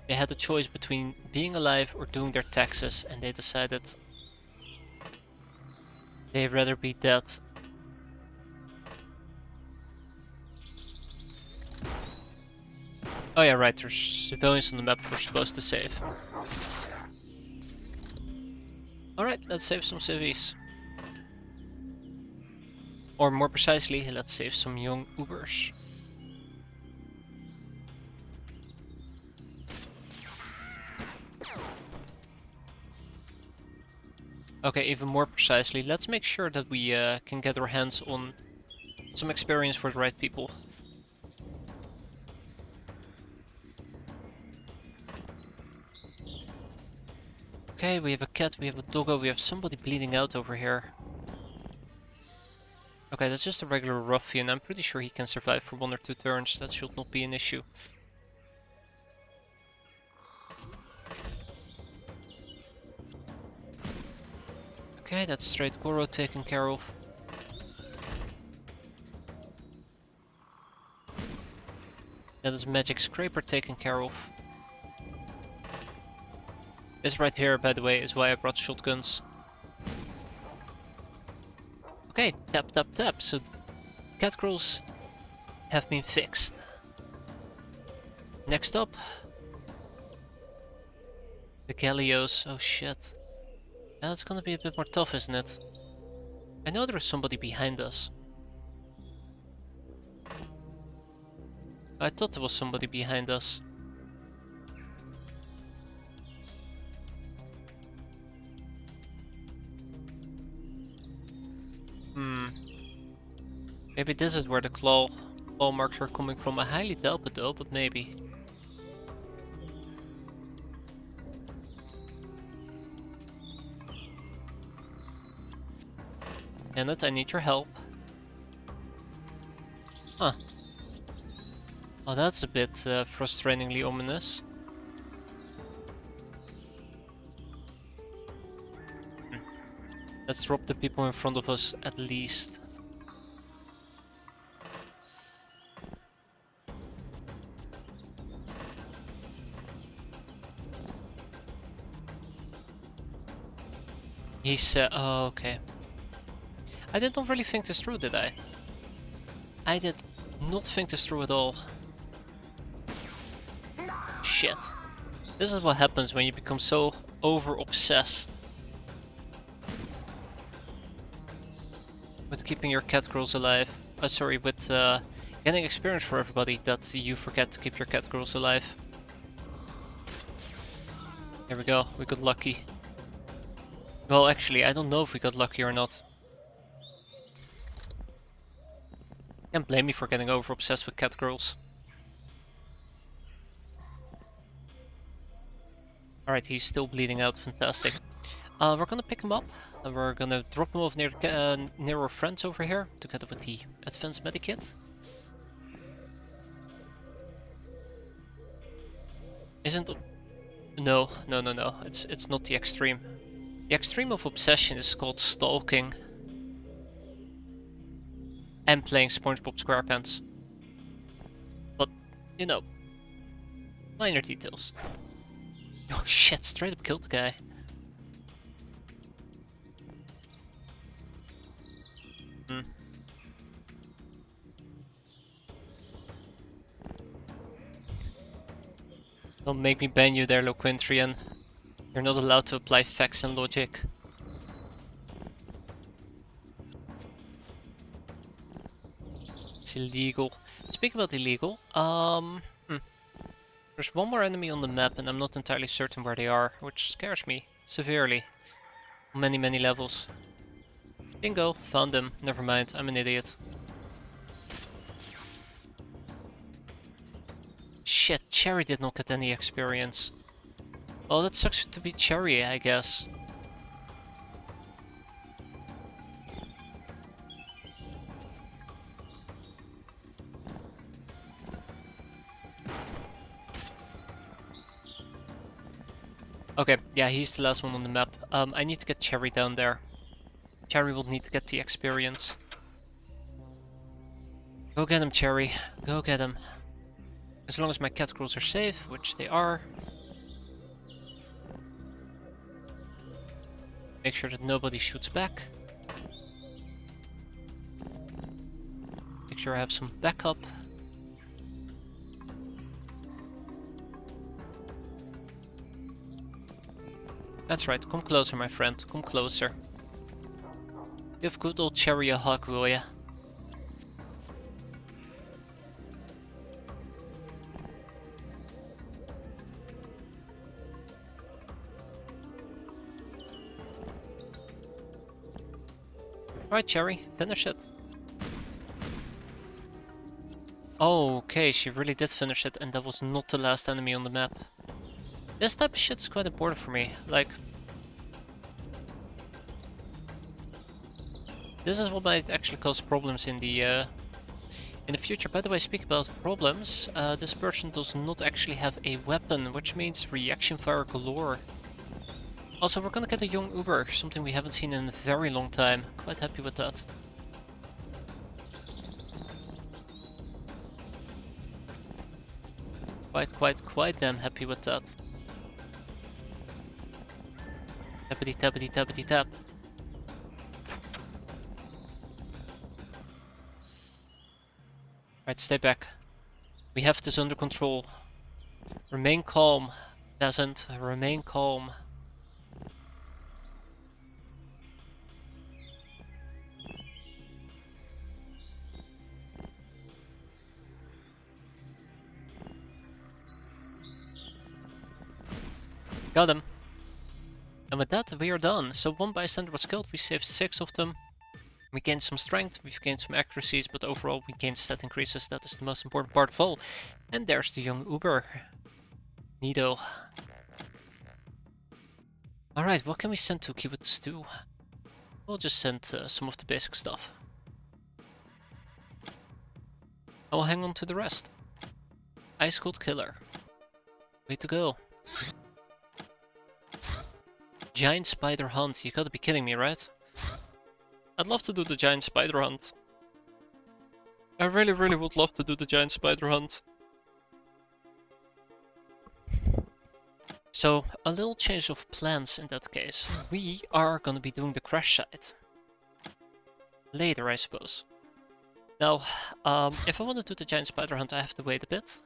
A: They had a choice between being alive or doing their taxes and they decided they'd rather be dead. Oh yeah, right, there's civilians on the map we're supposed to save. Alright, let's save some civvies. Or more precisely, let's save some young Ubers. Okay, even more precisely, let's make sure that we can get our hands on some experience for the right people. Okay, we have a cat, we have a doggo, we have somebody bleeding out over here. Okay, that's just a regular ruffian. I'm pretty sure he can survive for 1 or 2 turns. That should not be an issue. Okay, that's straight Goro taken care of. That is Magic Scraper taken care of. This right here, by the way, is why I brought shotguns. Okay, tap tap tap, so catgirls have been fixed. Next up, the Gallios. Oh shit. Now it's gonna be a bit more tough, isn't it? I know there is somebody behind us. I thought there was somebody behind us. Maybe this is where the claw marks are coming from. I highly doubt it though, but maybe. Janet, I need your help. Huh. Oh, that's a bit frustratingly ominous. Let's drop the people in front of us at least. He said, oh, okay. I did not really think this through, did I? I did not think this through at all. Shit. This is what happens when you become so over-obsessed with keeping your catgirls alive. Sorry, with getting experience for everybody, that you forget to keep your catgirls alive. There we go, we got lucky. Well, actually, I don't know if we got lucky or not. Can't blame me for getting over-obsessed with catgirls. Alright, he's still bleeding out, fantastic. We're gonna pick him up, and we're gonna drop him off near our friends over here, together with the advanced medikit. Isn't... No, it's not the extreme. The extreme of obsession is called stalking. And playing SpongeBob SquarePants. But, you know, minor details. Oh shit, straight up killed the guy. Don't make me ban you there, Loquintrian. You're not allowed to apply facts and logic. It's illegal. Speaking about illegal, there's one more enemy on the map and I'm not entirely certain where they are, which scares me severely. On many levels. Bingo, found them. Never mind, I'm an idiot. Shit, Cherry did not get any experience. Oh, that sucks to be Cherry, I guess. Okay, yeah, he's the last one on the map. I need to get Cherry down there. Cherry will need to get the experience. Go get him, Cherry. Go get him. As long as my catgirls are safe, which they are. Make sure that nobody shoots back. Make sure I have some backup. That's right, come closer, my friend. Come closer. Give good old Cherry a hug, will ya? Alright, Cherry, finish it. Oh, okay, she really did finish it, and that was not the last enemy on the map. This type of shit is quite important for me, like... This is what might actually cause problems in the future. By the way, speaking about problems, this person does not actually have a weapon, which means reaction fire galore. Also, we're gonna get a young Uber, something we haven't seen in a very long time. Quite happy with that. Quite damn happy with that. Tappity tappity tappity tap. Right, stay back. We have this under control. Remain calm, peasant. Remain calm. Got him. And with that, we are done. So 1 bystander was killed, we saved 6 of them. We gained some strength, we've gained some accuracies, but overall we gained stat increases. That is the most important part of all. And there's the young Uber. Neato. Alright, what can we send to keep with the stew? We'll just send some of the basic stuff. I will hang on to the rest. Ice Cold Killer. Way to go. Giant Spider Hunt. You gotta be kidding me, right? I'd love to do the Giant Spider Hunt. I really would love to do the Giant Spider Hunt. So, a little change of plans in that case. We are gonna be doing the crash site. Later, I suppose. Now, if I want to do the Giant Spider Hunt, I have to wait a bit.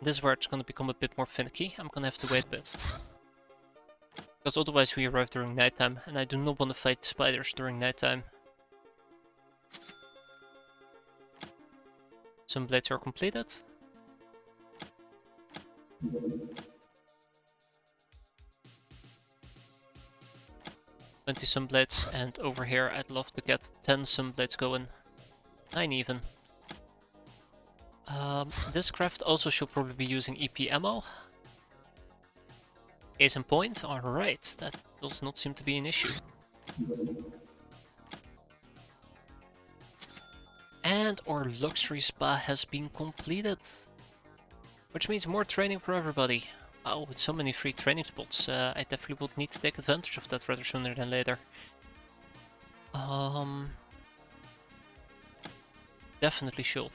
A: This is where it's gonna become a bit more finicky. I'm gonna have to wait a bit. Because otherwise we arrive during nighttime, and I do not want to fight spiders during nighttime. Some blades are completed. Some blades, and over here I'd love to get 10 some blades going. 9 even. This craft also should probably be using EP ammo. Case in point, alright, that does not seem to be an issue. And our luxury spa has been completed. Which means more training for everybody. Wow, with so many free training spots, I definitely would need to take advantage of that rather sooner than later. Definitely should.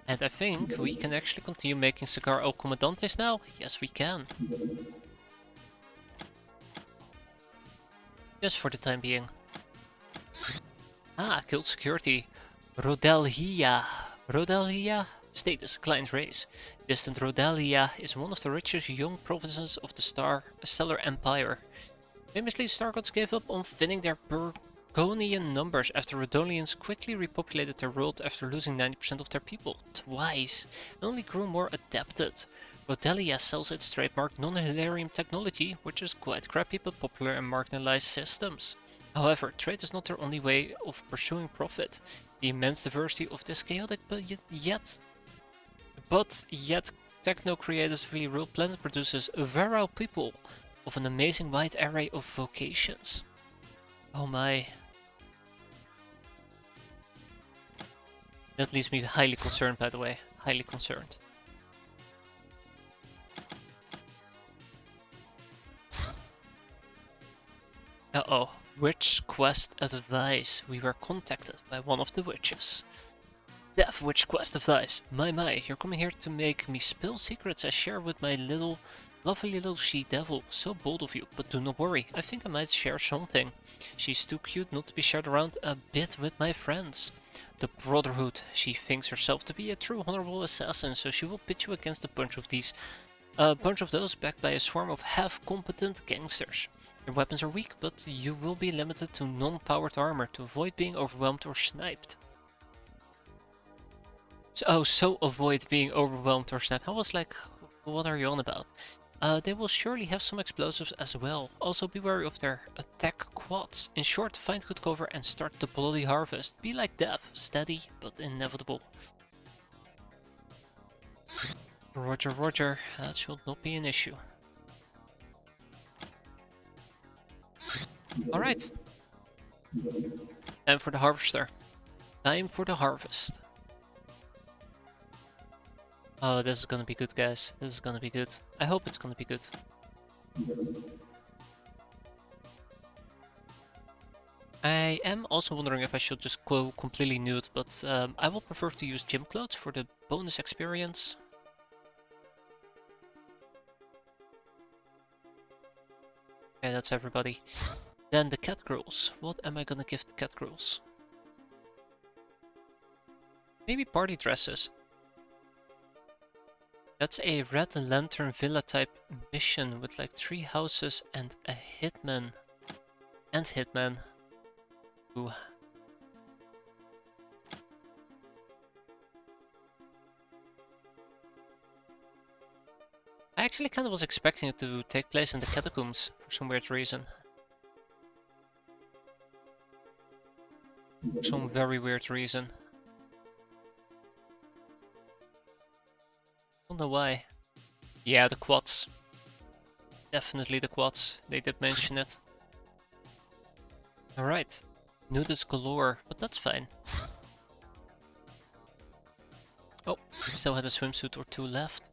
A: And I think we can actually continue making Cigar El Comandantes now. Yes, we can. Just for the time being. Ah, killed security. Rodelhia. Rodelhia? Status, client race. Distant Rodelhia is one of the richest young provinces of the Stellar Empire. Famously, Star Gods gave up on thinning their Burgonian numbers after Rodolians quickly repopulated their world after losing 90% of their people, twice, and only grew more adapted. Rodelia sells its trademark non-hilarium technology, which is quite crappy but popular in marginalized systems. However, trade is not their only way of pursuing profit. The immense diversity of this chaotic but yet techno-creatively ruled planet produces virile people of an amazing wide array of vocations. Oh my. That leaves me highly concerned, by the way. Highly concerned. Uh-oh. Witch quest advice. We were contacted by one of the witches. Death witch quest advice. My, you're coming here to make me spill secrets I share with my lovely little she-devil. So bold of you, but do not worry. I think I might share something. She's too cute not to be shared around a bit with my friends. The Brotherhood. She thinks herself to be a true honorable assassin, so she will pit you against a bunch of those backed by a swarm of half-competent gangsters. Your weapons are weak, but you will be limited to non-powered armor to avoid being overwhelmed or sniped. So avoid being overwhelmed or sniped. I was like, what are you on about? They will surely have some explosives as well. Also be wary of their attack quads. In short, find good cover and start the bloody harvest. Be like Death, steady but inevitable. Roger, that should not be an issue. Alright. Time for the harvester. Time for the harvest. Oh, this is gonna be good, guys. This is gonna be good. I hope it's gonna be good. I am also wondering if I should just go completely nude, but I will prefer to use gym clothes for the bonus experience. Okay, that's everybody. Then the cat girls. What am I gonna give the cat girls? Maybe party dresses. That's a Red Lantern Villa type mission with like 3 houses and a hitman. And hitman. Ooh. I actually kind of was expecting it to take place in the catacombs for some weird reason. For some very weird reason. Don't know why. Yeah, the quads. Definitely the quads. They did mention it. Alright. Nudist galore, but that's fine. Oh, we still had a swimsuit or 2 left.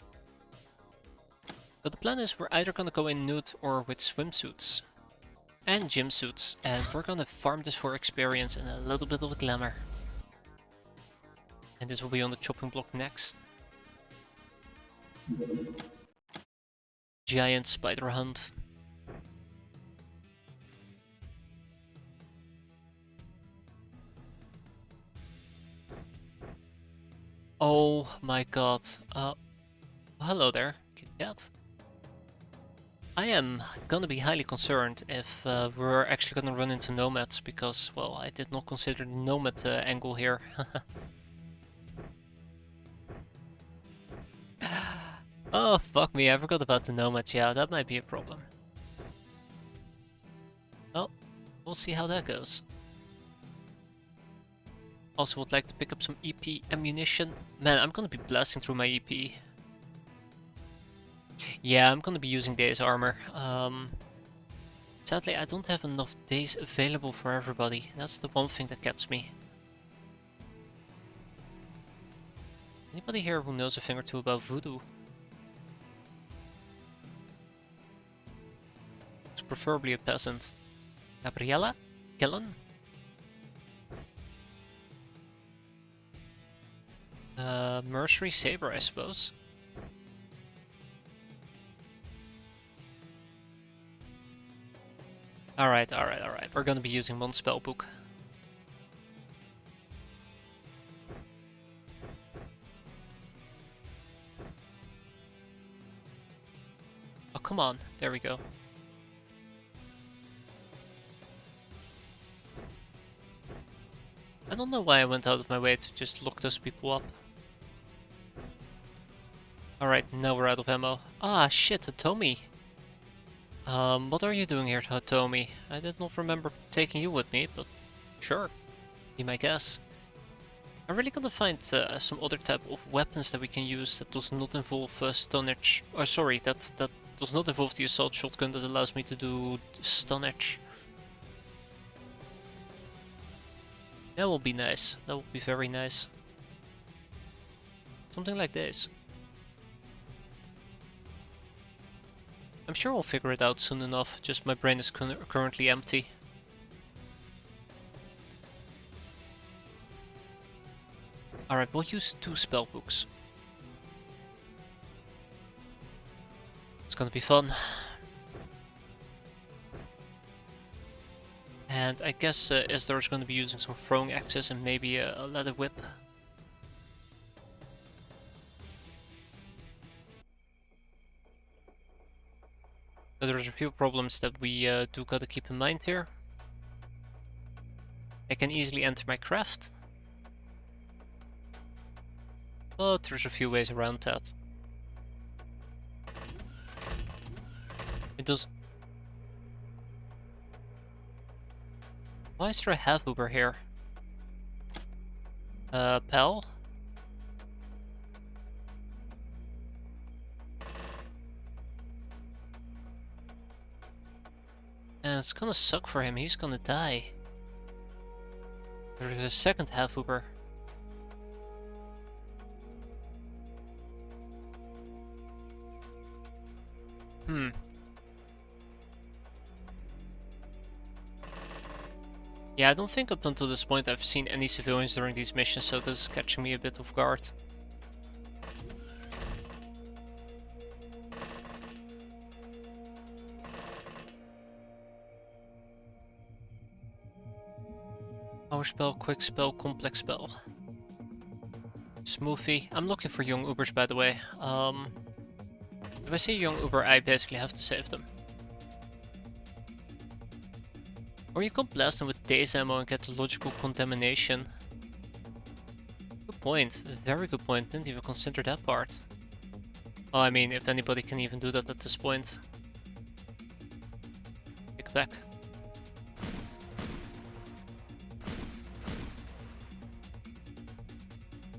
A: But the plan is we're either gonna go in nude or with swimsuits. And gym suits. And we're gonna farm this for experience and a little bit of glamour. And this will be on the chopping block next. Giant spider hunt. Oh my god. Hello there, Kit Kat. I am gonna be highly concerned if we're actually gonna run into nomads, because, well, I did not consider the nomad angle here. Oh, fuck me, I forgot about the nomads. Yeah, that might be a problem. Well, we'll see how that goes. Also would like to pick up some EP ammunition. Man, I'm gonna be blasting through my EP. Yeah, I'm gonna be using Days armor. Sadly, I don't have enough days available for everybody. That's the one thing that gets me. Anybody here who knows a thing or two about voodoo? It's preferably a peasant. Gabriella? Kellen? Mercenary Saber, I suppose. Alright. We're gonna be using one spellbook. Oh, come on. There we go. I don't know why I went out of my way to just lock those people up. Alright, now we're out of ammo. Ah, shit, Hitomi. What are you doing here, Hitomi? I did not remember taking you with me, but sure. Be my guess. I'm really gonna find some other type of weapons that we can use that does not involve stunnage. Oh, sorry, that does not involve the assault shotgun that allows me to do stunnage. That will be nice. That will be very nice. Something like this. I'm sure we'll figure it out soon enough, just my brain is currently empty. Alright, we'll use 2 spellbooks. It's gonna be fun. And I guess Isdar's gonna be using some throwing axes and maybe a leather whip. But there's a few problems that we do gotta keep in mind here. I can easily enter my craft. But there's a few ways around that. It does... Why is there a half-boober here? Pal? And it's gonna suck for him, he's gonna die. There's a second half-boober. Hmm. Yeah, I don't think up until this point I've seen any civilians during these missions, so this is catching me a bit off guard. Power spell, quick spell, complex spell. Smoothie. I'm looking for young Ubers, by the way. If I see a young Uber, I basically have to save them. Or you could blast them with daze ammo and get the logical contamination. Good point. A very good point. Didn't even consider that part. Oh, I mean, if anybody can even do that at this point. Kick back.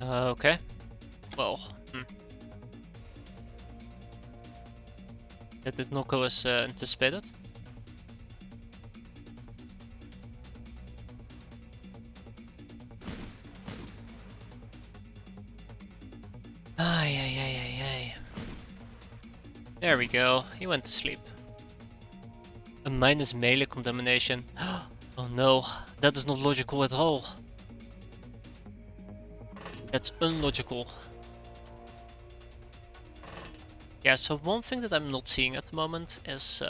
A: Okay. Well, that did not go as anticipated. Ay, ay, ay, ay, ay. There we go. He went to sleep. A minus melee contamination. Oh no, that is not logical at all. That's unlogical. Yeah, so one thing that I'm not seeing at the moment is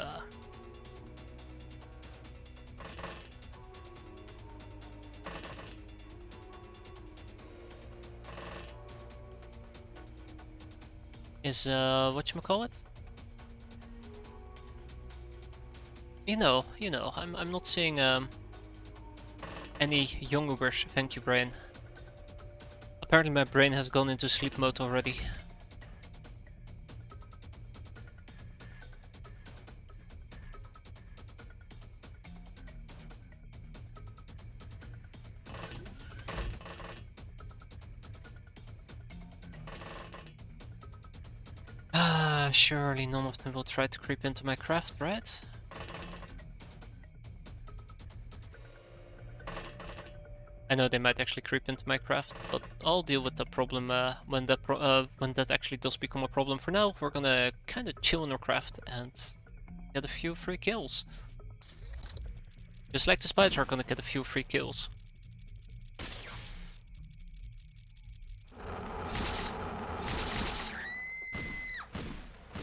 A: whatchamacallit? You know, I'm not seeing any young Ubers, thank you brain. Apparently my brain has gone into sleep mode already. Ah, surely none of them will try to creep into my craft, right? I know they might actually creep into my craft, but I'll deal with the problem when that actually does become a problem. For now, we're gonna kind of chill in our craft and get a few free kills. Just like the spiders are gonna get a few free kills.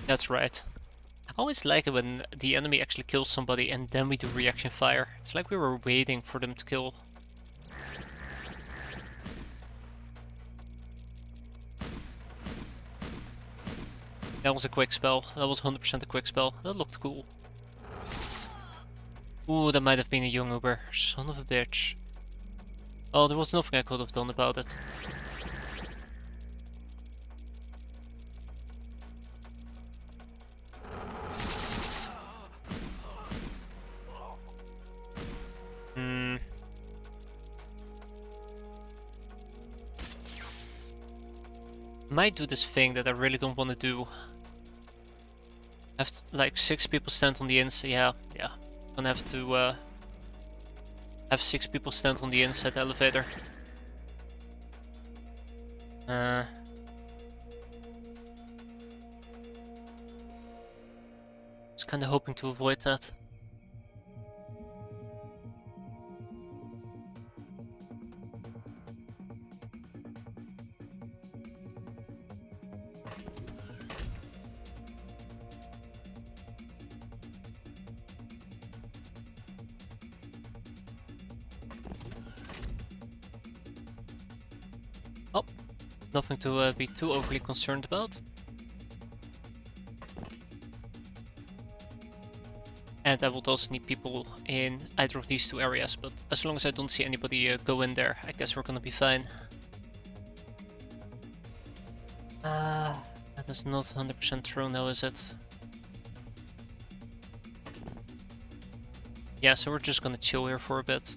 A: That's right. I always like it when the enemy actually kills somebody and then we do reaction fire. It's like we were waiting for them to kill. That was a quick spell. That was 100% a quick spell. That looked cool. Ooh, that might have been a young Uber. Son of a bitch. Oh, there was nothing I could have done about it. Might do this thing that I really don't want to do. Have like 6 people stand on the inside. Yeah. Gonna have to have 6 people stand on the inside elevator. Was kind of hoping to avoid that. Oh, nothing to be too overly concerned about. And I would also need people in either of these 2 areas, but as long as I don't see anybody go in there, I guess we're gonna be fine. That is not 100% true now, is it? Yeah, so we're just gonna chill here for a bit.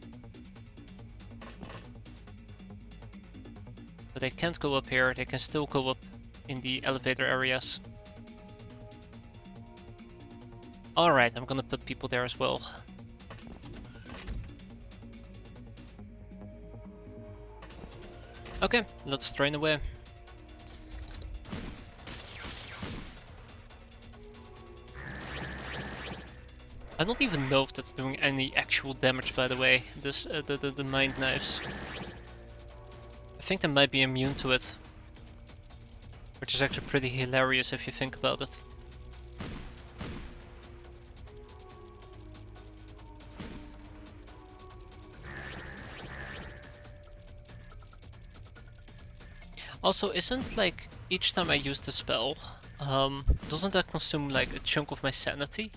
A: But they can't go up here, they can still go up in the elevator areas. Alright, I'm gonna put people there as well. Okay, let's train away. I don't even know if that's doing any actual damage, by the way, this the mind knives. I think they might be immune to it. Which is actually pretty hilarious if you think about it. Also, isn't like each time I use the spell, doesn't that consume like a chunk of my sanity?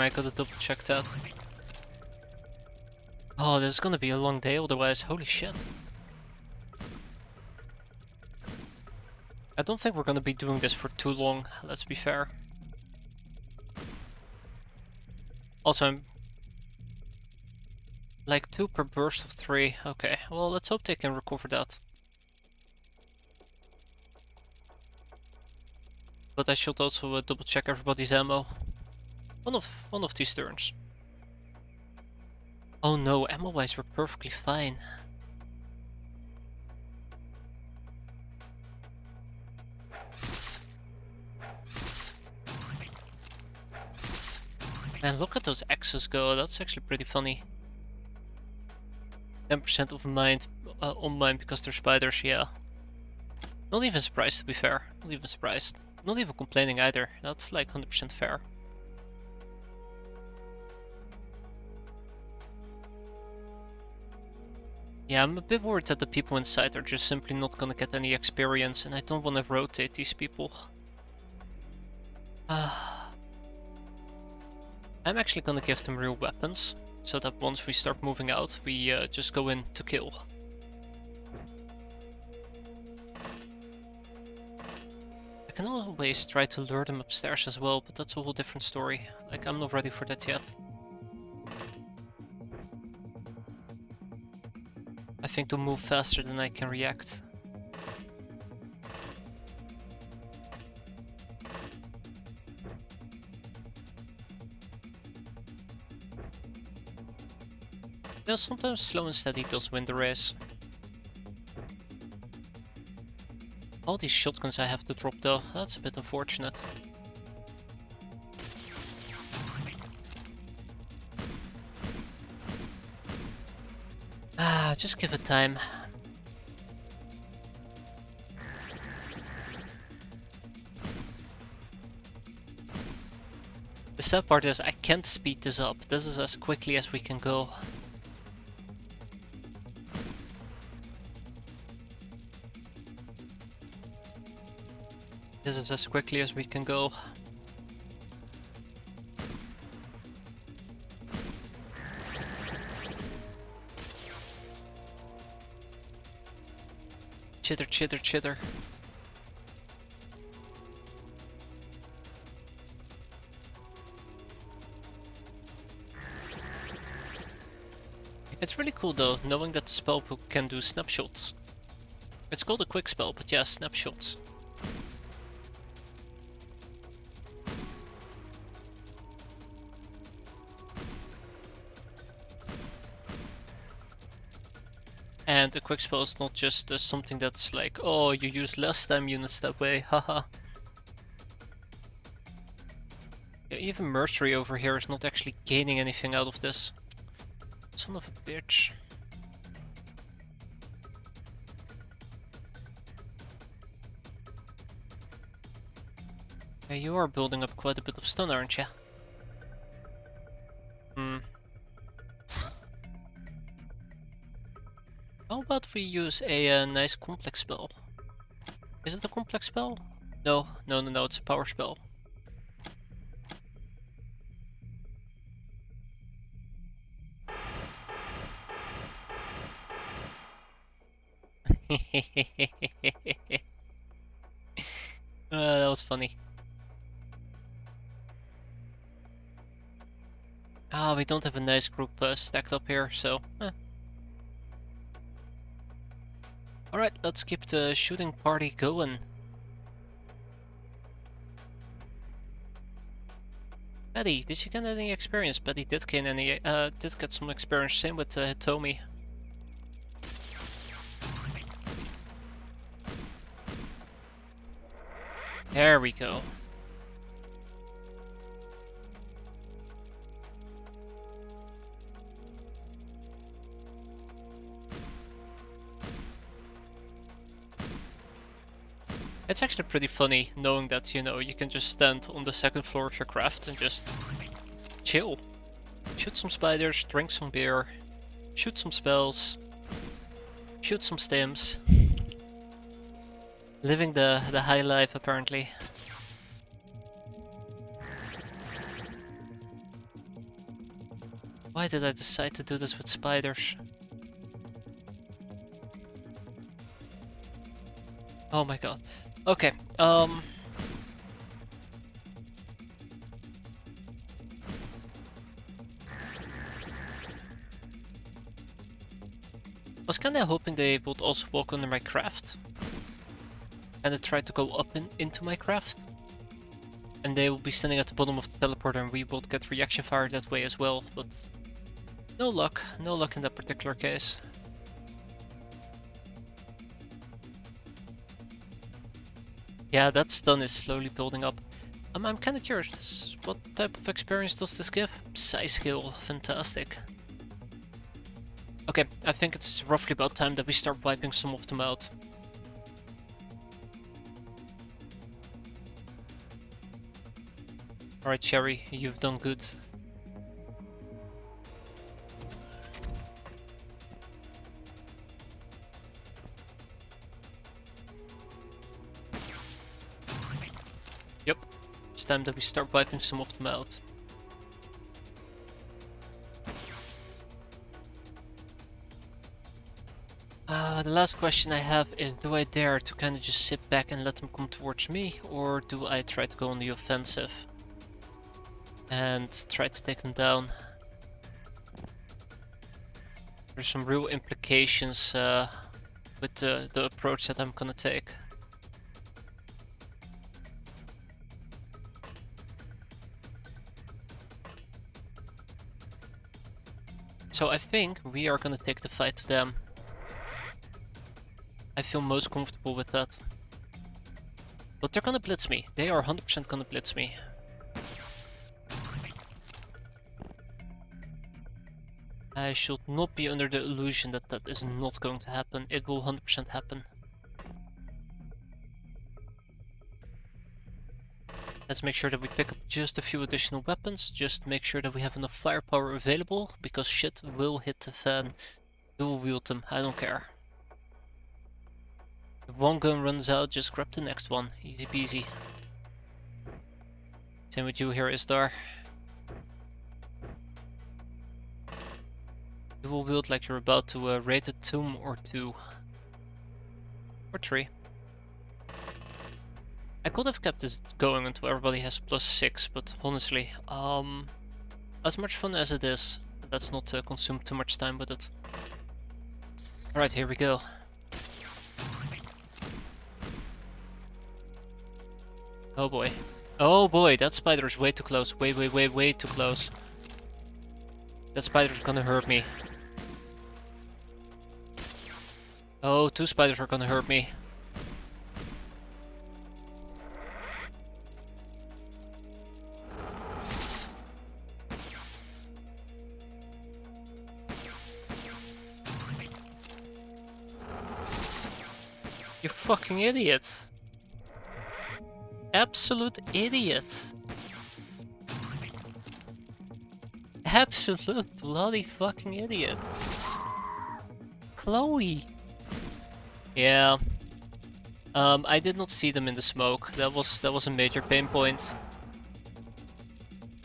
A: I gotta double check that. Oh, this is gonna be a long day otherwise, holy shit. I don't think we're gonna be doing this for too long, let's be fair. Also, I'm like 2 per burst of 3. Okay, well, let's hope they can recover that. But I should also double check everybody's ammo. One of these turns. Oh no, ammo-wise we're perfectly fine. Man, look at those axes go, that's actually pretty funny. 10% of mind on mine because they're spiders, yeah. Not even surprised, to be fair. Not even surprised. Not even complaining either, that's like 100% fair. Yeah, I'm a bit worried that the people inside are just simply not gonna get any experience, and I don't want to rotate these people. I'm actually gonna give them real weapons, so that once we start moving out, we just go in to kill. I can always try to lure them upstairs as well, but that's a whole different story. Like, I'm not ready for that yet. I think they'll move faster than I can react. Yeah, sometimes slow and steady does win the race. All these shotguns I have to drop though, that's a bit unfortunate. Just give it time. The sad part is I can't speed this up. This is as quickly as we can go. This is as quickly as we can go. Chitter, chitter, chitter. It's really cool though, knowing that the spellbook can do snapshots. It's called a quick spell, but yeah, snapshots. And a quick spell is not just something that's like, oh, you use less stam units that way, haha. Yeah, even Mercury over here is not actually gaining anything out of this. Son of a bitch. Yeah, you are building up quite a bit of stun, aren't you? How about we use a nice complex spell? Is it a complex spell? No, it's a power spell. That was funny. Ah, we don't have a nice group stacked up here, so... Alright, let's keep the shooting party going. Paddy, did you get any experience? Paddy did get some experience. Same with Hitomi. There we go. It's actually pretty funny knowing that, you know, you can just stand on the second floor of your craft and just chill. Shoot some spiders, drink some beer, shoot some spells, shoot some stims. Living the high life, apparently. Why did I decide to do this with spiders? Oh my god. Okay, was kinda hoping they would also walk under my craft. And I tried to go up into my craft. And they will be standing at the bottom of the teleporter and we would get reaction fire that way as well, but no luck in that particular case. Yeah, that stun is slowly building up. I'm kinda curious, what type of experience does this give? Psi skill, fantastic. Okay, I think it's roughly about time that we start wiping some of them out. Alright, Cherry, you've done good. Yep, it's time that we start wiping some of them out. The last question I have is, do I dare to kind of just sit back and let them come towards me, or do I try to go on the offensive and try to take them down? There's some real implications with the approach that I'm gonna take. So I think we are gonna take the fight to them. I feel most comfortable with that. But they're gonna blitz me. They are 100% gonna blitz me. I should not be under the illusion that that is not going to happen. It will 100% happen. Let's make sure that we pick up just a few additional weapons. Just make sure that we have enough firepower available, because shit will hit the fan. Dual wield them, I don't care. If one gun runs out, just grab the next one. Easy peasy. Same with you here, Isdar. Dual wield like you're about to raid a tomb or two. Or three. I could have kept this going until everybody has +6, but honestly, as much fun as it is, let's not consume too much time with it. Alright, here we go. Oh boy. Oh boy, that spider is way too close. Way too close. That spider is gonna hurt me. Oh, 2 spiders are gonna hurt me. You fucking idiot. Absolute idiot. Absolute bloody fucking idiot. Chloe. Yeah. I did not see them in the smoke. That was a major pain point.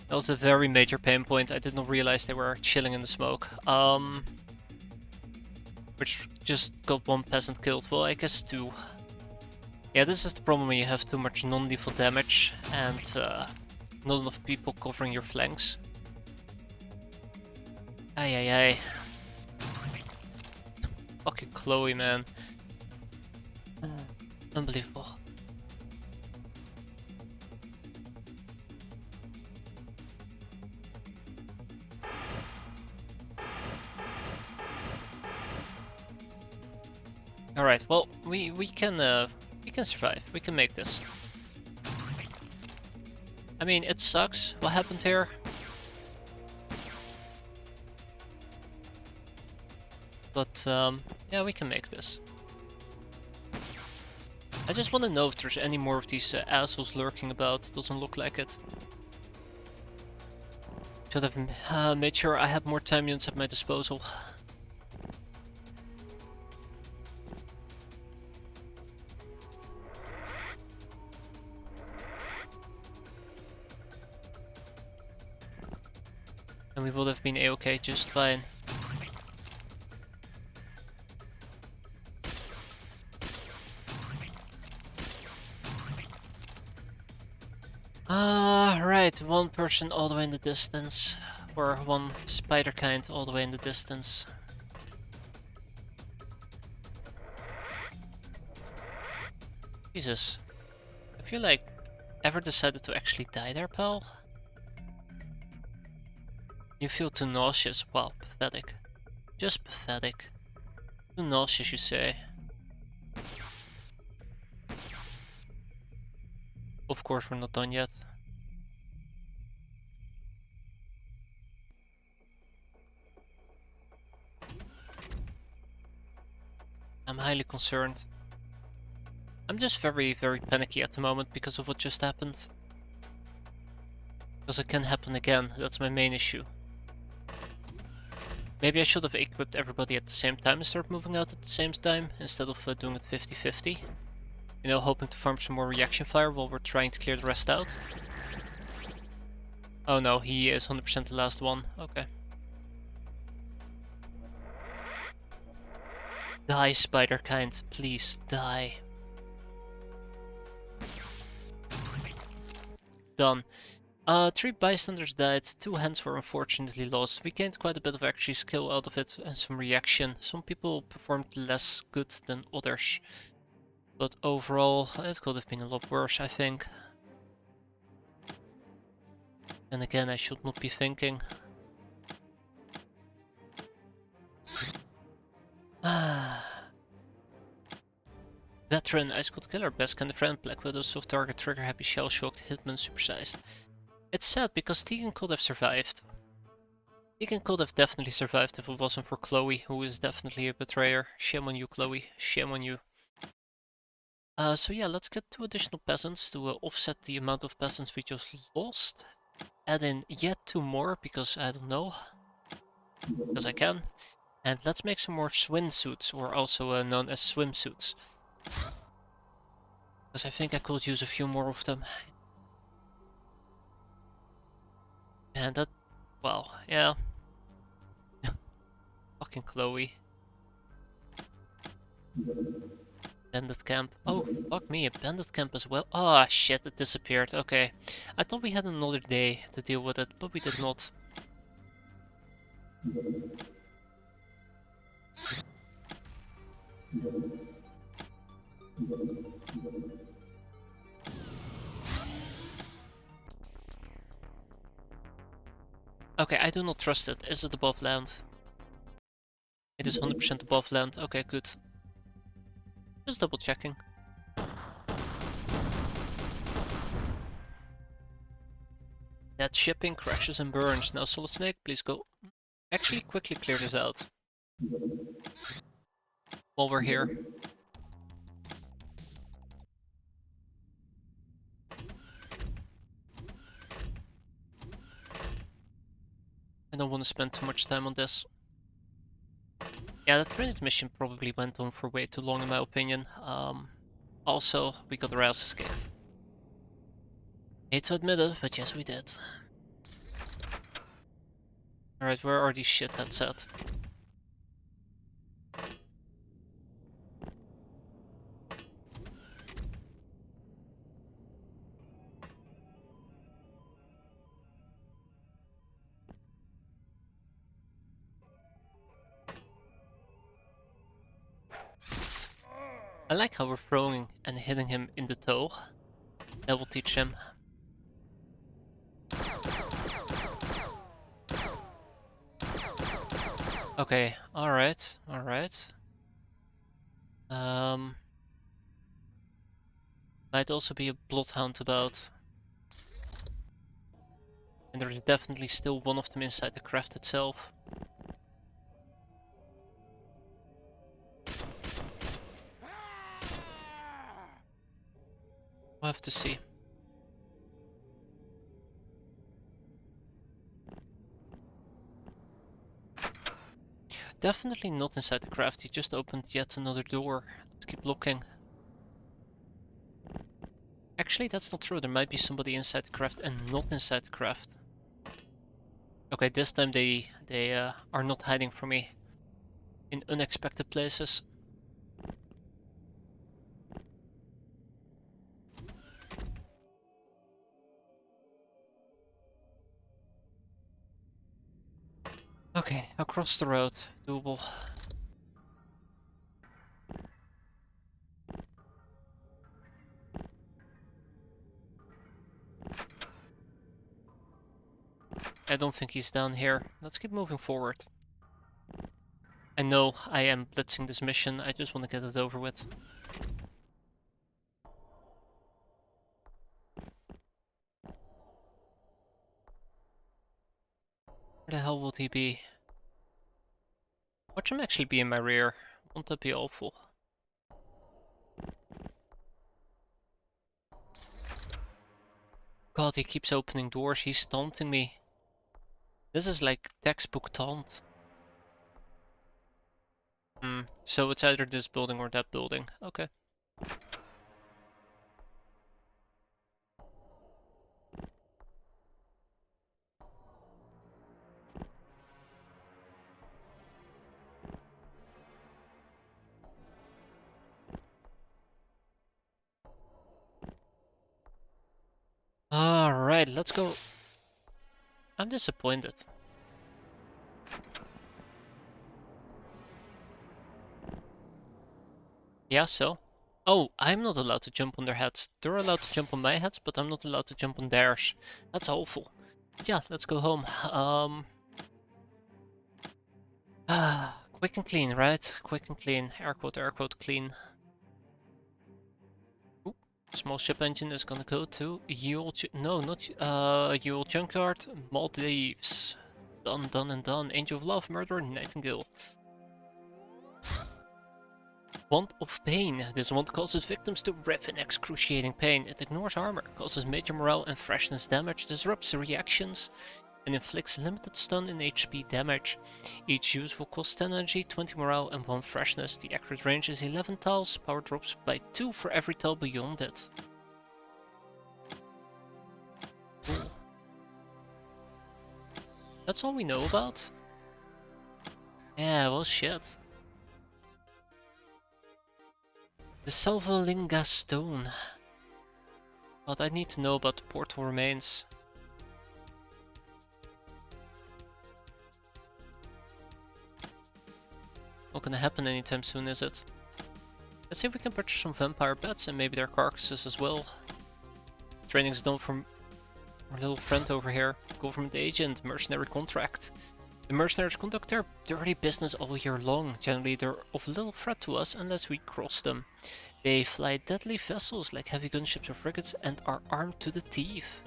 A: That was a very major pain point. I did not realize they were chilling in the smoke. Which just got 1 peasant killed. Well, I guess 2. Yeah, this is the problem when you have too much non-lethal damage and not enough people covering your flanks. Ay. Fucking Chloe, man. Unbelievable. Alright, well, we can survive. We can make this. I mean, it sucks what happened here. But, yeah, we can make this. I just want to know if there's any more of these assholes lurking about. Doesn't look like it. Should have made sure I had more time units at my disposal. And we would have been a-okay just fine. Right, one person all the way in the distance. Or one spider kind all the way in the distance. Jesus. Have you, like, ever decided to actually die there, pal? You feel too nauseous. Well, pathetic. Just pathetic. Too nauseous, you say. Of course, we're not done yet. I'm highly concerned. I'm just very, very panicky at the moment because of what just happened. Because it can happen again, that's my main issue. Maybe I should have equipped everybody at the same time and start moving out at the same time, instead of doing it 50-50. You know, hoping to farm some more reaction fire while we're trying to clear the rest out. Oh no, he is 100% the last one. Okay. Die, spider kind. Please, die. Done. 3 bystanders died, 2 hands were unfortunately lost. We gained quite a bit of actually skill out of it and some reaction. Some people performed less good than others. But overall, it could have been a lot worse, I think. And again, I should not be thinking. Veteran, Ice Cold Killer, Best Kind of Friend, Black Widow, Soft Target, Trigger Happy, Shell Shocked, Hitman, Supersized. It's sad because Tegan could have survived. Tegan could have definitely survived if it wasn't for Chloe, who is definitely a betrayer. Shame on you, Chloe. Shame on you. So yeah, let's get 2 additional peasants to offset the amount of peasants we just lost. Add in yet 2 more, because I don't know. Because I can. And let's make some more swimsuits, or also known as swimsuits. Because I think I could use a few more of them. And that... well, yeah. Fucking Chloe. Bandit camp. Oh, fuck me, a bandit camp as well. Oh shit, it disappeared. Okay. I thought we had another day to deal with it, but we did not. Okay, I do not trust it. Is it above land? It is 100% above land. Okay, good. Just double checking. That shipping crashes and burns. Now Solid Snake, please go. Actually, quickly clear this out. While we're here. I don't want to spend too much time on this. Yeah, that Trinity mission probably went on for way too long in my opinion. Also, we got our asses kicked. Hate to admit it, but yes we did. Alright, where are these shitheads at? I like how we're throwing and hitting him in the toe. That will teach him. Okay, alright, alright. Might also be a bloodhound about. And there's definitely still one of them inside the craft itself. We'll have to see. Definitely not inside the craft, he just opened yet another door. Let's keep looking. Actually, that's not true, there might be somebody inside the craft and not inside the craft. Okay, this time they are not hiding from me in unexpected places. Okay, across the road, doable. I don't think he's down here. Let's keep moving forward. I know I am blitzing this mission, I just want to get it over with. Where the hell would he be? Watch him actually be in my rear. Won't that be awful? God, he keeps opening doors, he's taunting me. This is like textbook taunt. So it's either this building or that building. Okay. Alright, let's go. I'm disappointed. Yeah, so? Oh, I'm not allowed to jump on their heads. They're allowed to jump on my heads, but I'm not allowed to jump on theirs. That's awful. But yeah, let's go home. Quick and clean, right? Quick and clean. Air quote, clean. Ooh, small ship engine is gonna go to Yule... No, not Yule Junkyard. Maldives. Done, done, and done. Angel of Love, Murderer, Nightingale. Wand of Pain. This wand causes victims to writhe in excruciating pain. It ignores armor, causes major morale and freshness damage, disrupts reactions, and inflicts limited stun and HP damage. Each use will cost 10 energy, 20 morale, and 1 freshness. The accurate range is 11 tiles. Power drops by 2 for every tile beyond it. Cool. That's all we know about? Yeah, well, shit. The Salvalinga Stone. But I need to know about the portal remains. Not gonna happen anytime soon, is it? Let's see if we can purchase some vampire bats and maybe their carcasses as well. Training's done from our little friend over here. Government agent, mercenary contract. The mercenaries conduct their dirty business all year long. Generally they're of little threat to us unless we cross them. They fly deadly vessels like heavy gunships or frigates and are armed to the teeth.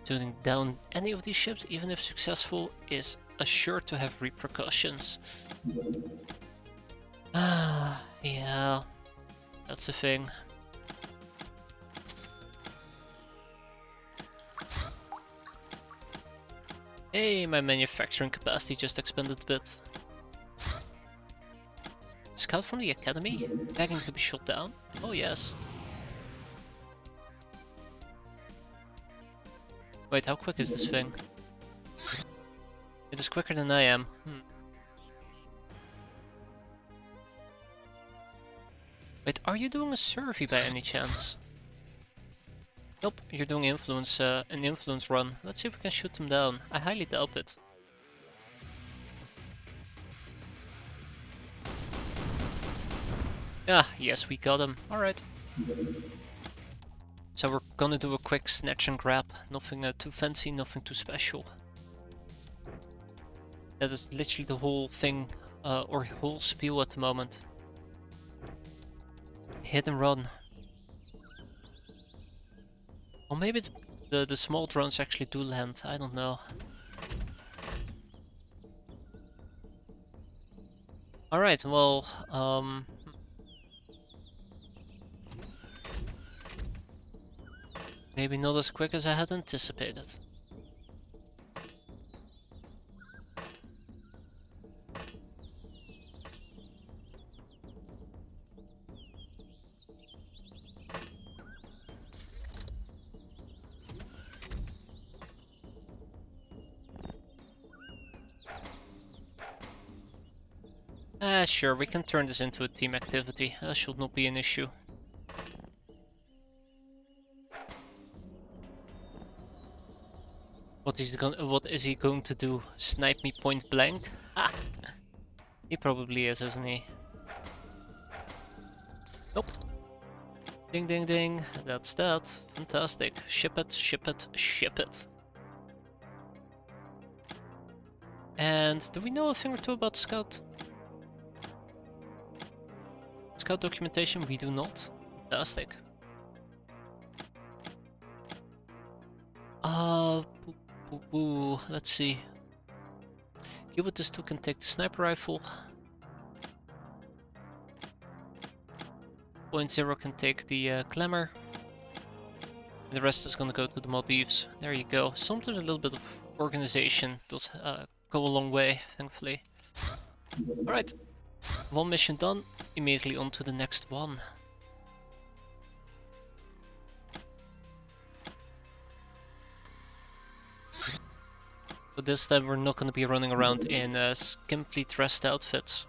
A: Shooting down any of these ships, even if successful, is assured to have repercussions. Yeah, that's the thing. Hey, my manufacturing capacity just expanded a bit. Scout from the academy? Begging to be shot down? Oh yes. Wait, how quick is this thing? It is quicker than I am. Wait, are you doing a survey by any chance? Nope, you're doing influence, an influence run. Let's see if we can shoot them down. I highly doubt it. Ah, yes, we got him. Alright. So we're gonna do a quick snatch and grab. Nothing too fancy, nothing too special. That is literally the whole thing, or whole spiel at the moment. Hit and run. Or maybe the small drones actually do land, I don't know. Alright, well, maybe not as quick as I had anticipated. Sure, we can turn this into a team activity. That should not be an issue. What is he going to do? Snipe me point blank? Ha! He probably is, isn't he? Nope. Ding ding ding. That's that. Fantastic. Ship it, ship it, ship it. And do we know a thing or two about Scout? Scout documentation? We do not. Fantastic. Let's see. Cubitus 2 can take the sniper rifle. 0.0 can take the Glamour. The rest is gonna go to the Maldives. There you go. Sometimes a little bit of organization does go a long way, thankfully. Alright. One mission done. Immediately on to the next one. But this time we're not gonna be running around in skimpily dressed outfits.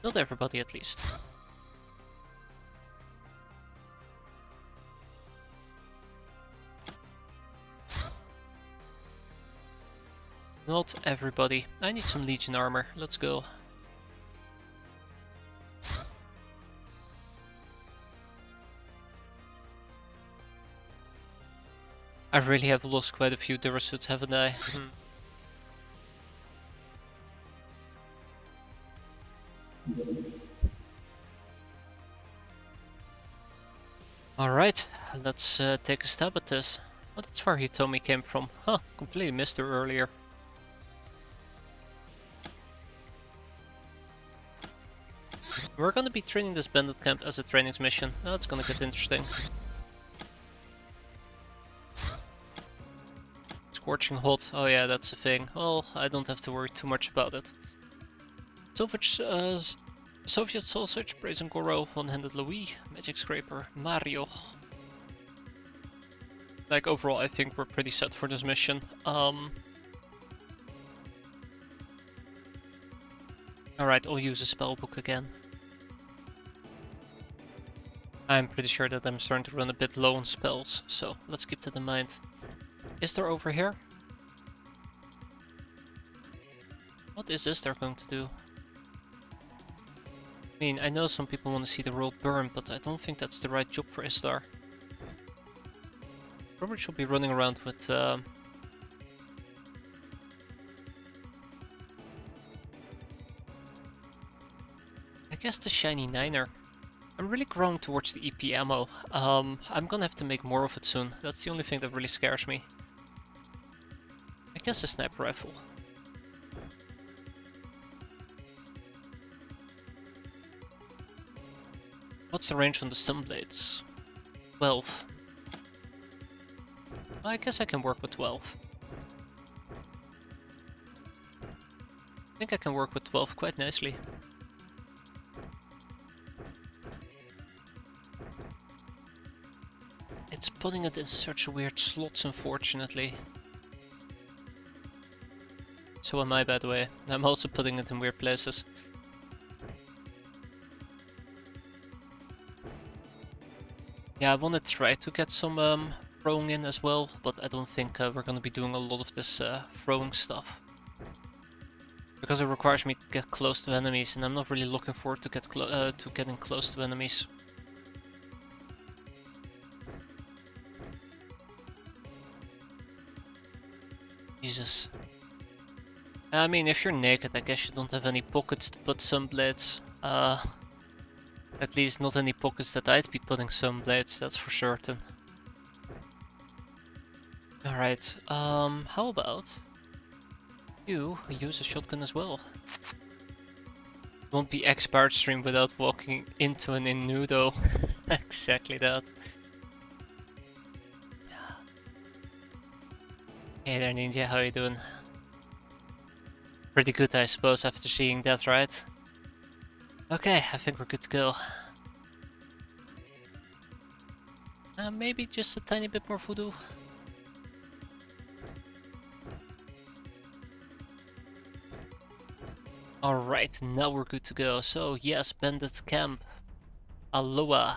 A: Not everybody, at least. Not everybody. I need some Legion armor. Let's go. I really have lost quite a few Durasuits, haven't I? Alright, let's take a stab at this. Oh, that's where Hitomi came from. Huh, completely missed her earlier. We're gonna be training this bandit camp as a training mission. That's gonna get interesting. Scorching hot. Oh yeah, that's a thing. Well, I don't have to worry too much about it. Soviet Sausage, Brazen Goro, One-Handed Louis, Magic Scraper, Mario. Like, overall, I think we're pretty set for this mission. Alright, I'll use a spellbook again. I'm pretty sure that I'm starting to run a bit low on spells, so let's keep that in mind. Is there over here? What is this they're going to do? I mean, I know some people want to see the world burn, but I don't think that's the right job for Istar. Probably should be running around with... I guess the shiny Niner. I'm really growing towards the EP ammo. I'm gonna have to make more of it soon. That's the only thing that really scares me. I guess a sniper rifle. What's the range on the stun blades? 12. I guess I can work with 12. I think I can work with 12 quite nicely. It's putting it in such weird slots, unfortunately. So am I, by the way. I'm also putting it in weird places. Yeah, I want to try to get some throwing in as well, but I don't think we're going to be doing a lot of this throwing stuff. Because it requires me to get close to enemies, and I'm not really looking forward to getting close to enemies. Jesus. I mean, if you're naked, I guess you don't have any pockets to put some blades. At least not any pockets that I'd be putting some blades, that's for certain. Alright, how about you use a shotgun as well? Won't be X-piratez stream without walking into an innudo. Exactly that. Hey there Ninja, how you doing? Pretty good I suppose after seeing that, right? Okay, I think we're good to go. Maybe just a tiny bit more voodoo. Alright, now we're good to go. So yes, bandit camp. Aloha.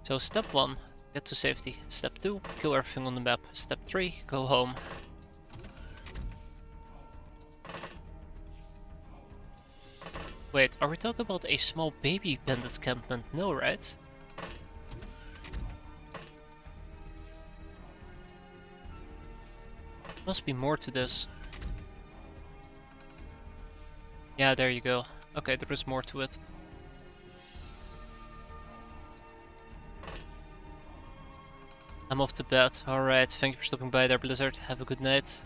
A: So step 1, get to safety. Step 2, kill everything on the map. Step 3, go home. Wait, are we talking about a small baby bandit campment? No, right? Must be more to this. Yeah, there you go. Okay, there is more to it. I'm off to bed. Alright, thank you for stopping by there, Blizzard. Have a good night.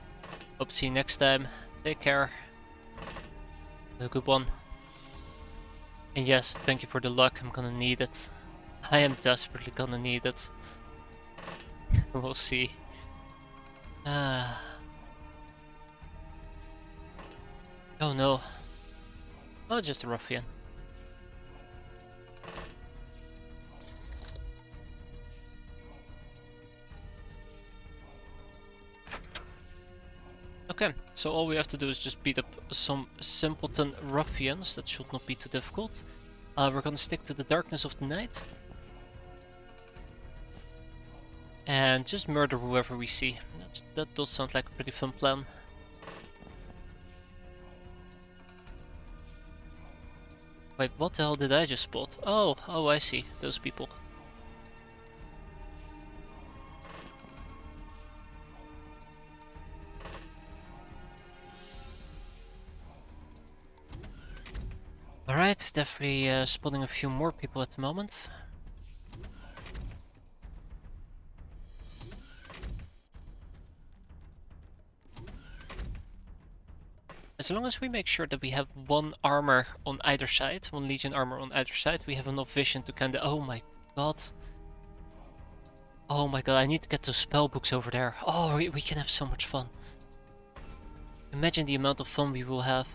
A: Hope to see you next time. Take care. Have a good one. And yes, thank you for the luck. I'm gonna need it. I am desperately gonna need it. We'll see. Oh no. Oh, just a ruffian. Okay, so all we have to do is just beat up some simpleton ruffians. That should not be too difficult. We're gonna stick to the darkness of the night. And just murder whoever we see. That does sound like a pretty fun plan. Wait, what the hell did I just spot? Oh, I see. Those people. Alright, definitely spotting a few more people at the moment. As long as we make sure that we have one armor on either side, one legion armor on either side, we have enough vision to kinda... Oh my god. Oh my god, I need to get those spell books over there. Oh, we can have so much fun. Imagine the amount of fun we will have.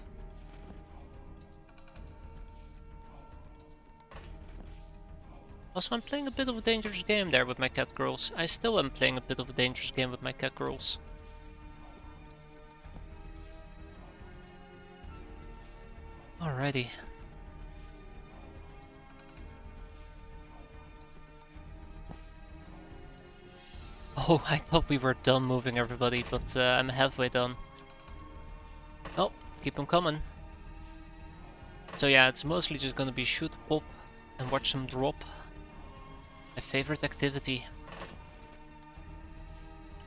A: Also, I'm playing a bit of a dangerous game there with my cat girls. I still am playing a bit of a dangerous game with my cat girls. Alrighty. Oh, I thought we were done moving everybody, but I'm halfway done. Oh, keep them coming. So yeah, it's mostly just gonna be shoot, pop, and watch them drop. My favorite activity.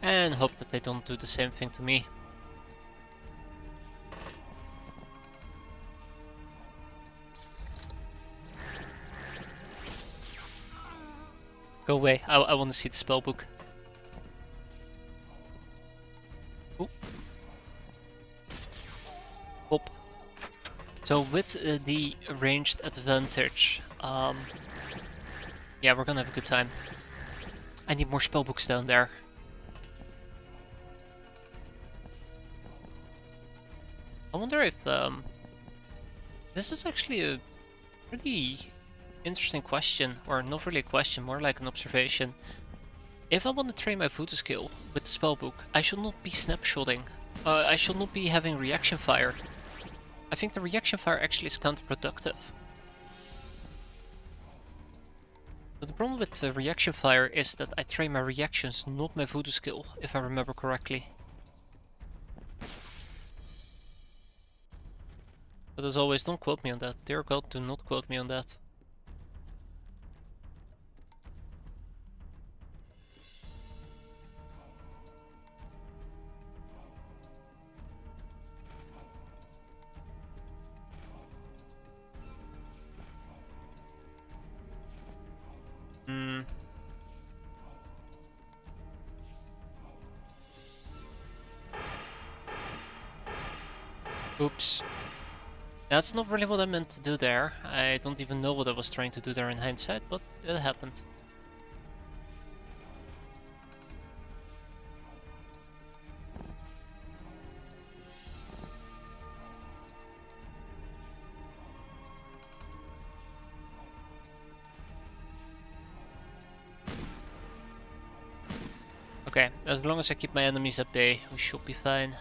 A: And hope that they don't do the same thing to me. Go away, I want to see the spellbook. Oop. Pop. So with the ranged advantage, yeah, we're gonna have a good time. I need more spellbooks down there. I wonder if this is actually a pretty interesting question, or not really a question, more like an observation. If I want to train my voodoo skill with the spellbook, I should not be snapshotting. I should not be having reaction fire. I think the reaction fire actually is counterproductive. But the problem with the reaction fire is that I train my reactions, not my voodoo skill, if I remember correctly. But as always, don't quote me on that. Dear God, do not quote me on that. Oops. That's not really what I meant to do there. I don't even know what I was trying to do there in hindsight, but it happened. Okay, as long as I keep my enemies at bay, we should be fine.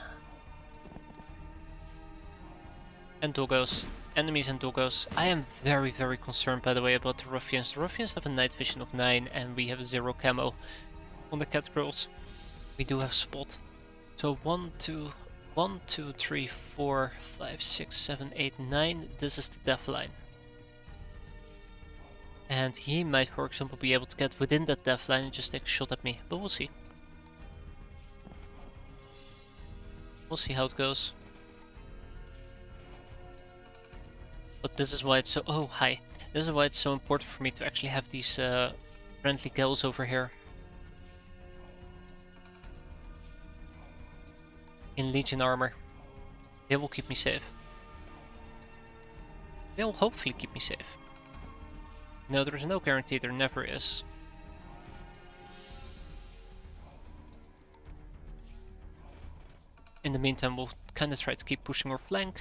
A: And doggos. Enemies and doggos. I am very, very concerned, by the way, about the ruffians. The ruffians have a night vision of 9, and we have 0 camo on the cat girls. We do have spot. So 1, 2, 1, 2, 3, 4, 5, 6, 7, 8, 9. This is the death line. And he might, for example, be able to get within that death line and just take a shot at me. But we'll see. We'll see how it goes. But this is why it's so... Oh, hi. This is why it's so important for me to actually have these friendly girls over here. In Legion armor. They will keep me safe. They will hopefully keep me safe. No, there is no guarantee, there never is. In the meantime, we'll kind of try to keep pushing our flank.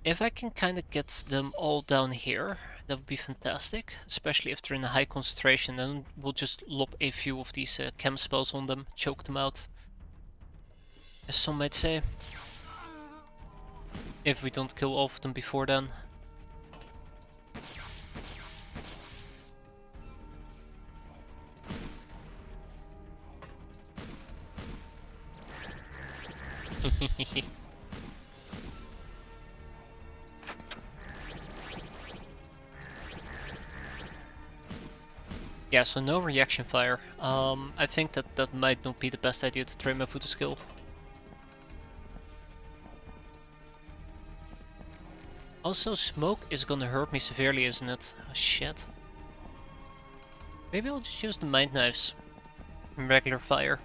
A: If I can kind of get them all down here, that would be fantastic. Especially if they're in a high concentration, then we'll just lob a few of these chem spells on them, choke them out. As some might say. If we don't kill all of them before then. Yeah, so no reaction fire. I think that might not be the best idea to train my Voodoo skill. Also, smoke is gonna hurt me severely, isn't it? Oh, shit. Maybe I'll just use the mind knives. Regular fire.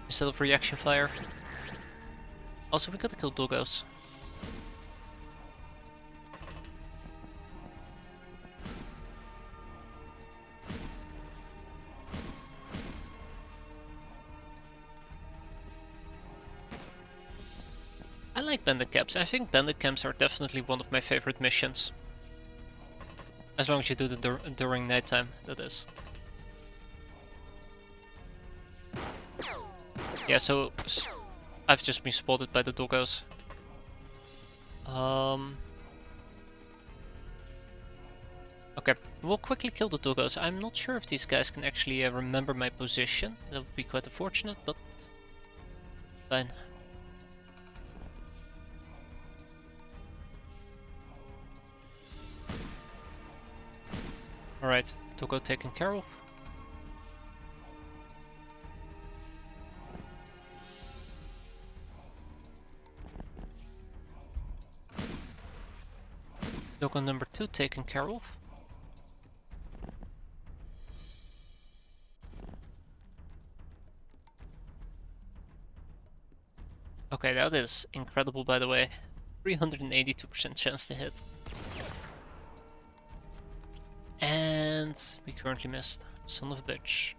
A: Instead of reaction fire. Also, we gotta kill doggos. I like bandit camps. I think bandit camps are definitely one of my favorite missions. As long as you do it during nighttime, that is. Yeah, so I've just been spotted by the doggos. Okay, we'll quickly kill the doggos. I'm not sure if these guys can actually remember my position. That would be quite unfortunate, but fine. Alright, doggo taken care of. Doggo number 2 taken care of. Okay, that is incredible, by the way. 382% chance to hit. And we currently missed. Son of a bitch.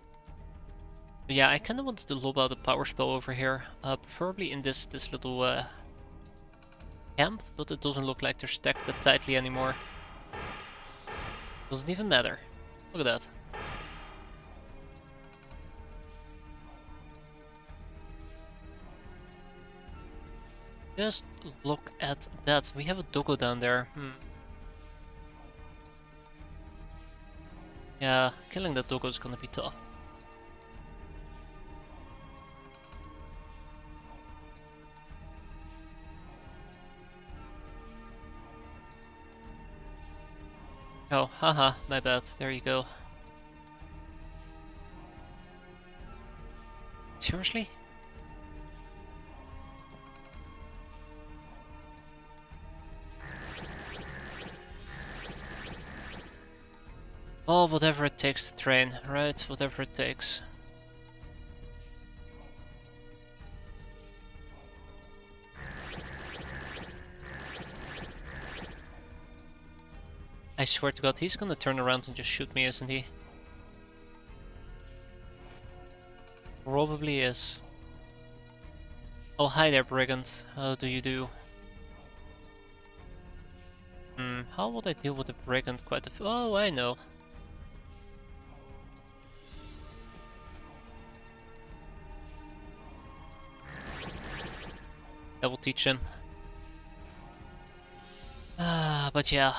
A: But yeah, I kinda wanted to lob out a power spell over here. Preferably in this little camp, but it doesn't look like they're stacked that tightly anymore. Doesn't even matter. Look at that. Just look at that. We have a doggo down there. Yeah, killing that doggo is gonna be tough. Oh, haha, my bad. There you go. Seriously? Oh, whatever it takes to train, right? Whatever it takes. I swear to God, he's gonna turn around and just shoot me, isn't he? Probably is. Oh, hi there, Brigand. How do you do? How would I deal with a Brigand? Oh, I know. I will teach him. But yeah.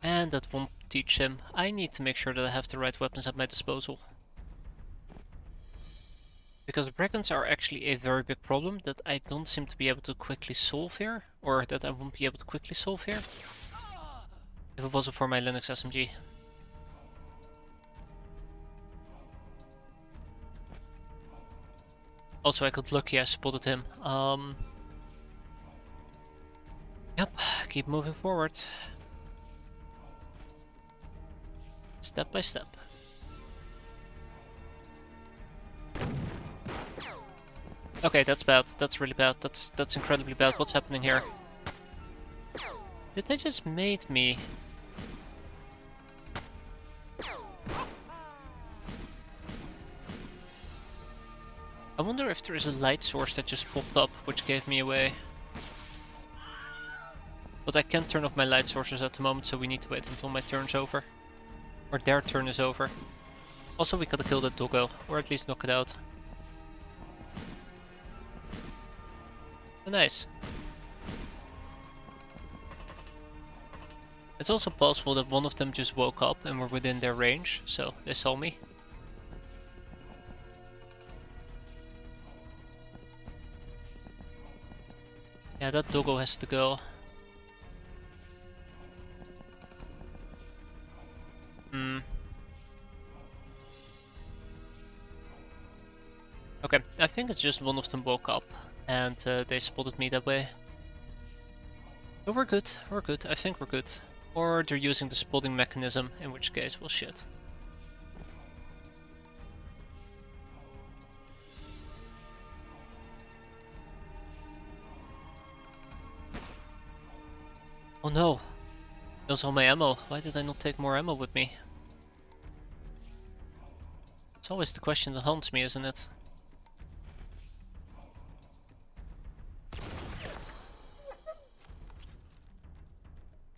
A: And that won't teach him. I need to make sure that I have the right weapons at my disposal. Because Brigands are actually a very big problem that I don't seem to be able to quickly solve here. Or that I won't be able to quickly solve here. If it wasn't for my Linux SMG. Also, I got lucky, I spotted him. Yep, keep moving forward. Step by step. Okay, that's bad. That's really bad. That's incredibly bad. What's happening here? Did they just mate me? I wonder if there is a light source that just popped up, which gave me away. But I can't turn off my light sources at the moment, so we need to wait until my turn's over. Or their turn is over. Also, we gotta kill that doggo, or at least knock it out. Oh, nice. It's also possible that one of them just woke up and were within their range, so they saw me. Yeah, that doggo has to go. Okay, I think it's just one of them woke up and they spotted me that way. But we're good, I think we're good. Or they're using the spotting mechanism, in which case, well, shit. Oh no! There's all my ammo. Why did I not take more ammo with me? It's always the question that haunts me, isn't it?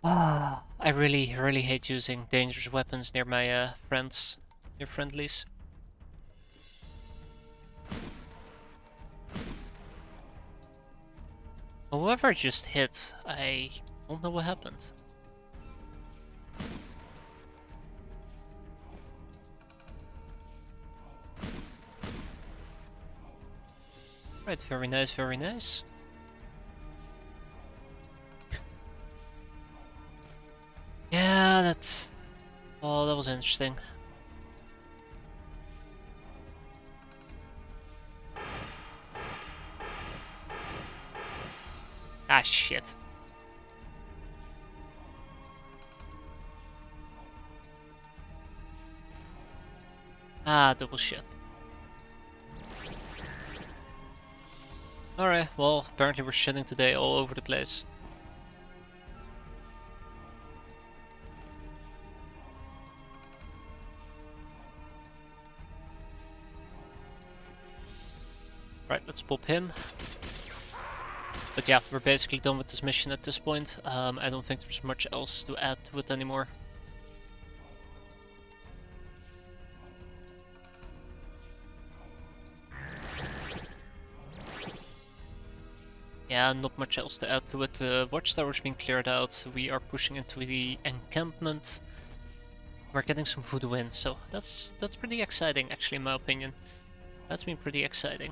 A: I really hate using dangerous weapons near my friends, near friendlies. Whoever just hit, I don't know what happened. Right, very nice, very nice. Yeah, that's... Oh, that was interesting. Ah, shit. Ah, double shit. Alright, well, apparently we're shitting today all over the place. Right, let's pop him. But yeah, we're basically done with this mission at this point. I don't think there's much else to add to it anymore. Yeah, not much else to add to it. The watchtower's been cleared out. We are pushing into the encampment. We're getting some voodoo in, so that's pretty exciting, actually, in my opinion. That's been pretty exciting.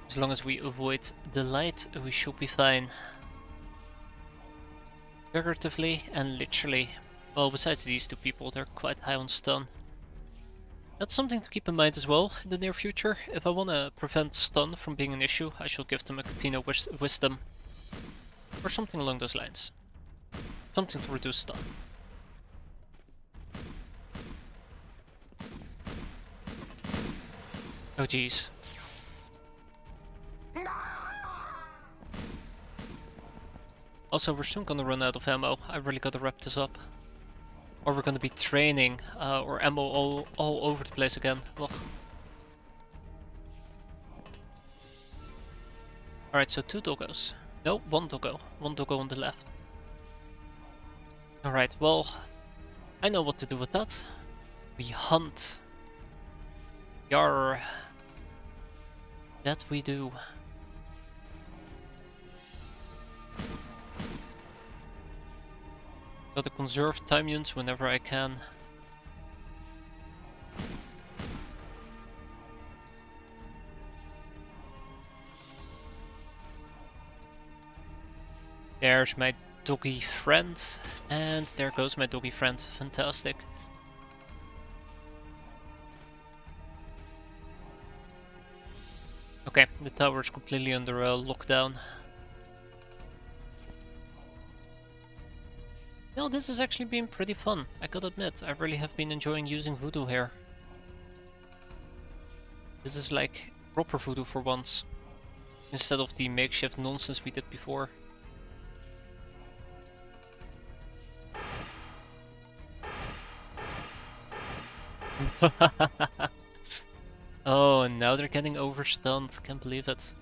A: As long as we avoid the light, we should be fine. Figuratively and literally. Well, besides these two people, they're quite high on stun. That's something to keep in mind as well in the near future. If I want to prevent stun from being an issue, I should give them a Catena Wisdom. Or something along those lines. Something to reduce stun. Oh jeez. Also, we're soon gonna run out of ammo. I really gotta wrap this up. Or we're gonna be training or ammo all over the place again. Ugh. Alright, so 2 doggos. No, 1 doggo. 1 doggo on the left. Alright, well, I know what to do with that. We hunt. Yarr. That we do. Gotta conserve time units whenever I can. There's my doggy friend, and there goes my doggy friend. Fantastic. Okay, the tower is completely under lockdown. No, this has actually been pretty fun, I gotta admit. I really have been enjoying using voodoo here. This is like proper voodoo for once, instead of the makeshift nonsense we did before. Oh, and now they're getting overstunned, can't believe it.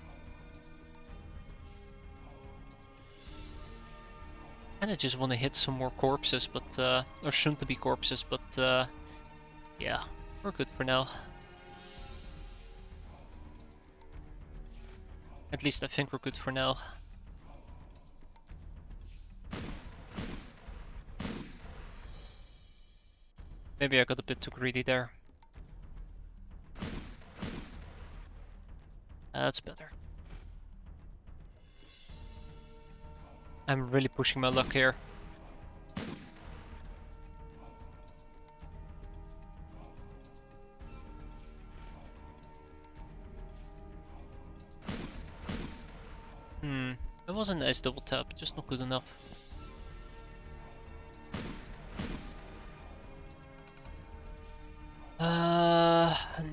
A: And I just want to hit some more corpses, but or soon to be corpses, but yeah, we're good for now. At least I think we're good for now. Maybe I got a bit too greedy there. That's better. I'm really pushing my luck here. It was a nice double tap, just not good enough.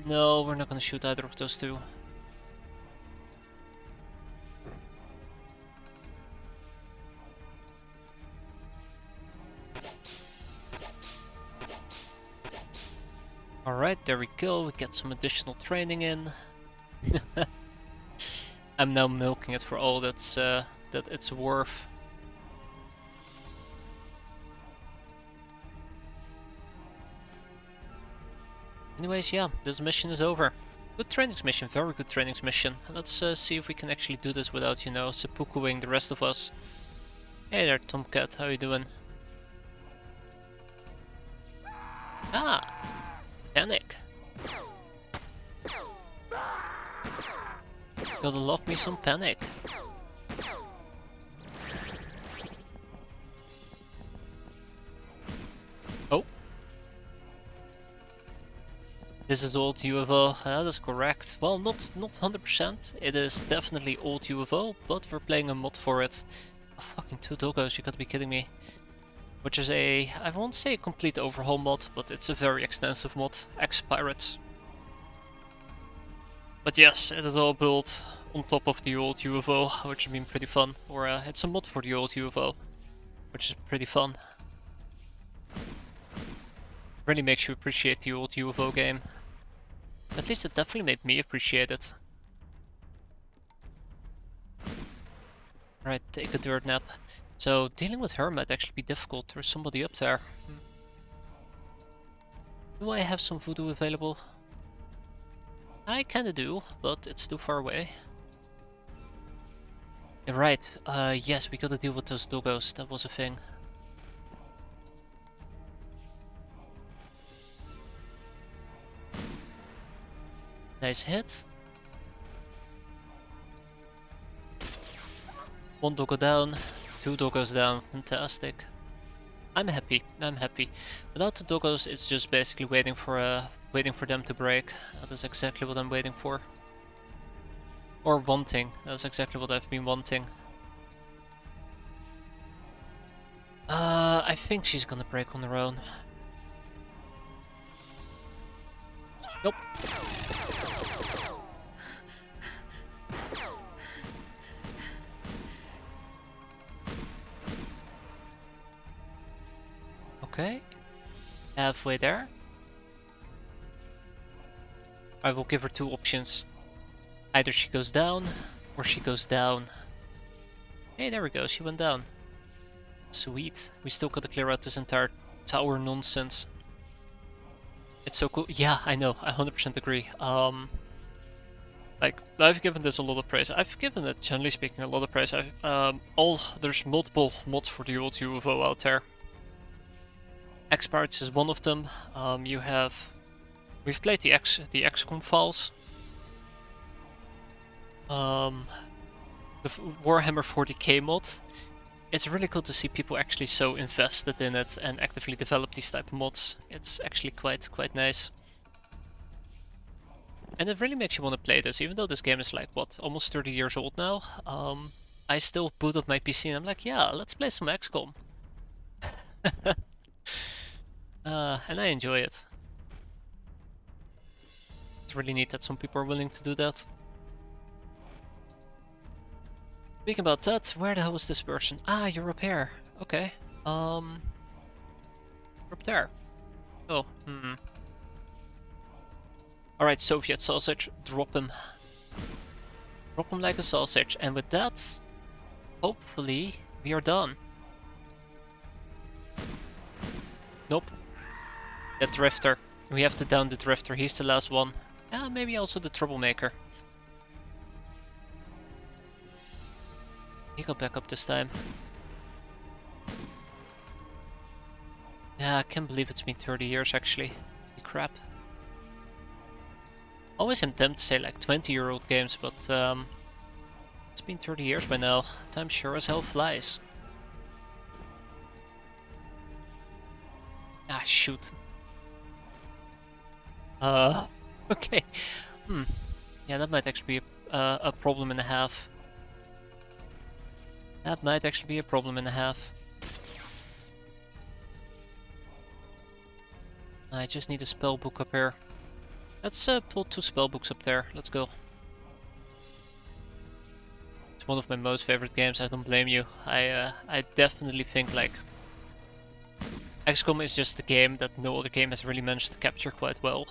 A: No, we're not gonna shoot either of those two. Alright, there we go, we get some additional training in. I'm now milking it for all that it's worth. Anyways, yeah, this mission is over. Good trainings mission, very good trainings mission. Let's see if we can actually do this without, you know, seppukuing the rest of us. Hey there, Tomcat, how you doing? Ah! Panic! Gotta love me some panic. Oh! This is old UFO, that is correct. Well, not 100%, it is definitely old UFO, but we're playing a mod for it. Oh, fucking 2 doggos, you gotta be kidding me. Which is a, I won't say a complete overhaul mod, but it's a very extensive mod, X-piratez. But yes, it is all built on top of the old UFO, which has been pretty fun. Or it's a mod for the old UFO, which is pretty fun. Really makes you appreciate the old UFO game. At least it definitely made me appreciate it. Right, take a dirt nap. So, dealing with her might actually be difficult. There's somebody up there. Do I have some voodoo available? I kinda do, but it's too far away. Right, yes, we gotta deal with those doggos. That was a thing. Nice hit. 1 doggo down. 2 doggos down, fantastic. I'm happy, I'm happy. Without the doggos, it's just basically waiting for them to break. That is exactly what I'm waiting for. Or wanting, that's exactly what I've been wanting. I think she's gonna break on her own. Nope. Okay. Halfway there. I will give her two options. Either she goes down, or she goes down. Hey, there we go, she went down. Sweet. We still gotta clear out this entire tower nonsense. It's so cool. Yeah, I know, I 100% agree. Like, I've given this a lot of praise. I've given it, generally speaking, a lot of praise. There's multiple mods for the old UFO out there. X-piratez is one of them. We've played the XCOM files. The Warhammer 40k mod. It's really cool to see people actually so invested in it and actively develop these type of mods. It's actually quite nice. And it really makes you want to play this, even though this game is like, what, almost 30 years old now. I still boot up my PC and I'm like, yeah, let's play some XCOM. And I enjoy it. It's really neat that some people are willing to do that. Speaking about that, where the hell is this person? Ah, you're up here. Okay. You're up there. Oh, Alright, Soviet sausage, drop him. Drop him like a sausage, and with that, hopefully, we are done. Nope. The drifter. We have to down the drifter, he's the last one. Yeah, maybe also the troublemaker. He got back up this time. Yeah, I can't believe it's been 30 years actually. Holy crap. Always am tempted to say like 20-year-old games, but it's been 30 years by now. Time sure as hell flies. Ah, shoot. Okay. Yeah, that might actually be a problem and a half. That might actually be a problem and a half. I just need a spell book up here. Let's pull 2 spell books up there. Let's go. It's one of my most favorite games. I don't blame you. I definitely think like XCOM is just a game that no other game has really managed to capture quite well.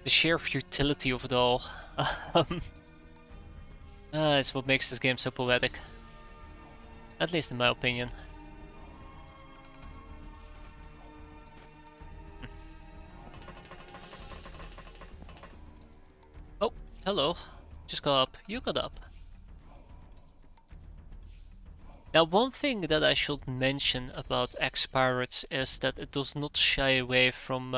A: The sheer futility of it all. It's what makes this game so poetic. At least in my opinion. Oh, hello. Just got up. You got up. Now, one thing that I should mention about X-piratez is that it does not shy away from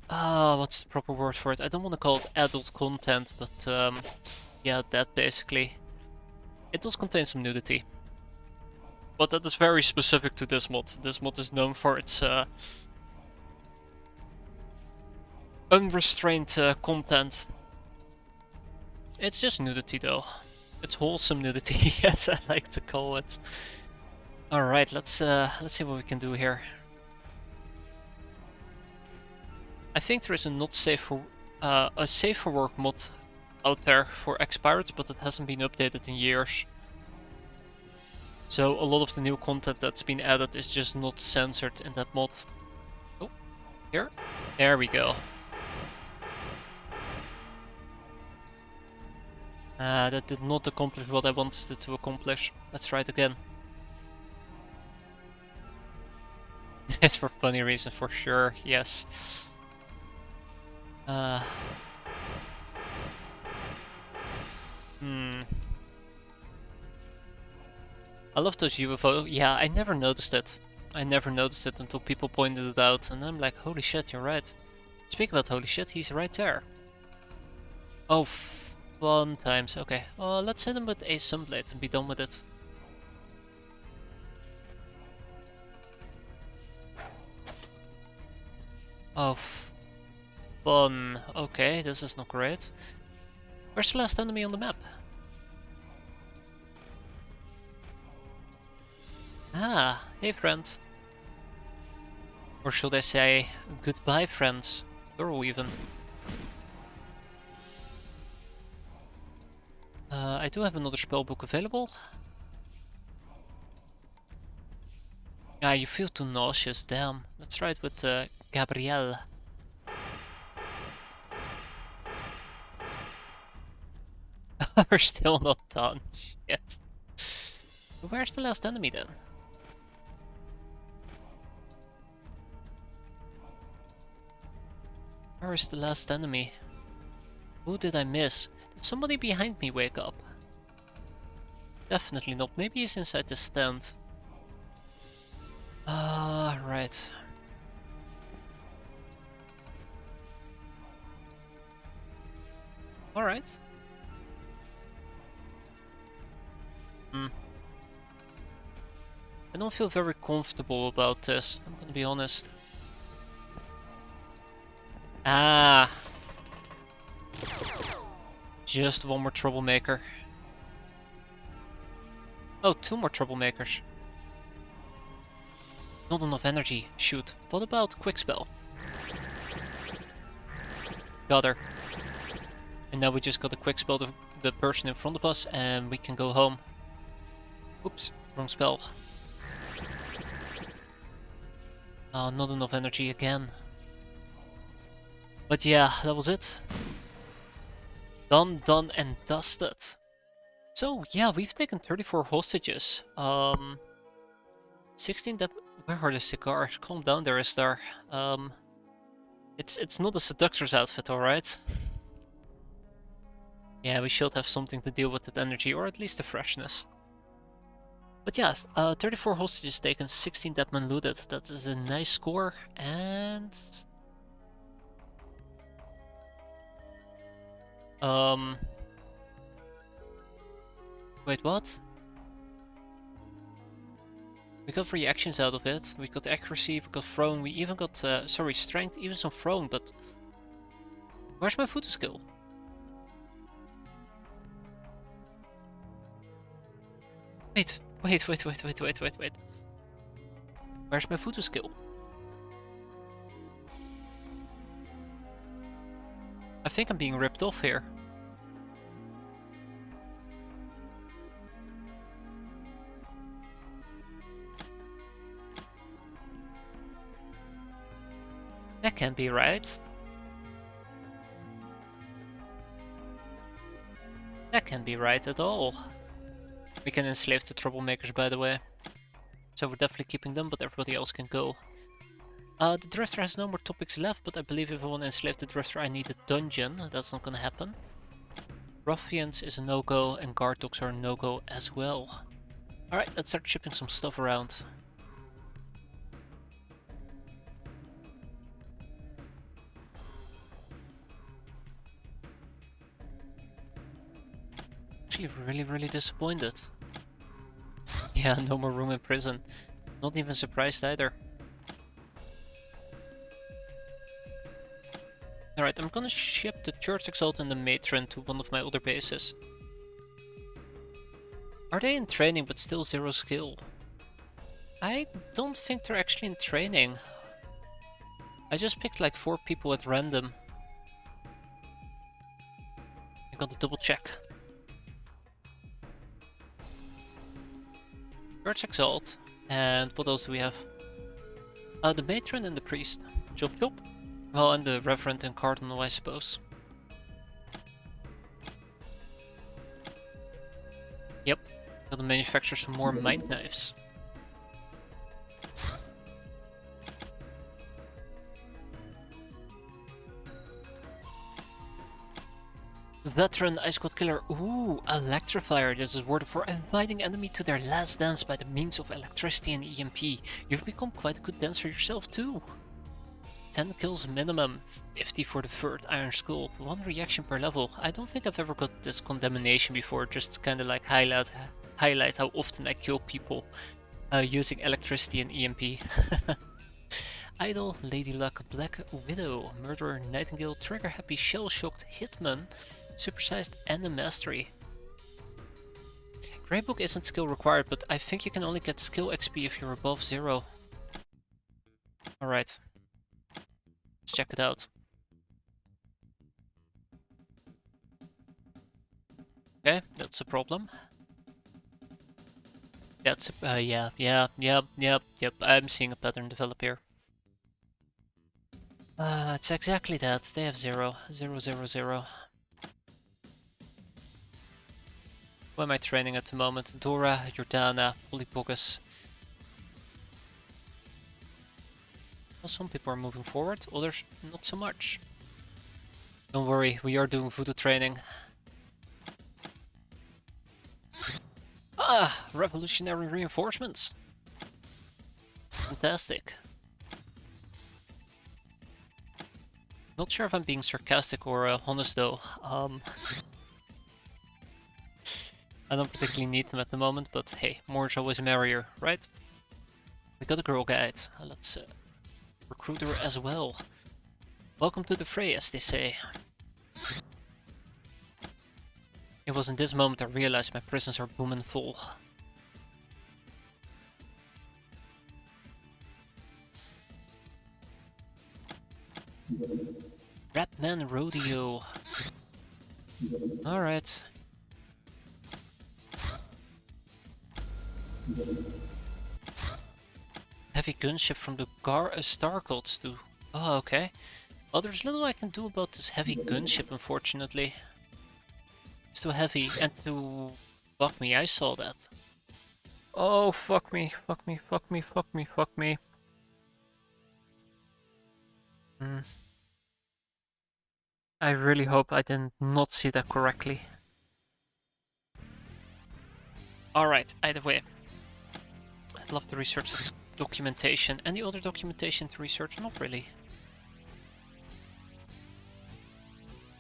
A: what's the proper word for it? I don't want to call it adult content, but yeah, that basically. It does contain some nudity. But that is very specific to this mod. This mod is known for its unrestrained content. It's just nudity though. It's wholesome nudity, as I like to call it. Alright, let's see what we can do here. I think there is a not safe for a safe for work mod out there for X-piratez, but it hasn't been updated in years. So a lot of the new content that's been added is just not censored in that mod. Oh, here? There we go. That did not accomplish what I wanted it to accomplish. Let's try it again. It's for funny reason, for sure, yes. I love those UFO. Yeah, I never noticed it. I never noticed it until people pointed it out, and I'm like, holy shit, you're right. Speaking about holy shit, he's right there. Oh, fun times. Okay, well, let's hit him with a sunblade and be done with it. Oh, fun. Okay, this is not great. Where's the last enemy on the map? Ah, hey friend. Or should I say, goodbye friends. Plural even. I do have another spellbook available. Ah, you feel too nauseous, damn. Let's try it with Gabrielle. We're still not done. Shit. Where's the last enemy then? Where is the last enemy? Who did I miss? Did somebody behind me wake up? Definitely not. Maybe he's inside the stand. Ah, right. Alright. Hmm. I don't feel very comfortable about this, I'm gonna be honest. Ah! Just one more troublemaker. Oh, two more troublemakers. Not enough energy. Shoot. What about quick spell? Got her. And now we just got a quick spell to the person in front of us and we can go home. Oops, wrong spell. Not enough energy again. But yeah, that was it. Done, done and dusted. So yeah, we've taken 34 hostages. 16 that... Where are the cigars? Calm down there, Star. It's not a seductor's outfit, alright? Yeah, we should have something to deal with that energy, or at least the freshness. But yeah, 34 hostages taken, 16 deadmen looted. That is a nice score, and... Wait, what? We got reactions out of it, we got accuracy, we got thrown, we even got, sorry, strength, even some thrown, but... Where's my photo skill? Wait. Where's my photo skill? I think I'm being ripped off here. That can't be right. That can't be right at all. We can enslave the troublemakers, by the way. So we're definitely keeping them, but everybody else can go. The Drifter has no more topics left, but I believe if I want to enslave the Drifter I need a dungeon. That's not gonna happen. Ruffians is a no-go, and guard dogs are a no-go as well. Alright, let's start shipping some stuff around. Actually, really disappointed. Yeah, no more room in prison. Not even surprised either. Alright, I'm gonna ship the Church Exalt and the Matron to one of my other bases. Are they in training but still 0 skill? I don't think they're actually in training. I just picked like 4 people at random. I gotta double check. Church Exalt. And what else do we have? The Matron and the Priest. Chop chop. Well, and the Reverend and Cardinal, I suppose. Yep. Gotta manufacture some more mind knives. Veteran Ice Cold Killer. Ooh, Electrifier. This is word for inviting enemy to their last dance by the means of electricity and EMP. You've become quite a good dancer yourself too. 10 kills minimum, 50 for the third Iron Skull, 1 reaction per level. I don't think I've ever got this condemnation before, just to kind of like highlight how often I kill people using electricity and EMP. Idol, Lady Luck, Black Widow, Murderer, Nightingale, Trigger Happy, Shell Shocked, Hitman, Supersized, and a Mastery. Greybook isn't skill required, but I think you can only get skill XP if you're above 0. Alright. Let's check it out. Okay, that's a problem. That's yep. I'm seeing a pattern develop here. It's exactly that. They have 0, 0, 0, 0. Who am I training at the moment? Dora, Jordana, Polypogus. Well, some people are moving forward, others not so much. Don't worry, we are doing voodoo training. Ah, revolutionary reinforcements. Fantastic. Not sure if I'm being sarcastic or honest though. I don't particularly need them at the moment, but hey, more is always merrier, right? We got a girl guide. Let's recruit her as well. Welcome to the fray, as they say. It was in this moment I realized my prisons are booming full. Rapman Rodeo. Alright. Heavy gunship from the Star Gods too. Oh, okay. Well, there's little I can do about this heavy gunship, unfortunately. It's too heavy and too... Fuck me, I saw that. Oh, fuck me, fuck me, fuck me, fuck me, fuck me. I really hope I did not see that correctly. Alright, either way. I'd love to research this documentation. Any other documentation to research? Not really.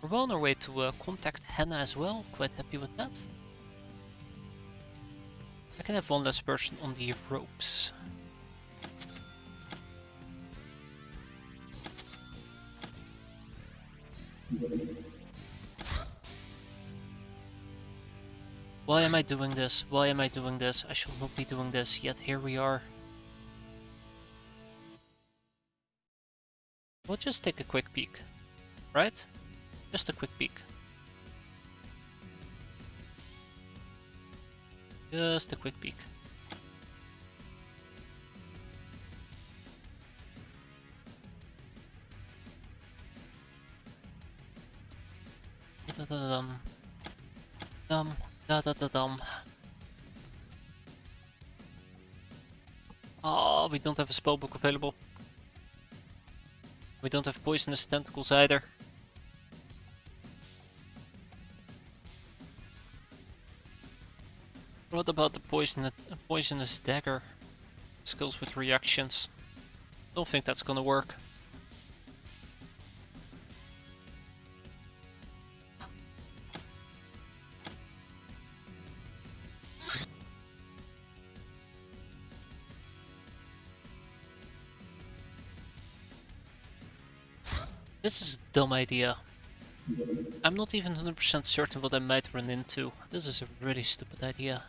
A: We're well on our way to contact Hannah as well. Quite happy with that. I can have one less person on the ropes. Why am I doing this? Why am I doing this? I should not be doing this, yet here we are. We'll just take a quick peek, right? Just a quick peek. Just a quick peek. Da-da-da-dum. Dum. Da-da-da-dum. Oh, we don't have a spellbook available. We don't have poisonous tentacles either. What about the poisonous dagger? Skills with reactions. Don't think that's gonna work. This is a dumb idea. I'm not even 100% certain what I might run into. This is a really stupid idea.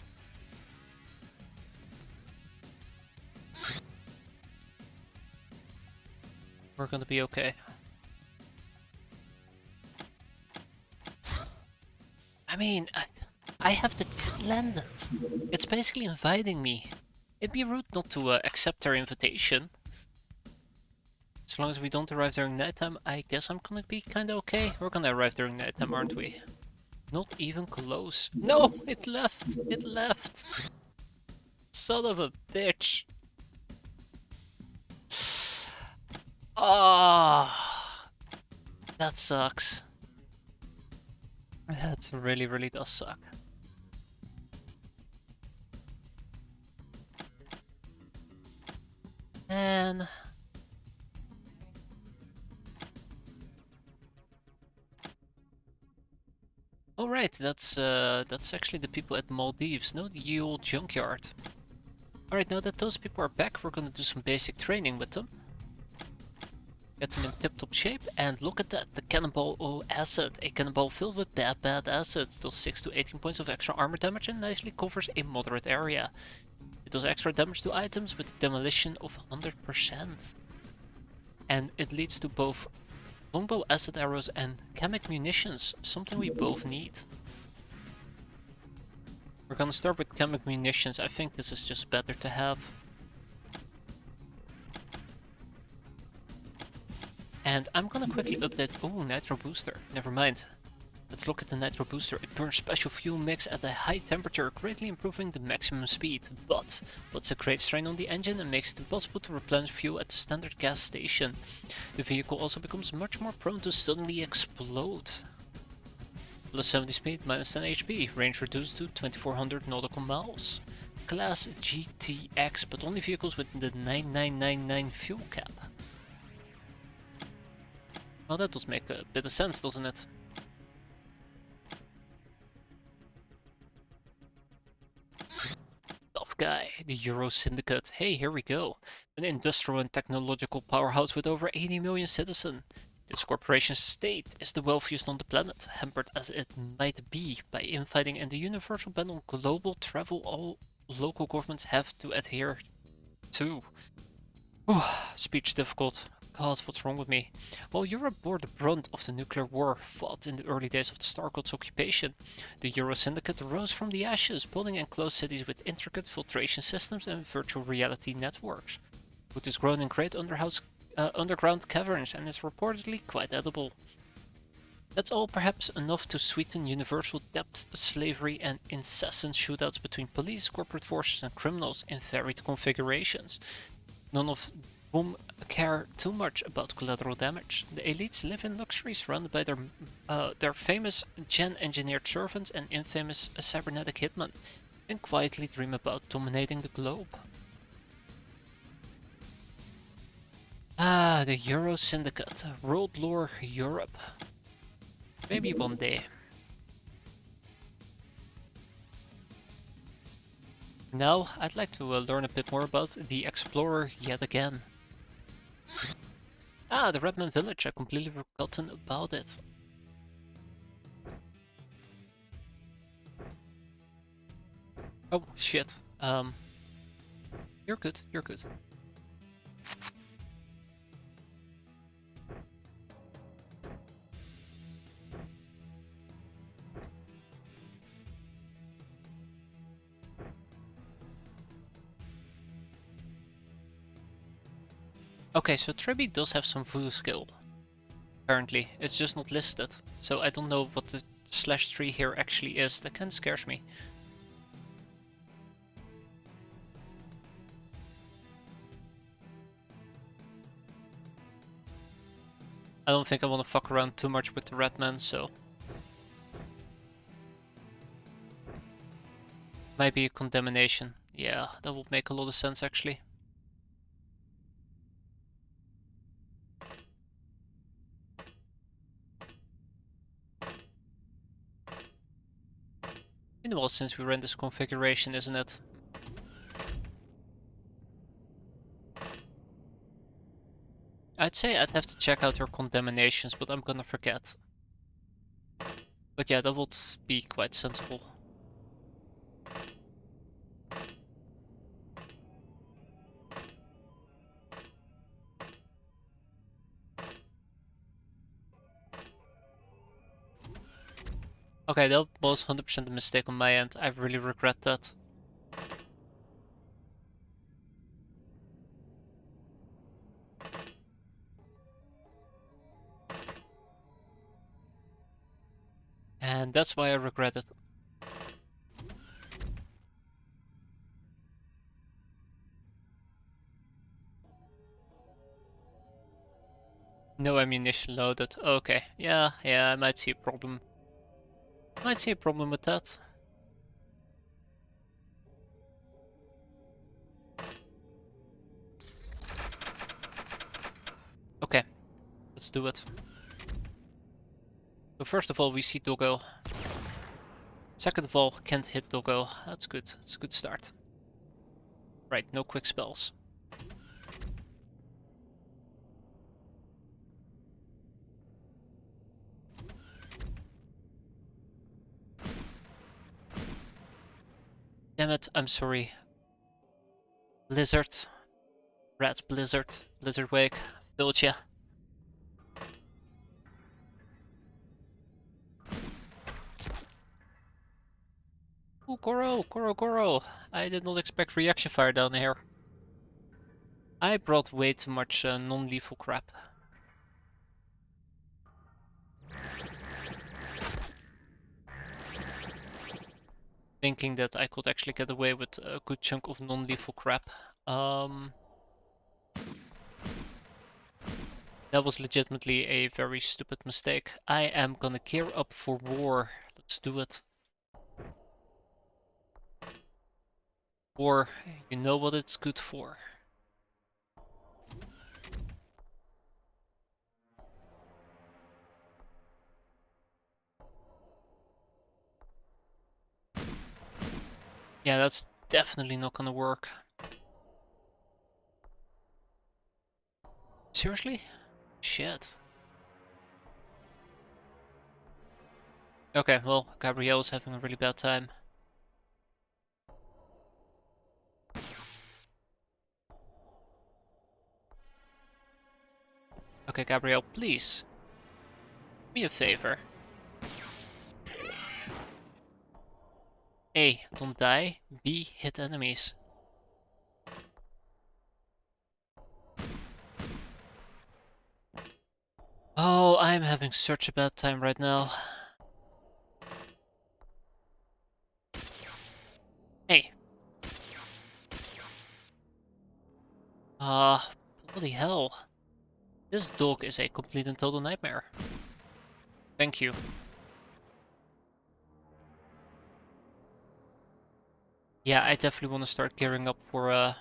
A: We're gonna be okay. I mean, I have to land it. It's basically inviting me. It'd be rude not to accept their invitation. As long as we don't arrive during nighttime, I guess I'm gonna be kinda okay. We're gonna arrive during nighttime, aren't we? Not even close. No! It left! It left! Son of a bitch! Ah, that sucks. That really, really does suck. And... Alright, that's actually the people at Maldives, no? The old junkyard. Alright, now that those people are back, we're gonna do some basic training with them. Get them in tip-top shape, and look at that, the Cannonball O acid. A cannonball filled with bad acid. Does 6 to 18 points of extra armor damage and nicely covers a moderate area. It does extra damage to items with demolition of 100%. And it leads to both longbow acid arrows and chemic munitions, something we both need. We're gonna start with chemical munitions. I think this is just better to have. And I'm gonna quickly update... Oh, nitro booster. Never mind. Let's look at the nitro booster. It burns special fuel mix at a high temperature, greatly improving the maximum speed. But puts a great strain on the engine and makes it impossible to replenish fuel at the standard gas station. The vehicle also becomes much more prone to suddenly explode. Plus 70 speed, minus 10 HP, range reduced to 2400 nautical miles. Class GTX, but only vehicles with the 9999 fuel cap. Well, that does make a bit of sense, doesn't it? Tough guy, the Euro Syndicate. Hey, here we go. An industrial and technological powerhouse with over 80 million citizens. This corporation's state is the wealthiest on the planet, hampered as it might be by infighting and the universal ban on global travel all local governments have to adhere to. Speech difficult. God, what's wrong with me? While Europe bore the brunt of the nuclear war fought in the early days of the Starcode's occupation, the Euro Syndicate rose from the ashes, building enclosed cities with intricate filtration systems and virtual reality networks. Food is grown in great underground caverns and is reportedly quite edible. That's all perhaps enough to sweeten universal debt, slavery, and incessant shootouts between police, corporate forces, and criminals in varied configurations. None of whom care too much about collateral damage. The elites live in luxury surrounded by their famous gen-engineered servants and infamous cybernetic hitmen, and quietly dream about dominating the globe. Ah, the Euro Syndicate. World Lore Europe. Maybe one day. Now, I'd like to learn a bit more about the Explorer yet again. Ah, the Redman Village. I completely forgotten about it. Oh, shit. You're good, you're good. Okay, so Triby does have some voodoo skill. Apparently, it's just not listed. So I don't know what the /3 here actually is. That kinda scares me. I don't think I want to fuck around too much with the Redman, so... Might be a condemnation. Yeah, that would make a lot of sense actually. Been a while since we ran this configuration, isn't it? I'd say I'd have to check out her condemnations, but I'm gonna forget. But yeah, that would be quite sensible. Okay, that was 100% a mistake on my end. I really regret that. And that's why I regret it. No ammunition loaded. Okay, yeah, I might see a problem. Might see a problem with that. Okay, let's do it. So first of all, we see Doggo. Second of all, can't hit Doggo. That's good. It's a good start. Right, no quick spells. Damn it, I'm sorry. Blizzard. Rat Blizzard. Blizzard Wake. Built ya. Oh, Goro, Goro, Goro! I did not expect reaction fire down here. I brought way too much non-lethal crap. Thinking that I could actually get away with a good chunk of non-lethal crap. That was legitimately a very stupid mistake. I am gonna gear up for war. Let's do it. War, you know what it's good for. Yeah, that's definitely not gonna work. Seriously? Shit. Okay, well, Gabrielle's having a really bad time. Okay, Gabrielle, please. Do me a favor. A, don't die. B, hit enemies. Oh, I'm having such a bad time right now. Hey. Bloody hell. This dog is a complete and total nightmare. Thank you. Yeah, I definitely want to start gearing up for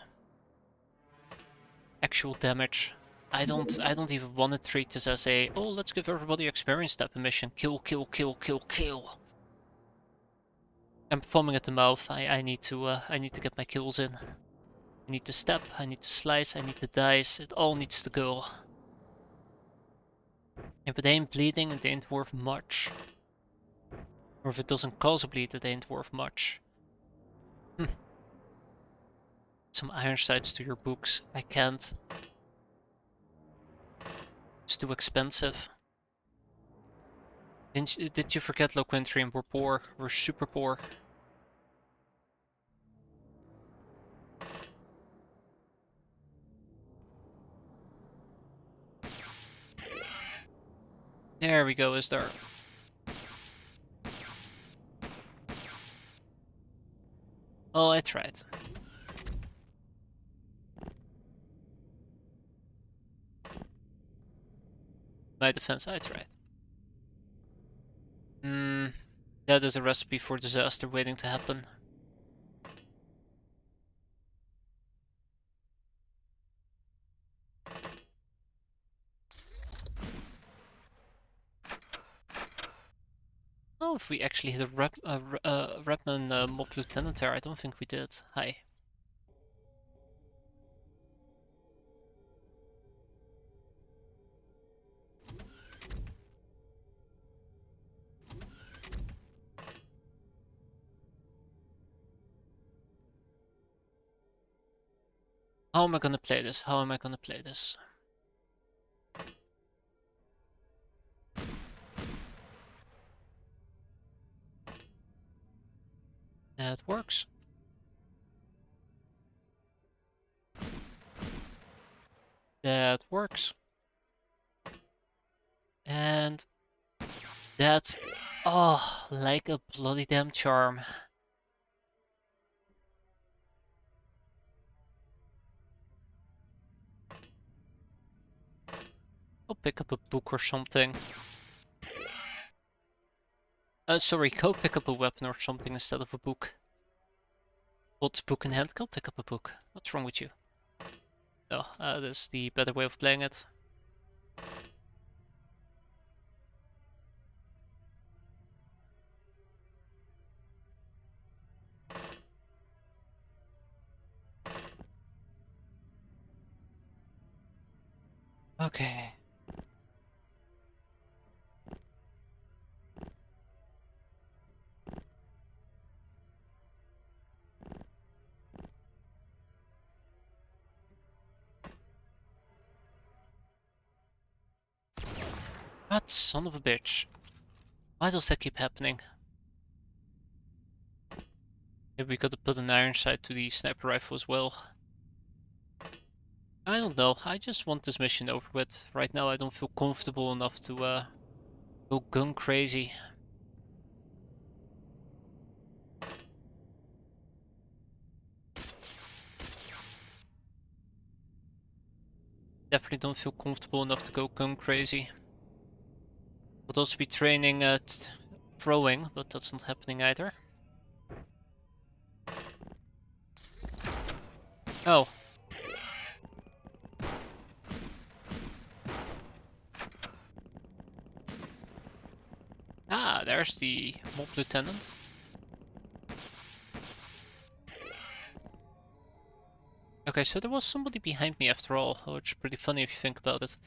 A: actual damage. I don't even want to treat this as a, oh, let's give everybody experience type of mission. Kill, kill, kill, kill, kill. I'm foaming at the mouth. I need to get my kills in. I need to stab, I need to slice, I need to dice. It all needs to go. If it ain't bleeding, it ain't worth much. Or if it doesn't cause a bleed, it ain't worth much. Some iron sights to your books. I can't. It's too expensive. Did you forget Loquentrian? We're poor. We're super poor. There we go, is there. Oh, I tried. My defense, I tried. That is a recipe for disaster waiting to happen. I don't know if we actually hit a Redman Mock Lieutenant there. I don't think we did. Hi. How am I gonna play this? How am I gonna play this? That works. That works. And that's, oh, like a bloody damn charm. I'll pick up a book or something. Sorry, go pick up a weapon or something instead of a book. What's book in hand? Go pick up a book. What's wrong with you? Oh, that's the better way of playing it. Okay. What son of a bitch. Why does that keep happening? Maybe we gotta put an iron sight to the sniper rifle as well. I don't know, I just want this mission over with. Right now I don't feel comfortable enough to go gun crazy. Definitely don't feel comfortable enough to go gun crazy. Would also be training at throwing, but that's not happening either. Oh. Ah, there's the mob lieutenant. Okay, so there was somebody behind me after all, which is pretty funny if you think about it.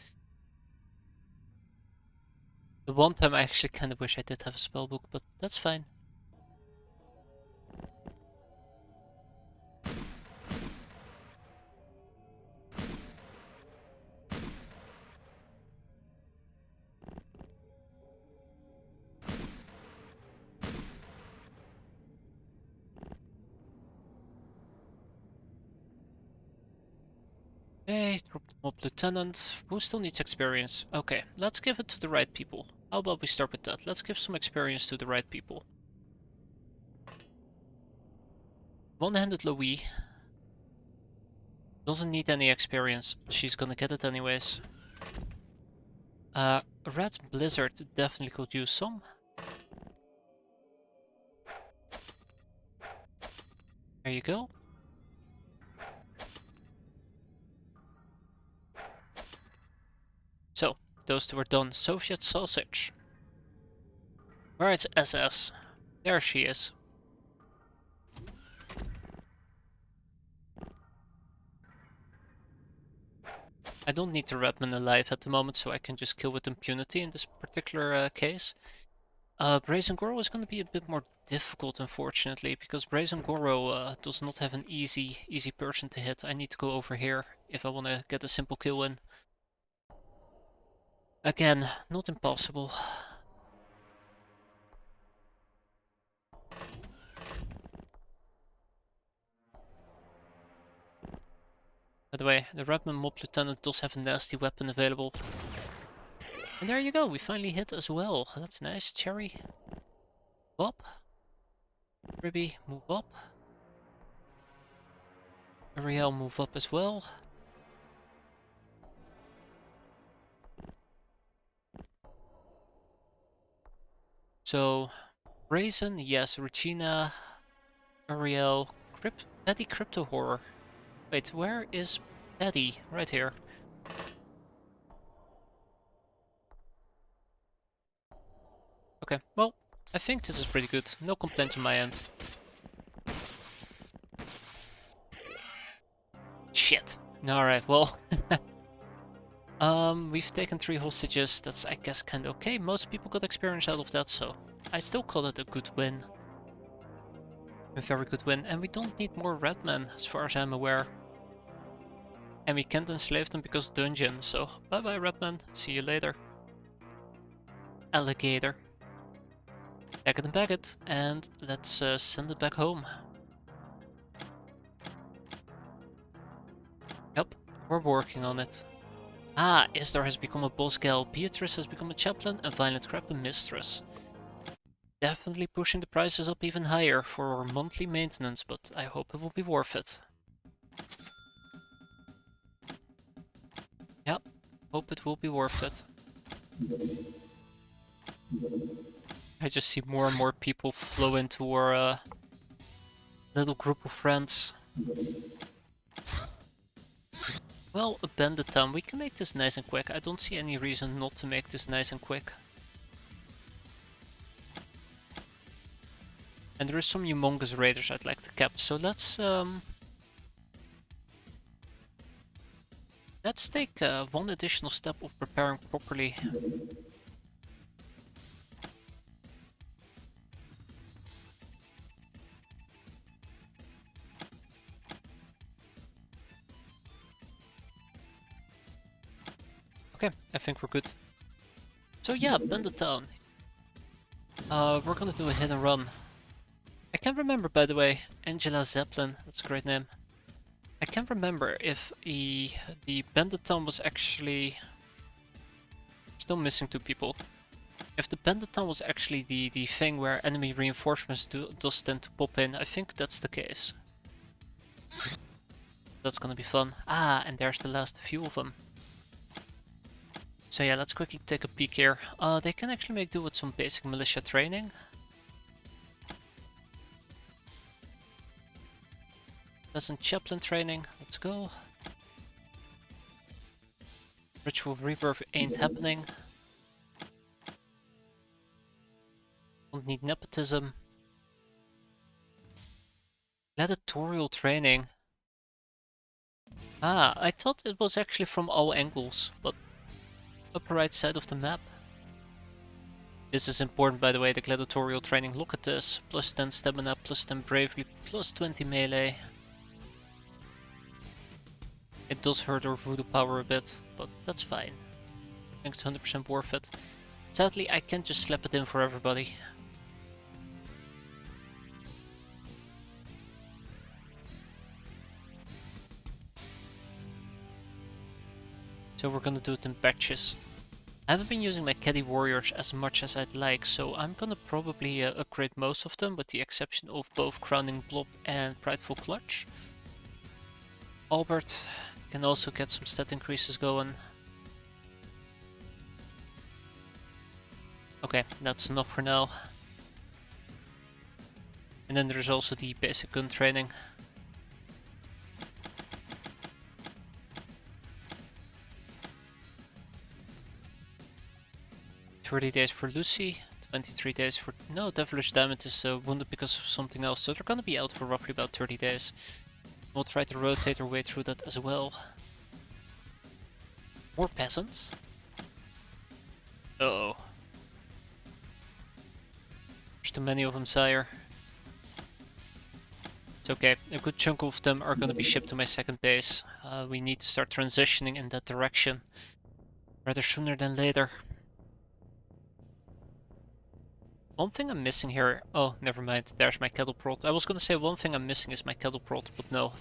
A: The one time I actually kind of wish I did have a spellbook, but that's fine. Okay, drop the mob lieutenant. Who still needs experience? Okay, let's give it to the right people. How about we start with that? Let's give some experience to the right people. One-handed Louis doesn't need any experience. She's gonna get it anyways. Red Blizzard definitely could use some. There you go. So, those two are done. Soviet sausage. Where is SS? There she is. I don't need the Redman alive at the moment, so I can just kill with impunity in this particular case. Brazen Goro is going to be a bit more difficult, unfortunately, because Brazen Goro does not have an easy person to hit. I need to go over here if I want to get a simple kill in. Again, not impossible. By the way, the Redman Mob Lieutenant does have a nasty weapon available. And there you go, we finally hit as well. That's nice. Cherry. Up. Ribby, move up. Ariel, move up as well. So, Brazen, yes, Regina, Ariel, Daddy Crypto Horror. Wait, where is Daddy? Right here. Okay, well, I think this is pretty good. No complaints on my end. Shit. Alright, well. We've taken 3 hostages. That's, I guess, kinda okay. Most people got experience out of that, so I still call it a good win. A very good win. And we don't need more Redmen, as far as I'm aware. And we can't enslave them because dungeon, so bye-bye Redmen. See you later. Alligator. Bag it, and let's send it back home. Yep, we're working on it. Ah, Isdar has become a boss gal, Beatrice has become a chaplain, and Violent Crap a mistress. Definitely pushing the prices up even higher for our monthly maintenance, but I hope it will be worth it. Yep, hope it will be worth it. I just see more and more people flow into our little group of friends. Well, a bandit town. We can make this nice and quick. I don't see any reason not to make this nice and quick. And there is some humongous raiders I'd like to cap, so let's take one additional step of preparing properly. Okay, I think we're good. So yeah, Bandit Town. We're gonna do a hit and run. I can't remember, by the way. Angela Zeppelin, that's a great name. I can't remember if the Banditon was actually... Still missing 2 people. If the Banditon was actually the thing where enemy reinforcements does tend to pop in, I think that's the case. That's gonna be fun. Ah, and there's the last few of them. So yeah, let's quickly take a peek here. They can actually make do with some basic militia training. Pleasant chaplain training, let's go. Ritual rebirth ain't happening. Don't need nepotism. Gladiatorial training. Ah, I thought it was actually from all angles, but upper right side of the map. This is important, by the way, the gladiatorial training. Look at this. Plus 10 stamina, plus 10 bravery, plus 20 melee. It does hurt our voodoo power a bit, but that's fine. I think it's 100% worth it. Sadly, I can't just slap it in for everybody. So we're gonna do it in batches. I haven't been using my caddy warriors as much as I'd like, so I'm gonna probably upgrade most of them, with the exception of both Crowning Blob and Prideful Clutch. Albert can also get some stat increases going. Okay, that's enough for now. And then there's also the basic gun training. "30 days for Lucy, 23 days for... No, Devilish Diamond is wounded because of something else, so they're gonna be out for roughly about 30 days. We'll try to rotate our way through that as well. More peasants? Uh-oh. There's too many of them, sire. It's okay, a good chunk of them are gonna be shipped to my second base. We need to start transitioning in that direction. Rather sooner than later. One thing I'm missing here... Oh, never mind, there's my cattle prod. I was gonna say one thing I'm missing is my cattle prod, but no.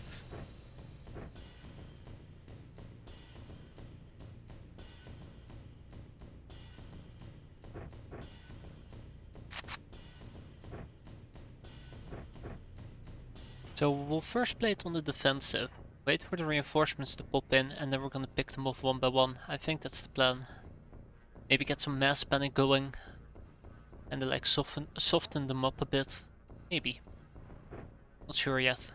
A: So we'll first play it on the defensive, wait for the reinforcements to pop in, and then we're gonna pick them off one by one. I think that's the plan. Maybe get some mass panic going, and then like soften them up a bit. Maybe. Not sure yet.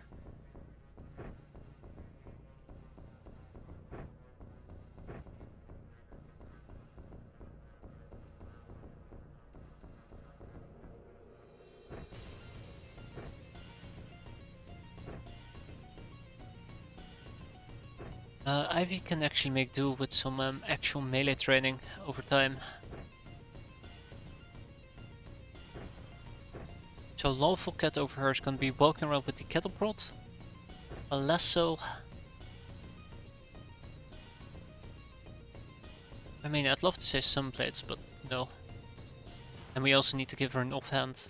A: Ivy can actually make do with some actual melee training over time. So Lawful Cat over here is gonna be walking around with the cattle prod. A lasso. I mean, I'd love to say sun plates, but no. And we also need to give her an offhand.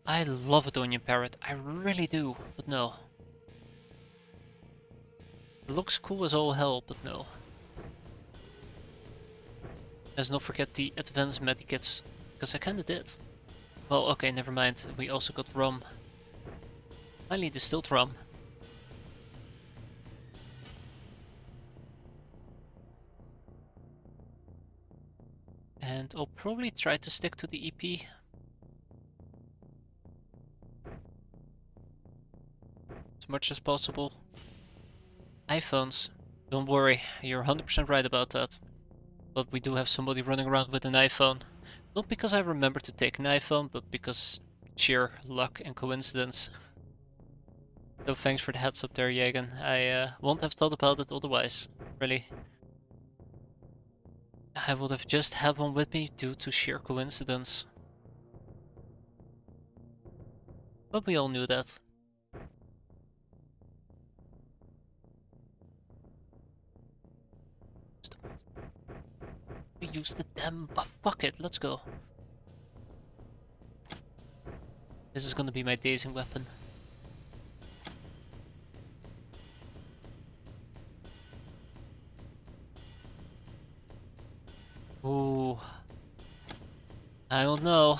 A: I love a Onion Parrot, I really do, but no. It looks cool as all hell, but no. Let's not forget the advanced medikits, because I kinda did. Well, okay, never mind, we also got rum. Finally distilled rum. And I'll probably try to stick to the EP. As much as possible. iPhones. Don't worry, you're 100% right about that. But we do have somebody running around with an iPhone. Not because I remember to take an iPhone, but because sheer luck and coincidence. So thanks for the heads up there, Jagan. I won't have thought about it otherwise, really. I would have just had one with me due to sheer coincidence. But we all knew that. use the damn... Oh, fuck it, let's go. This is gonna be my dazing weapon. Ooh. I don't know.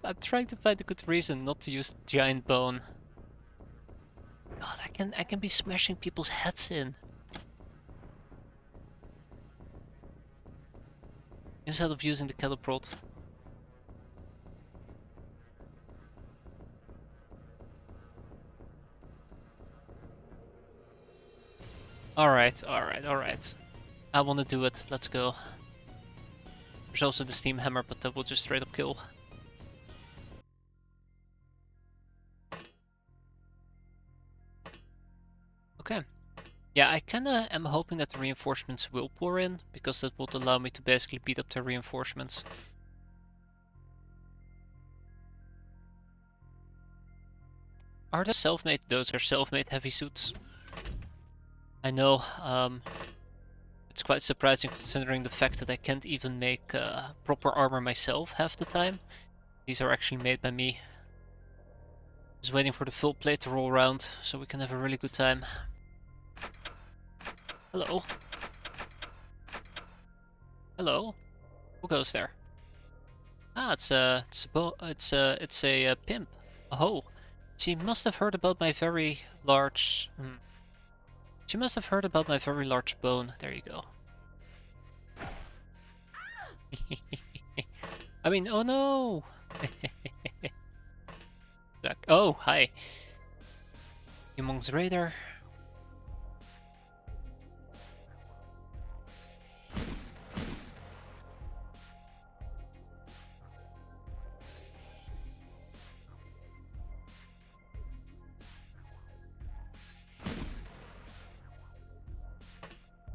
A: I'm trying to find a good reason not to use giant bone. God, I can be smashing people's heads in. Instead of using the catapult. Alright. I wanna do it, let's go. There's also the steam hammer, but that will just straight up kill. Okay. Yeah, I kinda am hoping that the reinforcements will pour in, because that would allow me to basically beat up the reinforcements. Are those self-made? Those are self-made heavy suits. I know, it's quite surprising considering the fact that I can't even make proper armor myself half the time. These are actually made by me. Just waiting for the full plate to roll around so we can have a really good time. Hello. Hello. Who goes there? Ah, it's a pimp. Oh, she must have heard about my very large. She must have heard about my very large bone. There you go. I mean, oh no! Oh, hi. Humong's radar.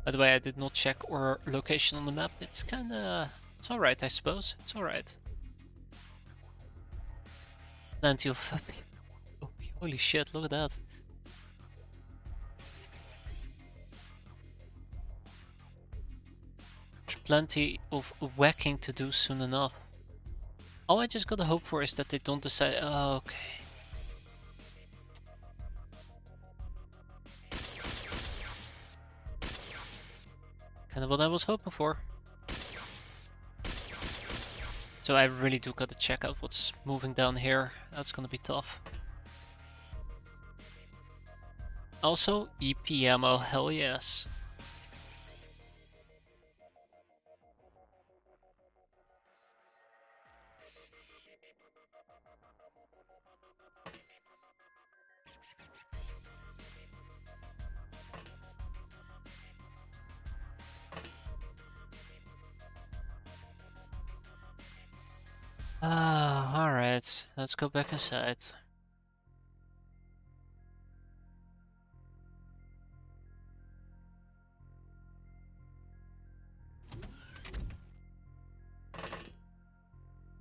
A: By the way, I did not check our location on the map. It's kinda... It's alright, I suppose. It's alright. Plenty of... Holy shit, look at that. There's plenty of whacking to do soon enough. All I just gotta hope for is that they don't decide... Oh, okay. Kind of what I was hoping for. So I really do gotta check out what's moving down here. That's gonna be tough. Also, EP ammo, hell yes. Ah, alright. Let's go back inside.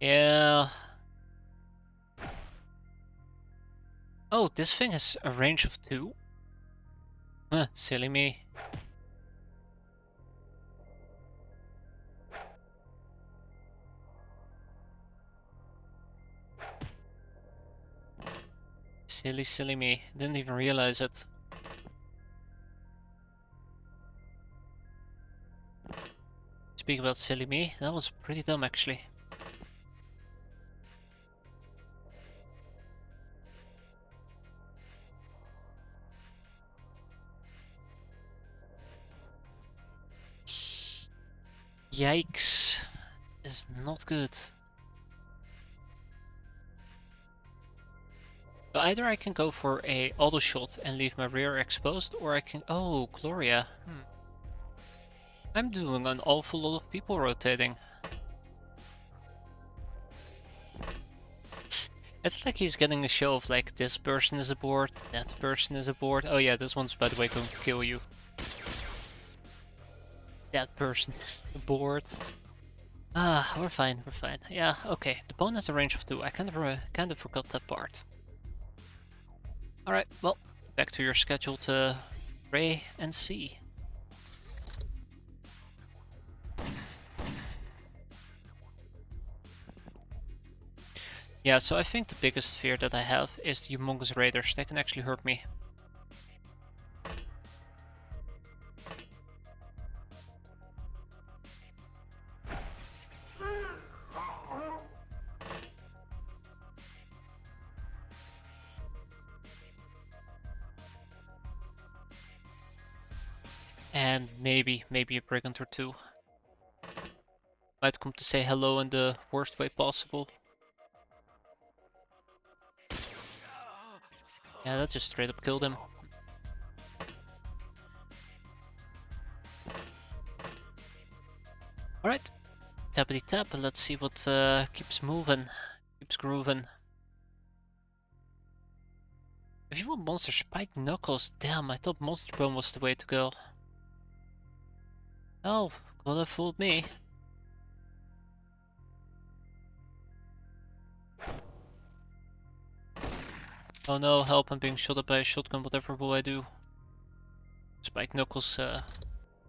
A: Yeah. Oh, this thing has a range of 2? Huh, silly me. Silly me. Didn't even realize it. Speak about silly me, that was pretty dumb actually. Yikes. This is not good. So either I can go for a auto shot and leave my rear exposed, or I can... Oh, Gloria. I'm doing an awful lot of people rotating. It's like he's getting a show of like, this person is aboard, that person is aboard. Oh yeah, this one's by the way going to kill you. That person is aboard. Ah, we're fine. Yeah, okay. The bone has a range of 2. I kind of forgot that part. Alright, well, back to your schedule to pray and see. Yeah, so I think the biggest fear that I have is the humongous raiders. They can actually hurt me. And maybe a brigand or two. Might come to say hello in the worst way possible. Yeah, that just straight up killed him. Alright. Tappity tap, let's see what keeps moving. Keeps grooving. If you want monster spike knuckles, damn, I thought monster bone was the way to go. Oh, could have fooled me. Oh no, help, I'm being shot at by a shotgun, whatever will I do? Spike knuckles,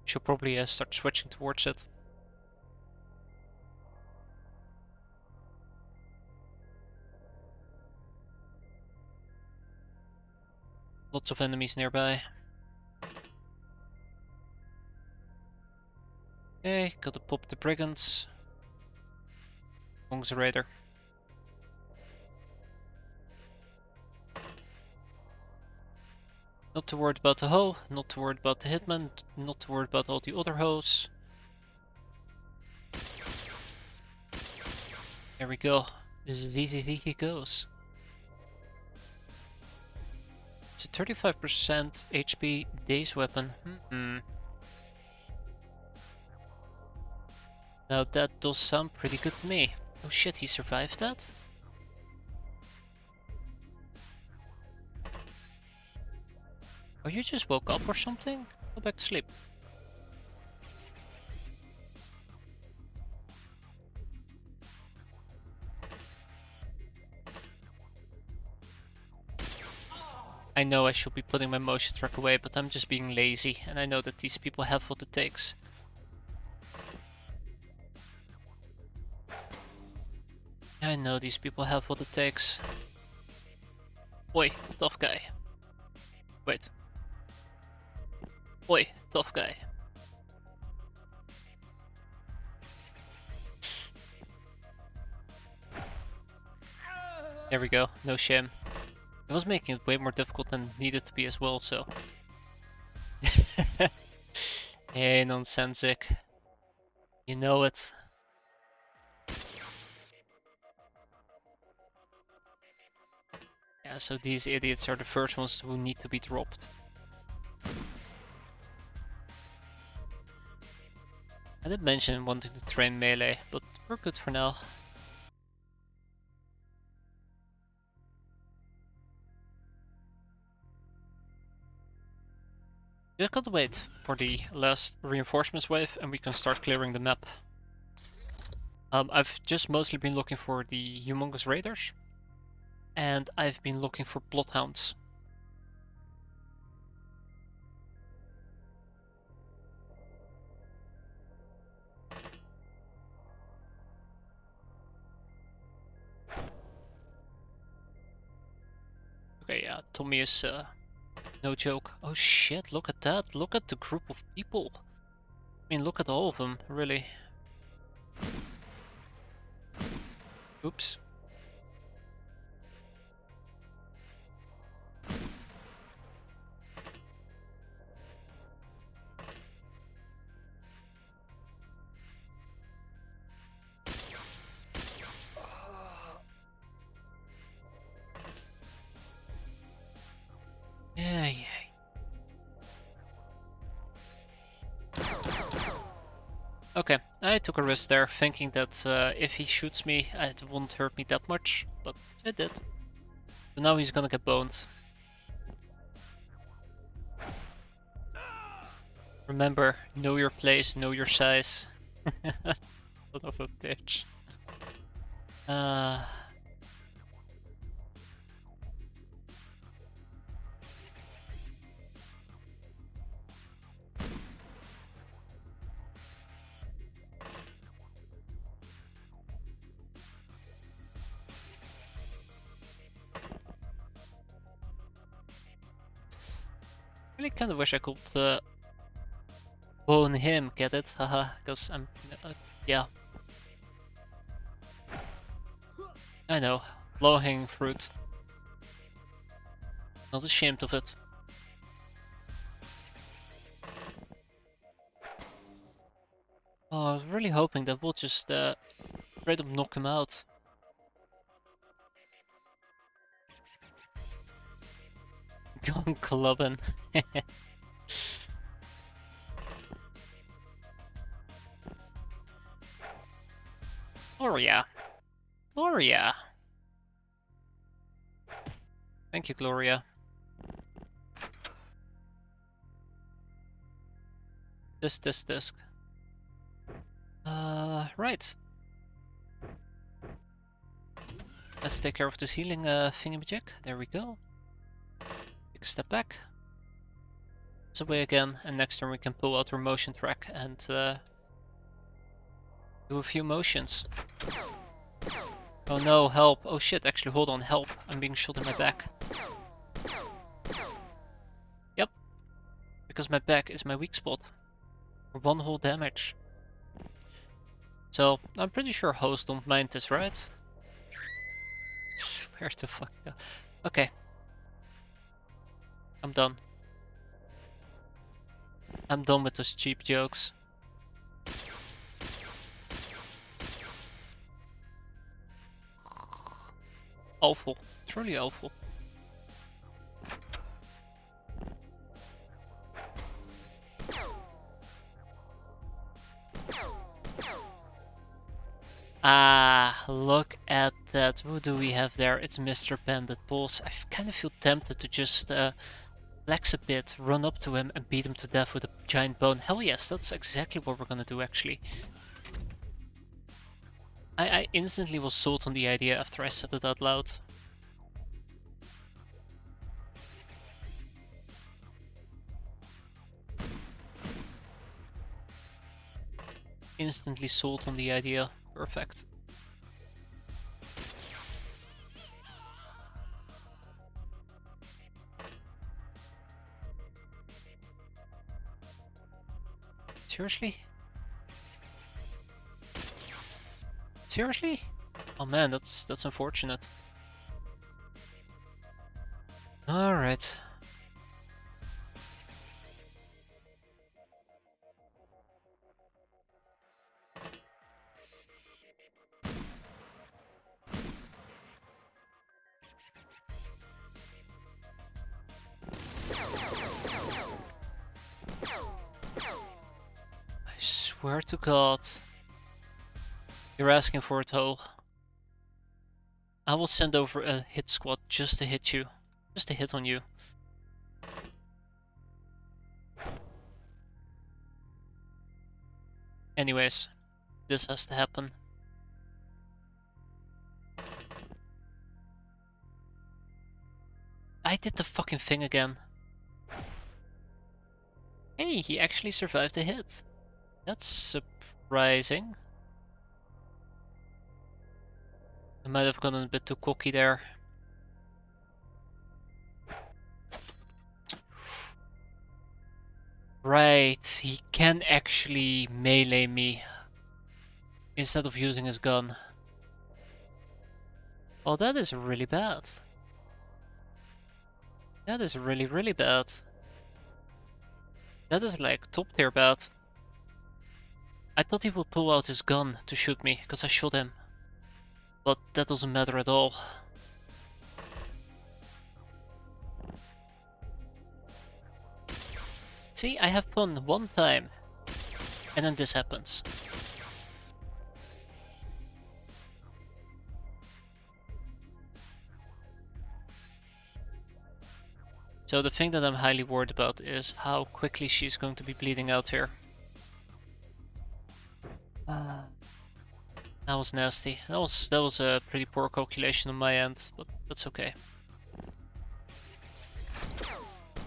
A: should probably start switching towards it. Lots of enemies nearby. Okay, gotta pop the brigands. Wong's a raider. Not too worried about the hoe, not too worried about the hitman, not too worried about all the other hoes. There we go. This is as easy as he goes. It's a 35% HP daze weapon. Now that does sound pretty good to me. Oh shit, he survived that? Oh, you just woke up or something? Go back to sleep. I know I should be putting my motion track away, but I'm just being lazy, and I know that these people have what it takes. I know these people have what it takes. Oi, tough guy. Wait. Oi, tough guy. There we go, no shame. It was making it way more difficult than it needed to be as well, so... Hey, nonsensic. You know it. Yeah, so these idiots are the first ones who need to be dropped. I did mention wanting to train melee, but we're good for now. Just gotta wait for the last reinforcements wave and we can start clearing the map. I've just mostly been looking for the humongous raiders. And I've been looking for bloodhounds. Okay, yeah, Tommy is no joke. Oh shit, look at that. Look at the group of people. I mean, look at all of them, really. Oops. Yeah. Okay, I took a risk there, thinking that if he shoots me, it won't hurt me that much, but it did. So now he's gonna get boned. Remember, know your place, know your size. Son of a bitch. Really kind of wish I could bone him, get it? Haha, because I'm... yeah. I know. Low-hanging fruit. Not ashamed of it. Oh, I was really hoping that we'll just straight up knock him out. Gone clubbing. Gloria. Gloria. Thank you, Gloria. Disc. Right. Let's take care of this healing thingamajig. There we go. Take a step back. It's away again, and next turn we can pull out our motion track and do a few motions. Oh no, help. Oh shit, actually hold on, help. I'm being shot in my back. Yep. Because my back is my weak spot. For 1 whole damage. So, I'm pretty sure hosts don't mind this, right? Where the fuck go? Okay. I'm done. I'm done with those cheap jokes. Awful. Truly awful. Ah, look at that. Who do we have there? It's Mr. Bandit Balls. I kind of feel tempted to just flex a bit, run up to him and beat him to death with a giant bone. Hell yes, that's exactly what we're gonna do actually. I instantly was sold on the idea after I said it out loud. Instantly sold on the idea. Perfect. Seriously? Seriously? Oh man, that's unfortunate. Alright. I swear to God. You're asking for it, Ho. I will send over a hit squad just to hit you. Just to hit on you. Anyways, this has to happen. I did the fucking thing again. Hey, he actually survived a hit. That's surprising. I might have gotten a bit too cocky there. Right, he can actually melee me instead of using his gun. Well, that is really bad. That is really, really bad. That is like top tier bad. I thought he would pull out his gun to shoot me, because I shot him. But that doesn't matter at all. See, I have fun one time. And then this happens. So the thing that I'm highly worried about is how quickly she's going to be bleeding out here. That was nasty. That was a pretty poor calculation on my end, but that's okay.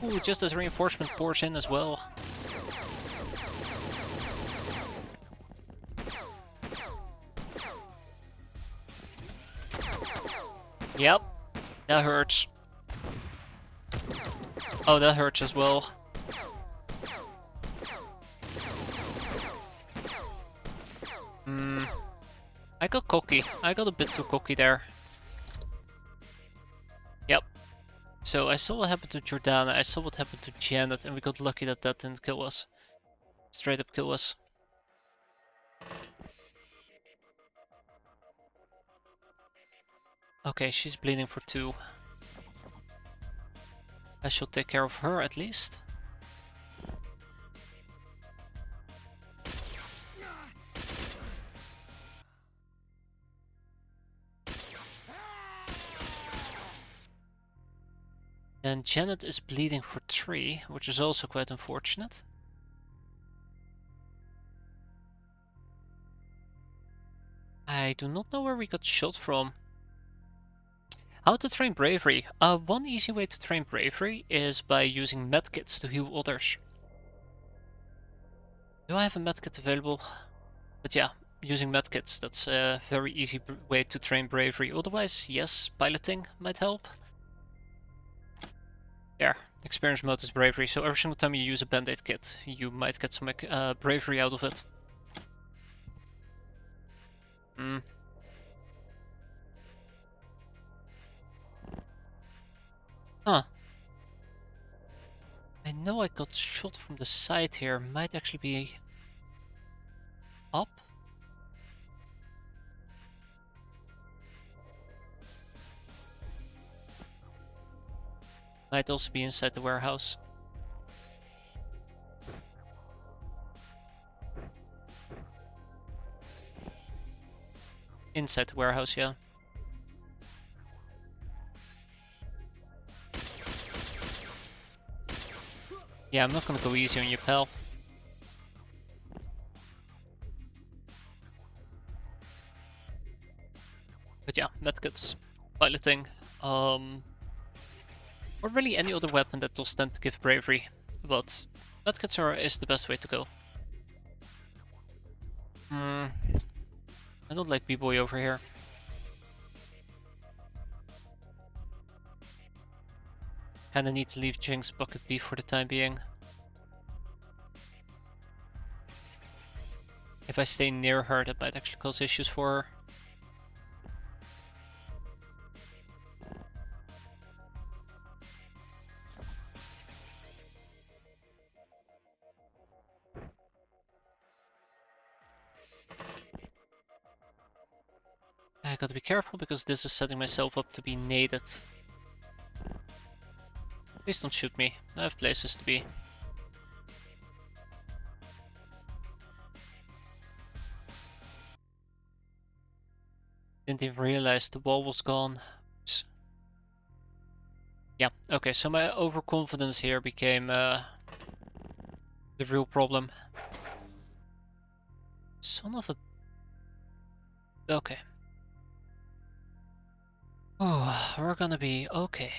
A: Ooh, just as reinforcement pours in as well. Yep, that hurts. Oh, that hurts as well. Hmm. I got cocky. I got a bit too cocky there. Yep. So I saw what happened to Jordana, I saw what happened to Janet, and we got lucky that that didn't kill us. Straight up kill us. Okay, she's bleeding for 2. I shall take care of her at least. And Janet is bleeding for 3, which is also quite unfortunate. I do not know where we got shot from. How to train bravery? One easy way to train bravery is by using medkits to heal others. Do I have a medkit available? But yeah, using medkits, that's a very easy way to train bravery. Otherwise, yes, piloting might help. There, experience mode is bravery, so every single time you use a band-aid kit, you might get some bravery out of it. Hmm. Huh. I know I got shot from the side here, might actually be up? Might also be inside the warehouse. Inside the warehouse, yeah. Yeah, I'm not gonna go easy on you, pal. But yeah, medkits, piloting, or really any other weapon that does tend to give bravery. But medkits is the best way to go. I don't like B-boy over here. Kinda need to leave Jinx bucket B for the time being. If I stay near her, that might actually cause issues for her. I gotta be careful because this is setting myself up to be naded. Please don't shoot me. I have places to be. Didn't even realize the wall was gone. Oops. Yeah, okay, so my overconfidence here became the real problem. Son of a... Okay. Oh, we're gonna be okay.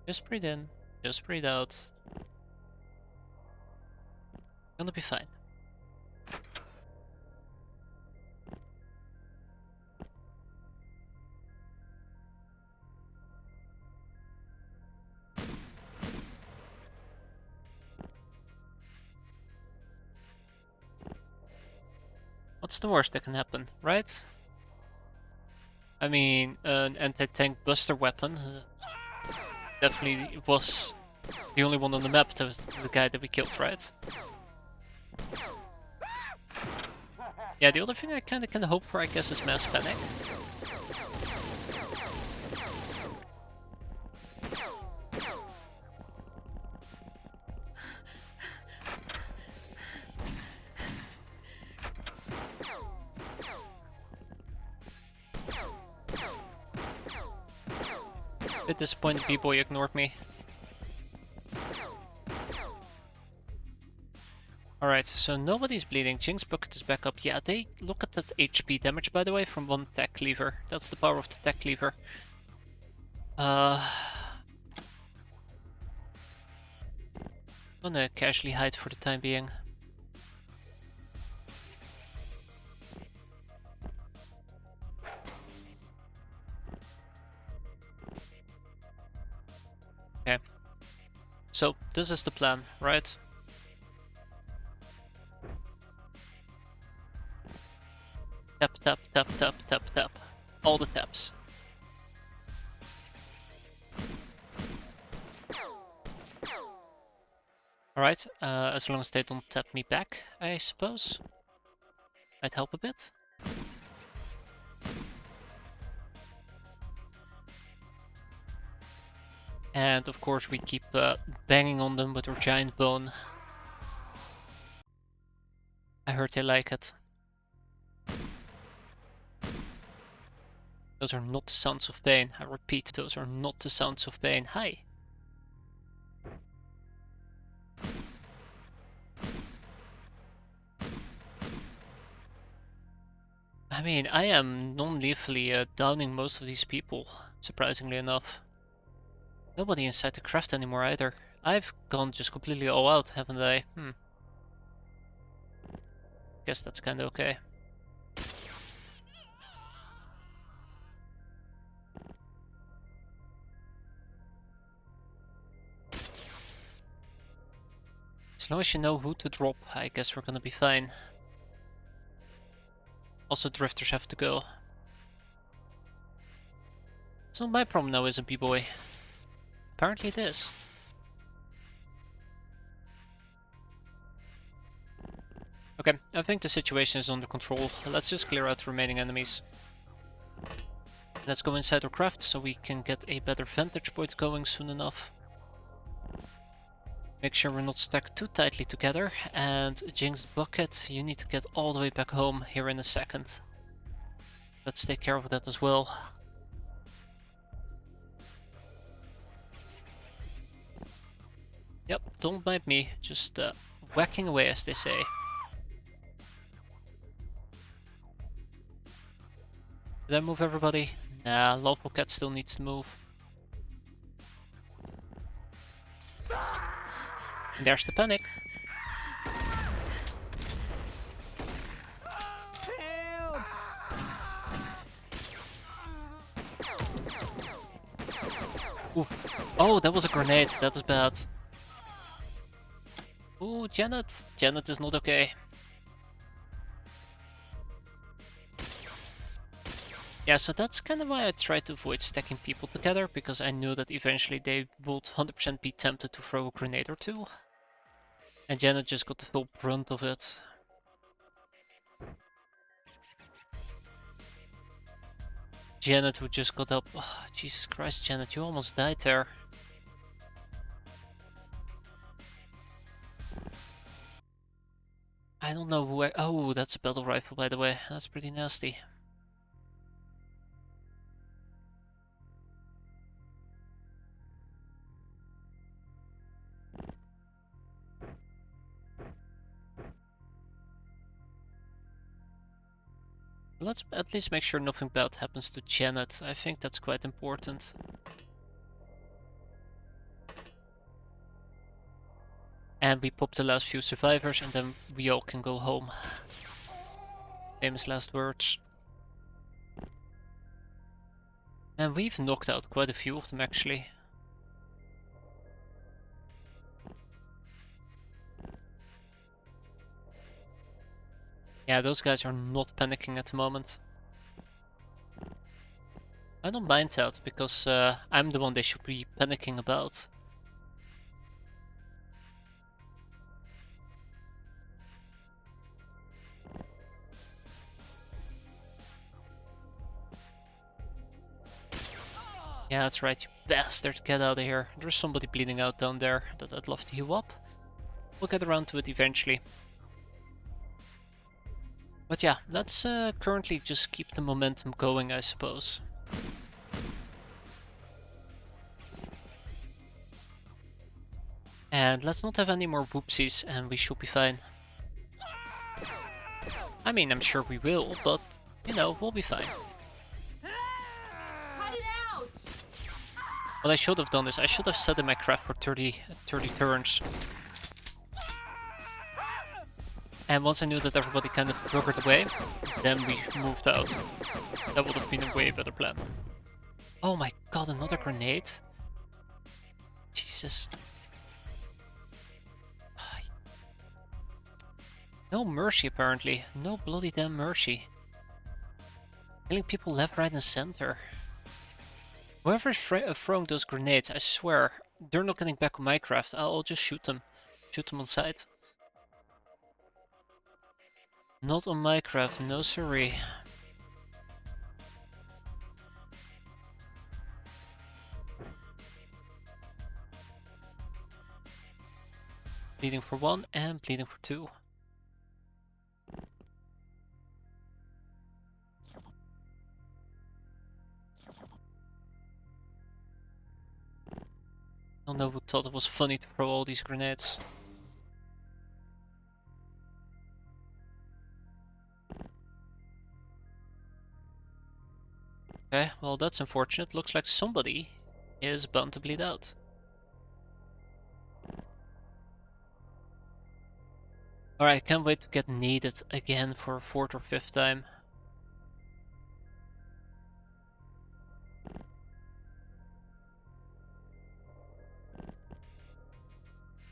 A: Just breathe in, just breathe out. Gonna be fine. What's the worst that can happen, right? I mean, an anti-tank buster weapon definitely was the only one on the map that was the guy that we killed, right? Yeah, the other thing I kinda can hope for, I guess, is mass panic. Bit disappointed B-boy ignored me. Alright, so nobody's bleeding. Jinx bucket is back up. Yeah, they look at that HP damage, by the way, from one tech cleaver. That's the power of the tech cleaver. I'm gonna casually hide for the time being. Okay. So, this is the plan, right? Tap, tap, tap, tap, tap, tap. All the taps. Alright, as long as they don't tap me back, I suppose. Might help a bit. And of course we keep banging on them with our giant bone. I heard they like it. Those are not the sounds of pain. I repeat, those are not the sounds of pain. Hi! I mean, I am non-lethally downing most of these people, surprisingly enough. Nobody inside the craft anymore either. I've gone just completely all out, haven't I? Guess that's kinda okay. As long as you know who to drop, I guess we're gonna be fine. Also, drifters have to go. It's not my problem now, isn't it, B-boy? Apparently it is. Okay, I think the situation is under control. Let's just clear out the remaining enemies. Let's go inside our craft so we can get a better vantage point going soon enough. Make sure we're not stuck too tightly together. And Jinxed Bucket, you need to get all the way back home here in a second. Let's take care of that as well. Yep, don't mind me, just whacking away as they say. Did I move everybody? Nah, Lawful Cat still needs to move. And there's the panic. Oof. Oh, that was a grenade. That is bad. Ooh, Janet. Janet is not okay. Yeah, so that's kind of why I tried to avoid stacking people together, because I knew that eventually they would 100% be tempted to throw a grenade or two. And Janet just got the full brunt of it. Janet who just got up. Oh, Jesus Christ, Janet, you almost died there. I don't know who I... Oh, that's a battle rifle, by the way. That's pretty nasty. Let's at least make sure nothing bad happens to Janet. I think that's quite important. And we pop the last few survivors and then we all can go home. Famous last words. And we've knocked out quite a few of them actually. Yeah, those guys are not panicking at the moment. I don't mind that, because I'm the one they should be panicking about. Yeah, that's right, you bastard, get out of here. There's somebody bleeding out down there that I'd love to heal up. We'll get around to it eventually. But yeah, let's currently just keep the momentum going, I suppose. And let's not have any more whoopsies and we should be fine. I mean, I'm sure we will, but, you know, we'll be fine. What I should have done is, I should have set in my craft for 30 turns. And once I knew that everybody kind of buggered away, then we moved out. That would have been a way better plan. Oh my god, another grenade? Jesus. No mercy apparently. No bloody damn mercy. Killing people left, right, and center. Whoever's throwing those grenades, I swear, they're not getting back on Minecraft. I'll just shoot them. Shoot them on sight. Not on Minecraft, no sorry. Bleeding for 1 and bleeding for 2. I don't know who thought it was funny to throw all these grenades. Okay, well that's unfortunate. Looks like somebody is bound to bleed out. Alright, can't wait to get needed again for a 4th or 5th time.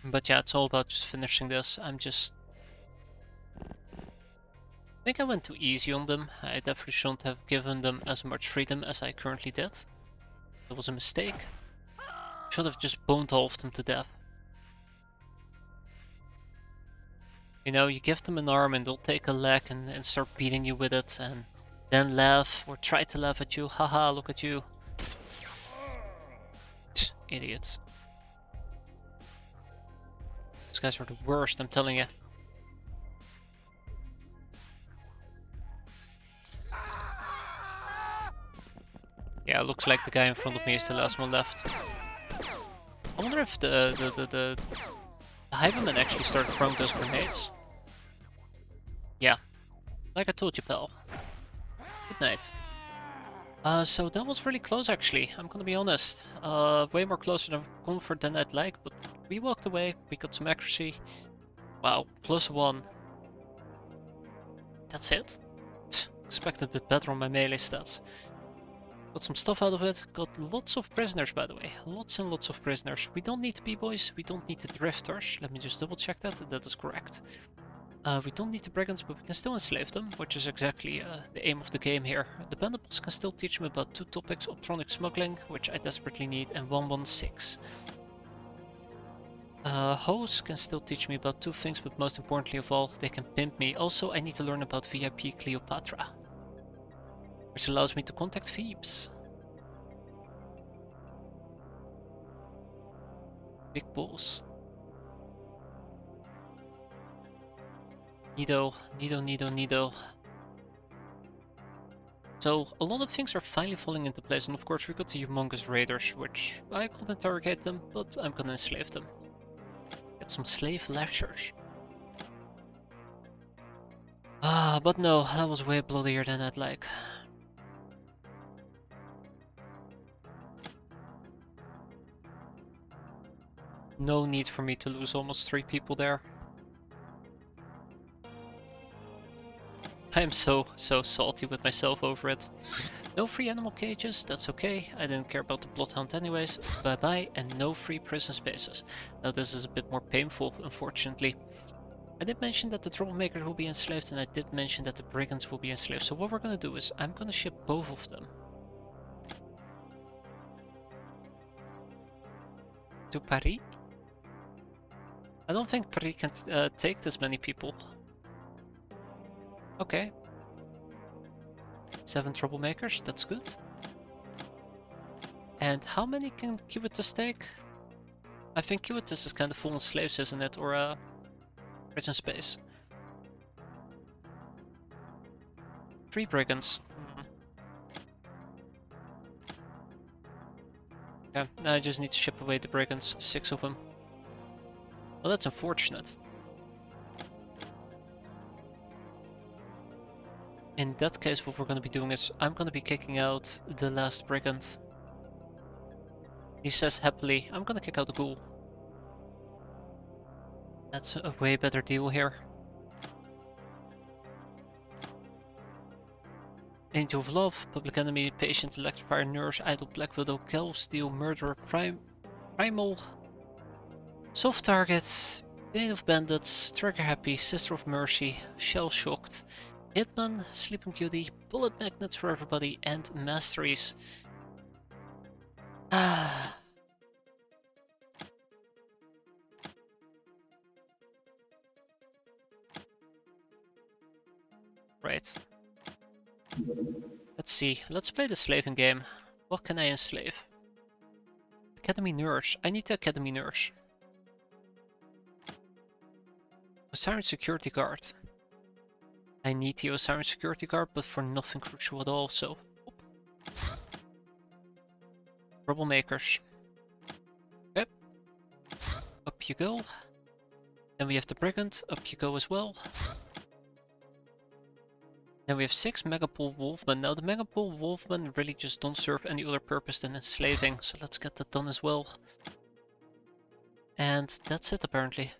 A: But yeah, it's all about just finishing this. I think I went too easy on them. I definitely shouldn't have given them as much freedom as I currently did. That was a mistake. Should have just bone-halved them to death. You know, you give them an arm and they'll take a leg and start beating you with it and then laugh or try to laugh at you. Haha, look at you. Idiots. These guys are the worst, I'm telling you. Yeah, looks like the guy in front of me is the last one left. I wonder if the Highwayman actually started throwing those grenades. Yeah, like I told you, pal. Good night. So that was really close actually, I'm gonna be honest. Way more closer than comfort than I'd like, but we walked away, we got some accuracy. Wow, +1. That's it? Expected a bit better on my melee stats. Got some stuff out of it, got lots of prisoners by the way. Lots and lots of prisoners. We don't need the B-boys, we don't need the drifters. Let me just double check that is correct. We don't need the brigands, but we can still enslave them, which is exactly the aim of the game here. The bandables can still teach me about 2 topics, optronic smuggling, which I desperately need, and 116. Hoes can still teach me about 2 things, but most importantly of all, they can pimp me. Also, I need to learn about VIP Cleopatra, which allows me to contact Phoebes. Big balls. Nido. So, a lot of things are finally falling into place, and of course we got the humongous raiders, which I can't interrogate them, but I'm gonna enslave them. Get some slave lectures. But no, that was way bloodier than I'd like. No need for me to lose almost 3 people there. I'm so salty with myself over it. No free animal cages, that's okay. I didn't care about the bloodhound anyways. Bye bye, and no free prison spaces. Now this is a bit more painful, unfortunately. I did mention that the troublemakers will be enslaved, and I did mention that the brigands will be enslaved. So what we're gonna do is, I'm gonna ship both of them to Paris. I don't think Paris can take this many people. Okay. 7 troublemakers, that's good. And how many can Q-Itis take? I think Q-Itis is kind of full on slaves, isn't it? Or prison space. 3 brigands. Yeah, I just need to ship away the brigands, 6 of them. Well, that's unfortunate. In that case, what we're going to be doing is, I'm going to be kicking out the last brigand. He says happily, I'm going to kick out the ghoul. That's a way better deal here. Angel of Love, Public Enemy, Patient, Electrifier, Nurse, Idol, Black Widow, Kelf, Steel, Murderer, Primal, Soft Target, Bane of Bandits, Trigger Happy, Sister of Mercy, Shell Shocked, Hitman, Sleeping Beauty, Bullet Magnets for everybody, and Masteries. Ah. Right. Let's see. Let's play the slaving game. What can I enslave? Academy Nurse. I need the Academy Nurse. Osiris Security Guard. I need the Osiris Security Guard, but for nothing crucial at all, so... Troublemakers. Yep. Up you go. Then we have the Brigand. Up you go as well. Then we have 6 Megapole Wolfmen. Now the Megapole Wolfmen really just don't serve any other purpose than enslaving, so let's get that done as well. And that's it apparently.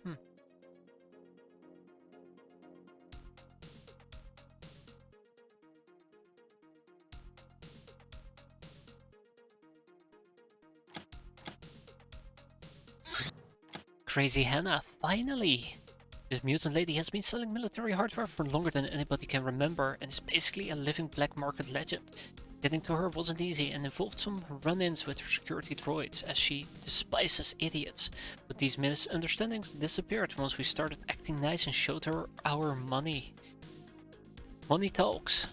A: Crazy Hannah, finally! This mutant lady has been selling military hardware for longer than anybody can remember and is basically a living black market legend. Getting to her wasn't easy and involved some run-ins with her security droids, as she despises idiots. But these misunderstandings disappeared once we started acting nice and showed her our money. Money talks.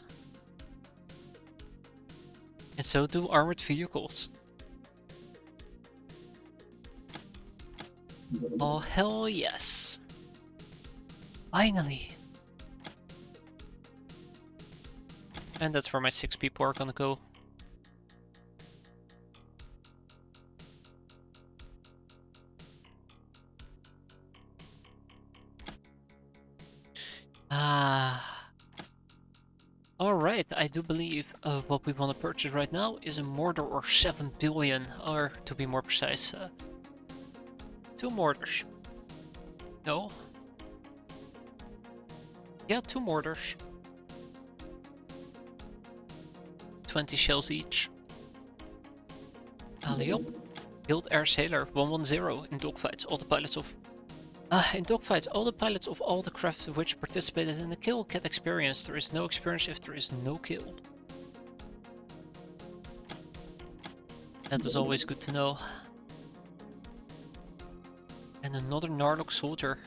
A: And so do armored vehicles. Oh hell yes! Finally! And that's where my 6 people are gonna go. Alright, I do believe what we want to purchase right now is a mortar or 7 billion, or to be more precise, 2 mortars. No. Yeah, 2 mortars. 20 shells each. Alley up. Build Air Sailor 110 in dogfights. All the pilots of all the craft which participated in the kill get experience. There is no experience if there is no kill. That is always good to know. And another Narlock soldier.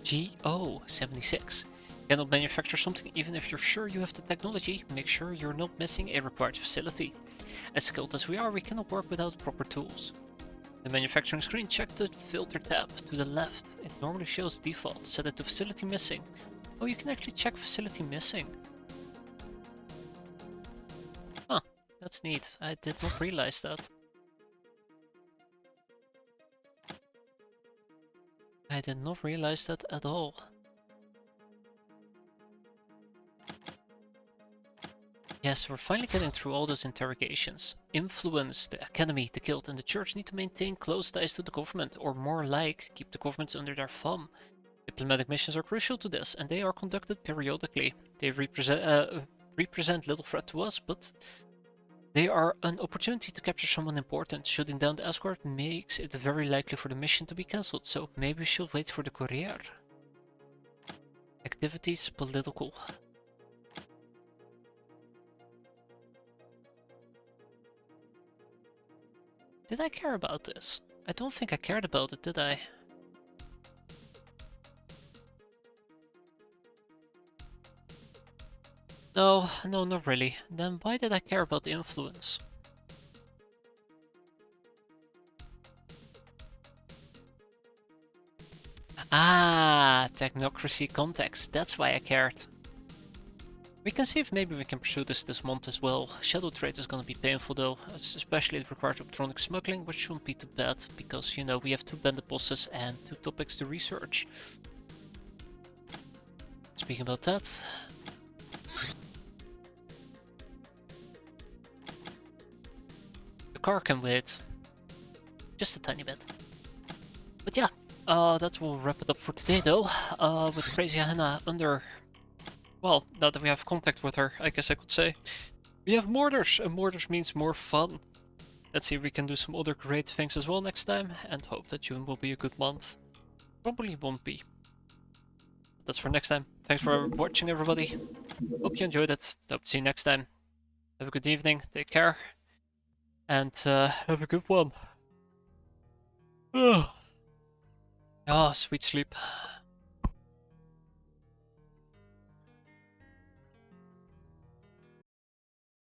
A: GO76. Cannot manufacture something even if you're sure you have the technology. Make sure you're not missing a required facility. As skilled as we are, we cannot work without proper tools. The manufacturing screen, check the filter tab to the left. It normally shows default. Set it to facility missing. Oh, you can actually check facility missing. Huh, that's neat. I did not realize that. I did not realize that at all. Yes, we're finally getting through all those interrogations. Influence, the academy, the guild and the church need to maintain close ties to the government, or more like, keep the governments under their thumb. Diplomatic missions are crucial to this, and they are conducted periodically. They represent little threat to us, but they are an opportunity to capture someone important. Shooting down the escort makes it very likely for the mission to be cancelled, so maybe we should wait for the courier. Activities, political. Did I care about this? I don't think I cared about it, did I? No, not really. Then why did I care about the influence? Ah, technocracy context. That's why I cared. We can see if maybe we can pursue this month as well. Shadow trade is gonna be painful though, especially it requires optronic smuggling, which shouldn't be too bad, because, you know, we have 2 bandit bosses and 2 topics to research. Speaking about that... the car can wait. Just a tiny bit. But yeah, that will wrap it up for today though, with Crazy Hannah under... well, now that we have contact with her, I guess I could say. We have mortars, and mortars means more fun. Let's see if we can do some other great things as well next time, and hope that June will be a good month. Probably won't be. that's for next time. Thanks for watching, everybody. Hope you enjoyed it. Hope to see you next time. Have a good evening. Take care. And have a good one. Oh, sweet sleep.